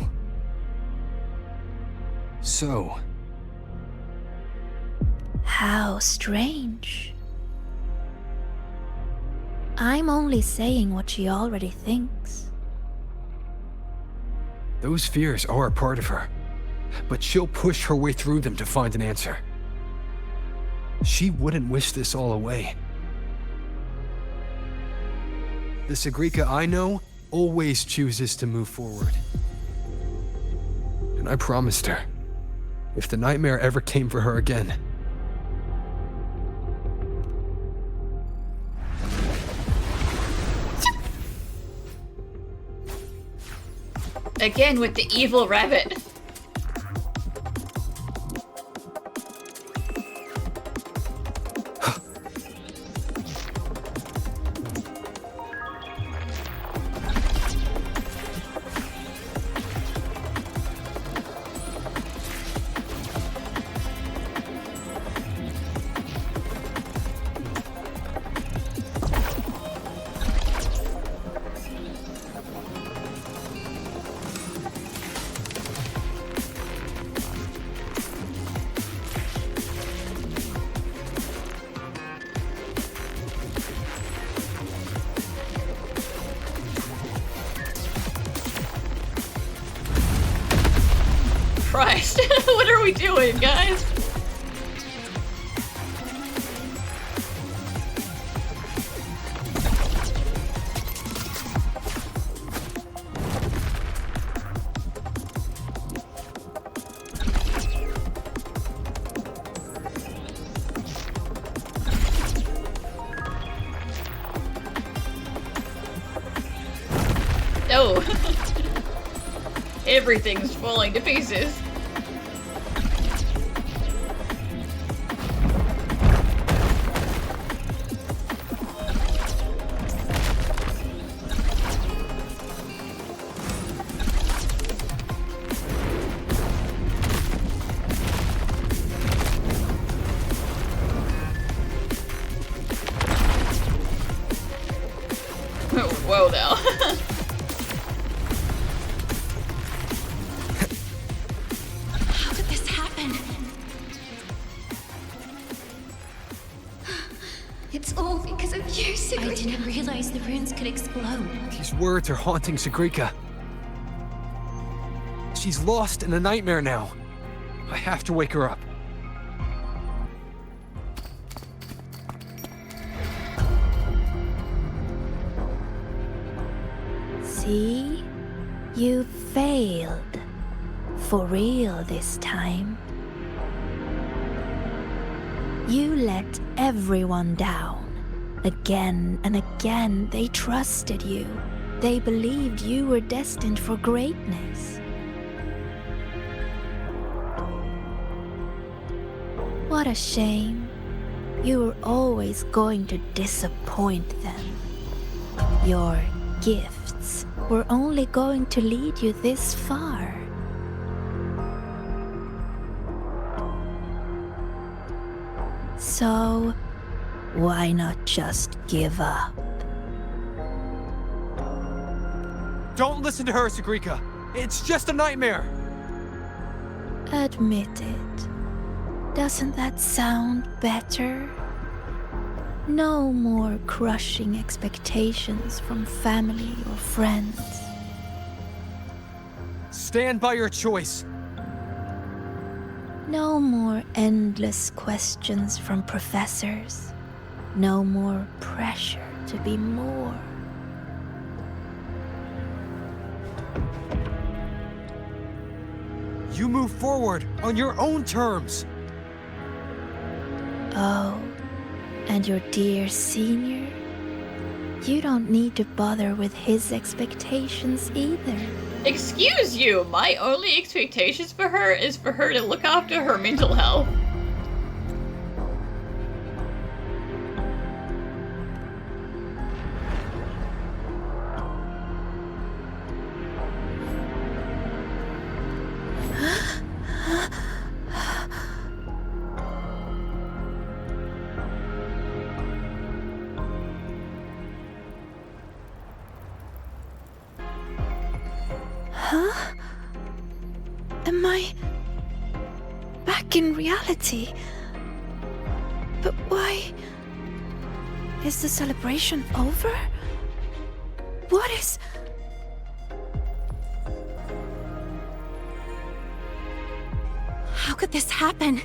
So... How strange. I'm only saying what she already thinks. those fears are a part of her, but she'll push her way through them to find an answer. She wouldn't wish this all away. The Sigrika I know always chooses to move forward. And I promised her, if the nightmare ever came for her again, again with the evil rabbit. Christ, what are we doing, guys? Oh, everything's falling to pieces. Whoa now. How did this happen? It's all because of you, Sigrika. I didn't realize the runes could explode. these words are haunting Sigrika. She's lost in a nightmare now. I have to wake her up. See? You failed. For real this time. You let everyone down. Again and again, they trusted you. They believed you were destined for greatness. What a shame. You were always going to disappoint them. Your gifts were only going to lead you this far. So, why not just give up? Don't listen to her, Sigrika. It's just a nightmare. Admit it. Doesn't that sound better? No more crushing expectations from family or friends. Stand by your choice. No more endless questions from professors. No more pressure to be more. You move forward on your own terms. Oh, and your dear senior? You don't need to bother with his expectations either. Excuse you, my only expectations for her is for her to look after her mental health. Huh? Am I back in reality? But why is the celebration over? What is... How could this happen?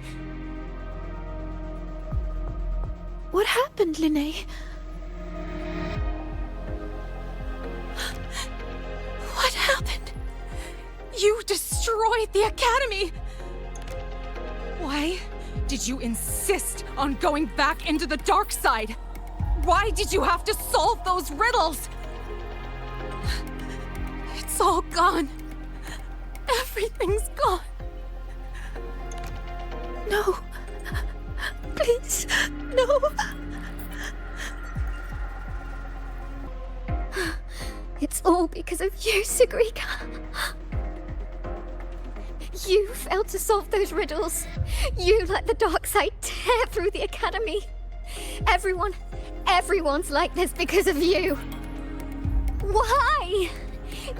What happened, Linnae? What happened? You destroyed the Academy! Why did you insist on going back into the dark side? Why did you have to solve those riddles? It's all gone. Everything's gone. No. Please, no. It's all because of you, Sigrika. You failed to solve those riddles. You let the dark side tear through the Academy. Everyone's like this because of you. Why?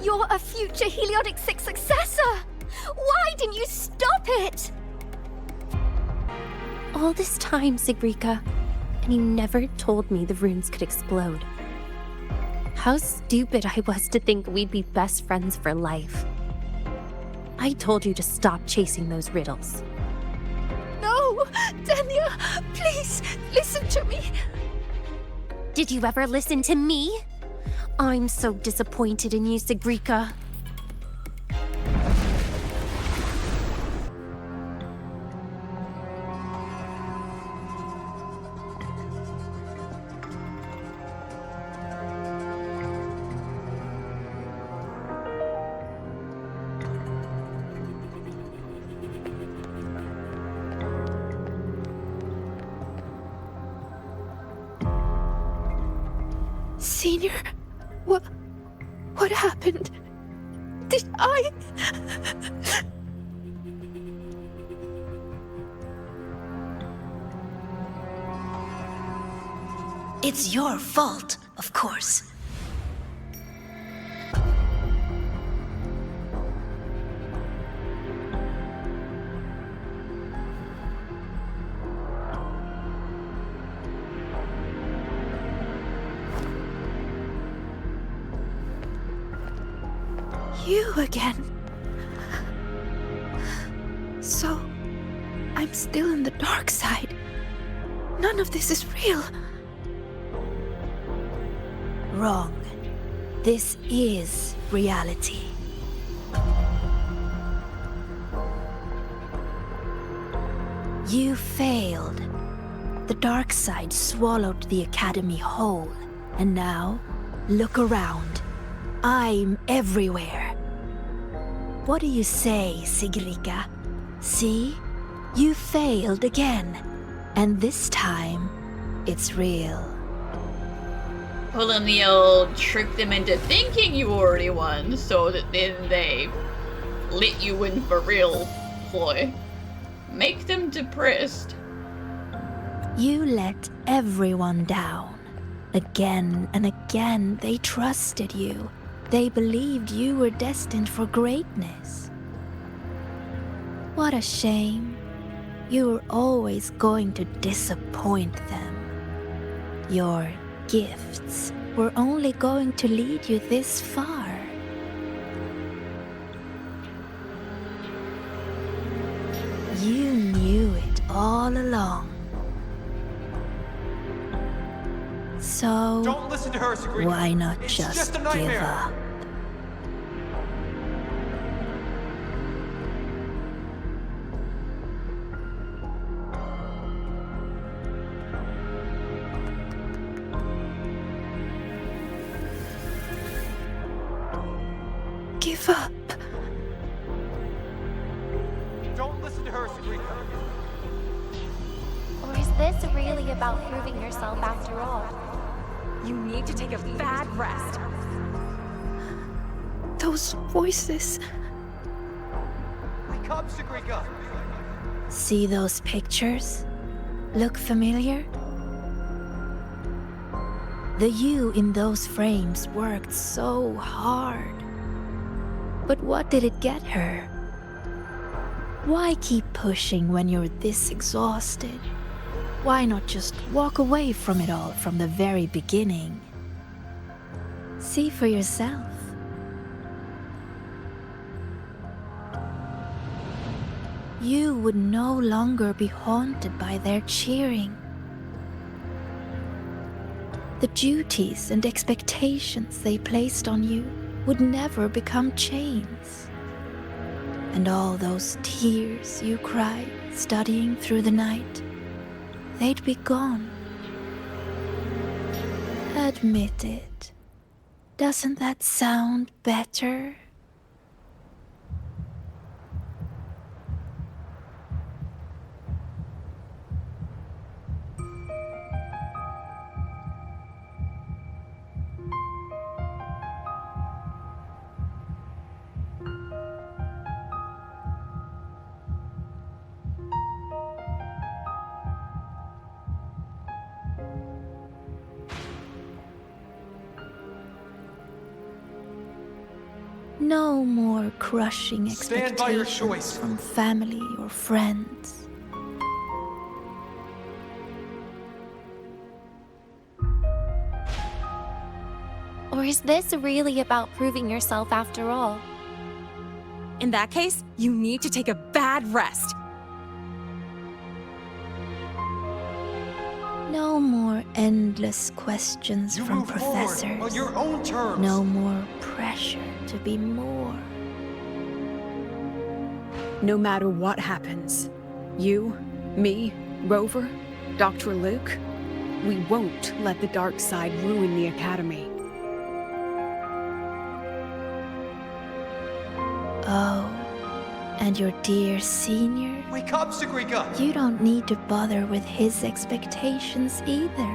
You're a future Heliotic 6 successor. Why didn't you stop it? All this time, Sigrika, and you never told me the runes could explode. How stupid I was to think we'd be best friends for life. I told you to stop chasing those riddles. No! Denya, please, listen to me. Did you ever listen to me? I'm so disappointed in you, Sigrika. Senior, what happened? Did I... It's your fault, of course. You again. So, I'm still in the dark side. None of this is real. Wrong. This is reality. You failed. The dark side swallowed the Academy whole. And now, look around. I'm everywhere. What do you say, Sigrika? See? You failed again. And this time, it's real. Polonial tricked them into thinking you already won, so that then they let you win for real ploy. Make them depressed. You let everyone down. Again and again, they trusted you. They believed you were destined for greatness. What a shame. You were always going to disappoint them. Your gifts were only going to lead you this far. You knew it all along. So, Don't listen to her, Sigrika. why not It's just a give nightmare. up? give up. Don't listen to her, Sabrina. Or is this really about proving yourself after all? You need to take a bad rest. Those voices. Wake up, Sabrina. See those pictures? Look familiar? The you in those frames worked so hard. But what did it get her? Why keep pushing when you're this exhausted? Why not just walk away from it all from the very beginning? See for yourself. You would no longer be haunted by their cheering. The duties and expectations they placed on you would never become chains. And all those tears you cried studying through the night, they'd be gone. Admit it. Doesn't that sound better? No more crushing Stand by your expectations choice. from family or friends. Or is this really about proving yourself after all? In that case, you need to take a bad rest. No more endless questions You from move forward professors. on your own terms. No more pressure to be more. No matter what happens, you, me, Rover, Dr. Luke, we won't let the dark side ruin the Academy. Oh, and your dear senior? Wake up, Sagrika! You don't need to bother with his expectations either.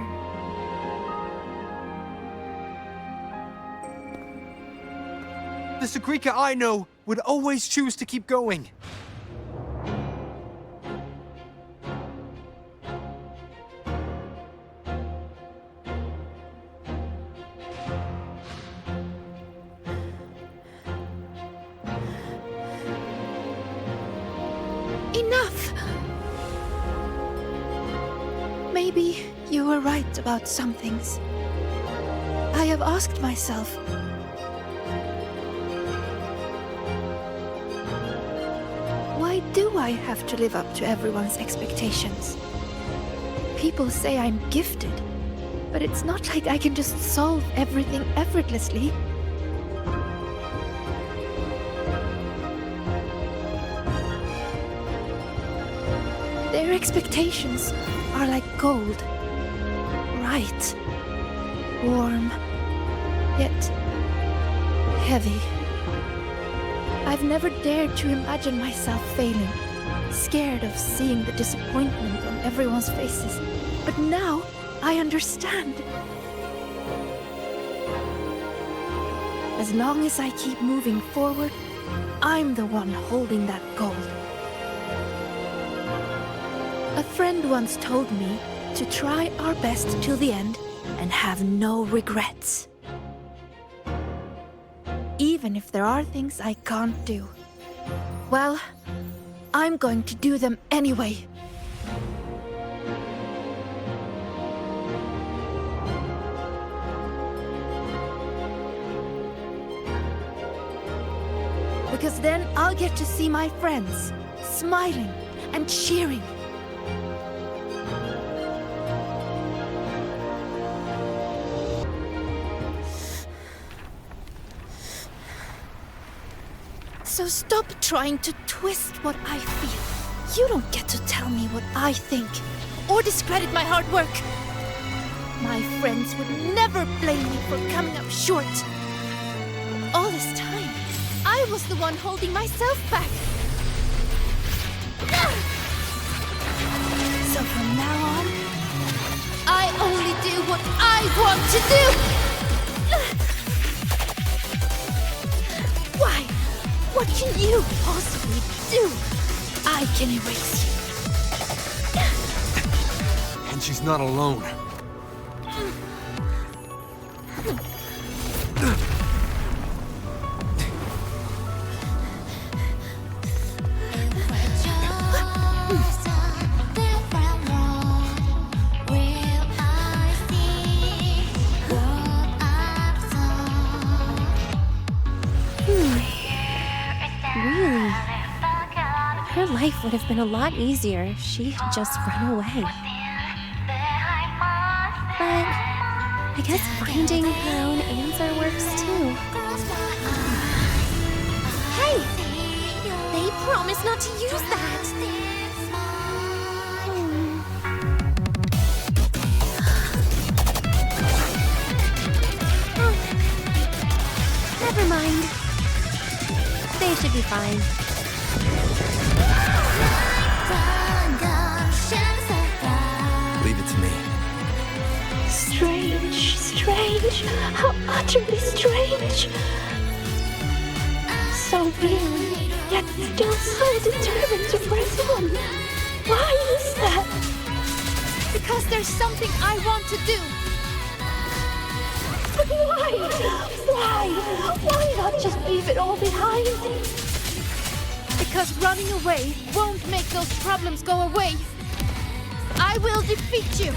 The Sagrika I know would always choose to keep going. Enough! Maybe you were right about some things. I have asked myself, why do I have to live up to everyone's expectations? People say I'm gifted, but it's not like I can just solve everything effortlessly. Their expectations are like gold. Bright, warm, yet heavy. I've never dared to imagine myself failing, scared of seeing the disappointment on everyone's faces. But now I understand. As long as I keep moving forward, I'm the one holding that gold. A friend once told me to try our best till the end and have no regrets. Even if there are things I can't do. Well, I'm going to do them anyway. Because then I'll get to see my friends, smiling and cheering. So stop trying to twist what I feel. You don't get to tell me what I think, or discredit my hard work. My friends would never blame me for coming up short. All this time, I I was the one holding myself back. So from now on, I only do what I want to do! Why? What can you possibly do? I can erase you. And she's not alone. Really? Her life would have been a lot easier if she had just run away. But I guess finding her own answer works too. Hey! They promised not to use that! Never mind. They should be fine. Leave it to me. Strange, strange, how utterly strange. So real, yet still so determined to press on. Why is that? Because there's something I want to do. But why? Why? Why not just leave it all behind? Because running away won't make those problems go away. I will defeat you.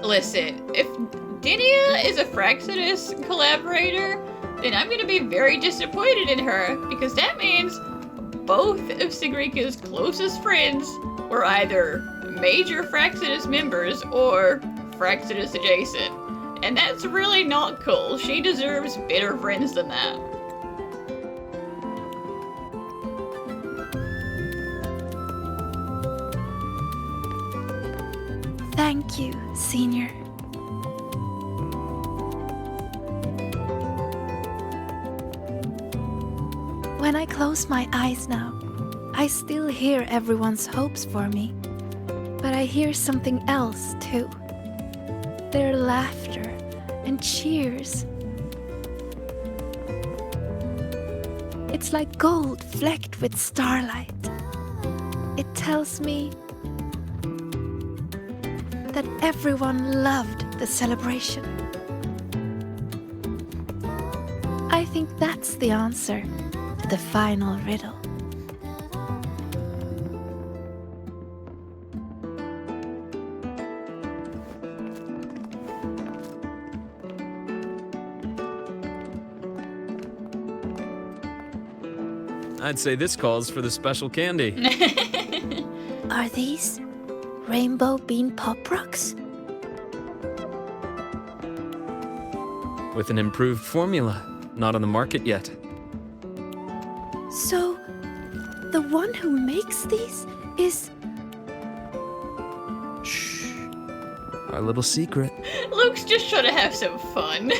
Listen, if Dinia is a Fraxidus collaborator, then I'm gonna be very disappointed in her, because that means both of Sigrika's closest friends were either major Fraxidus members or Fraxidus adjacent. And that's really not cool. She deserves better friends than that. Thank you, Senior. When I close my eyes now, I still hear everyone's hopes for me. But I hear something else too. Their laughter and cheers. It's like gold flecked with starlight. It tells me that everyone loved the celebration. I think that's the answer to the final riddle. I'd say this calls for the special candy. Are these rainbow bean pop rocks? With an improved formula, not on the market yet. So, the one who makes these is... Our little secret. Luke's just trying to have some fun.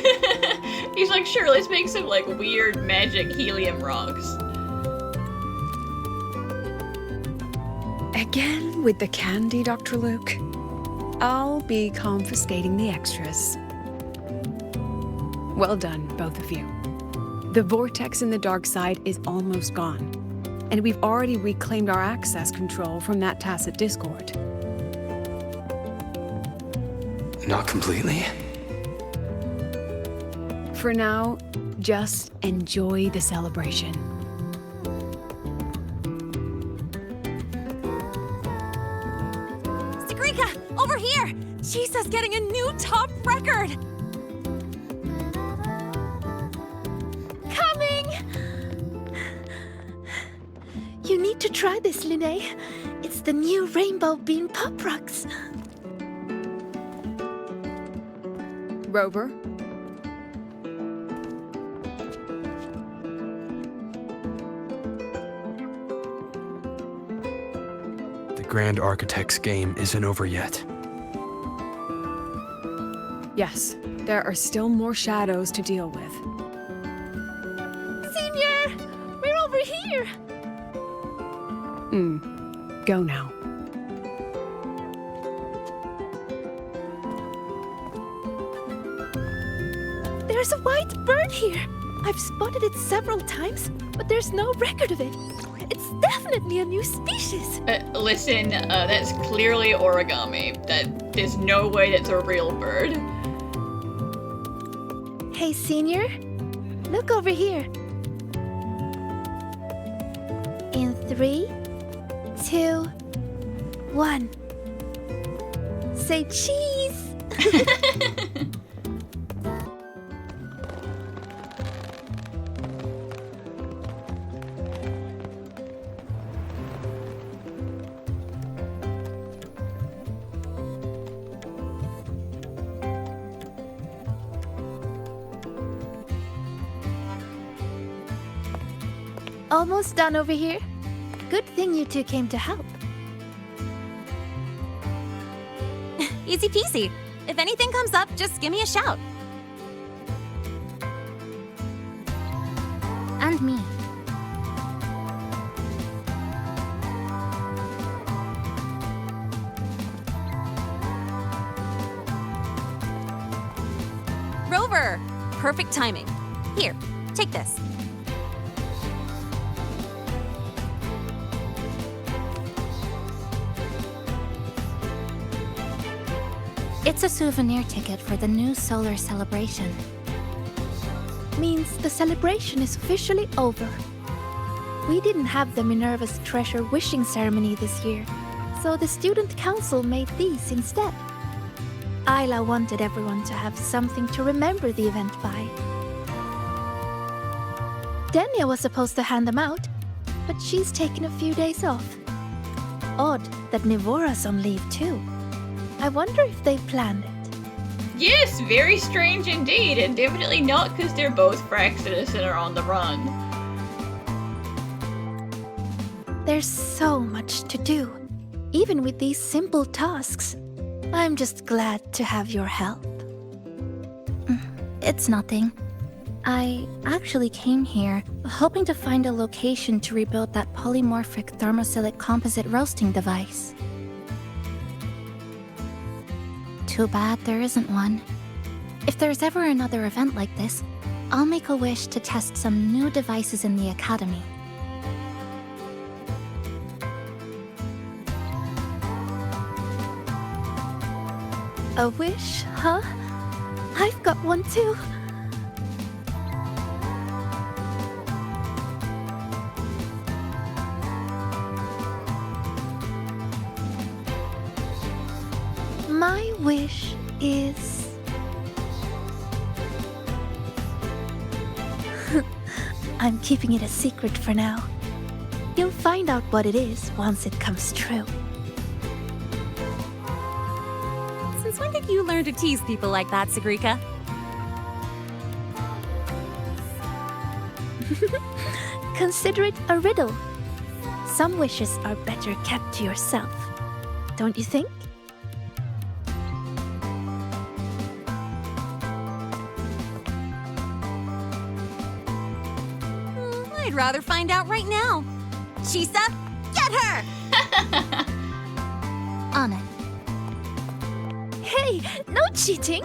He's like, sure, let's make some like weird magic helium rocks. Again with the candy, Dr. Luke. I'll be confiscating the extras. Well done, both of you. The vortex in the dark side is almost gone, and we've already reclaimed our access control from that tacit discord. Not completely. For now, just enjoy the celebration. Sagrika, over here! Jesus, getting a new top record! Coming! You need to try this, Linnae. It's the new rainbow bean pop rocks. Rover? The Grand Architect's game isn't over yet. Yes, there are still more shadows to deal with. Senior! We're over here! Go now. There's a white bird here. I've spotted it several times, but there's no record of it. It's definitely a new species. Listen, that's clearly origami. There's no way that's a real bird. Hey, Senior. Look over here. In 3, 2, 1. Say cheese! Almost done over here. Good thing you two came to help. Easy peasy. If anything comes up, just give me a shout. And me. Rover! Perfect timing. Here, take this. It's a souvenir ticket for the new solar celebration. Means the celebration is officially over. We didn't have the Minerva's treasure wishing ceremony this year, so the student council made these instead. Isla wanted everyone to have something to remember the event by. Denia was supposed to hand them out, but she's taken a few days off. Odd that Nivora's on leave too. I wonder if they planned it. Yes, very strange indeed, and definitely not because they're both Fraxidus and are on the run. There's so much to do, even with these simple tasks. I'm just glad to have your help. It's nothing. I actually came here hoping to find a location to rebuild that polymorphic thermophilic composite roasting device. Too bad there isn't one. If there's ever another event like this, I'll make a wish to test some new devices in the academy. A wish, huh? I've got one too. My wish is... I'm keeping it a secret for now. You'll find out what it is once it comes true. Since when did you learn to tease people like that, Sagrika? Consider it a riddle. Some wishes are better kept to yourself. Don't you think? I'd rather find out right now. Chisa, get her! On it. Hey, no cheating!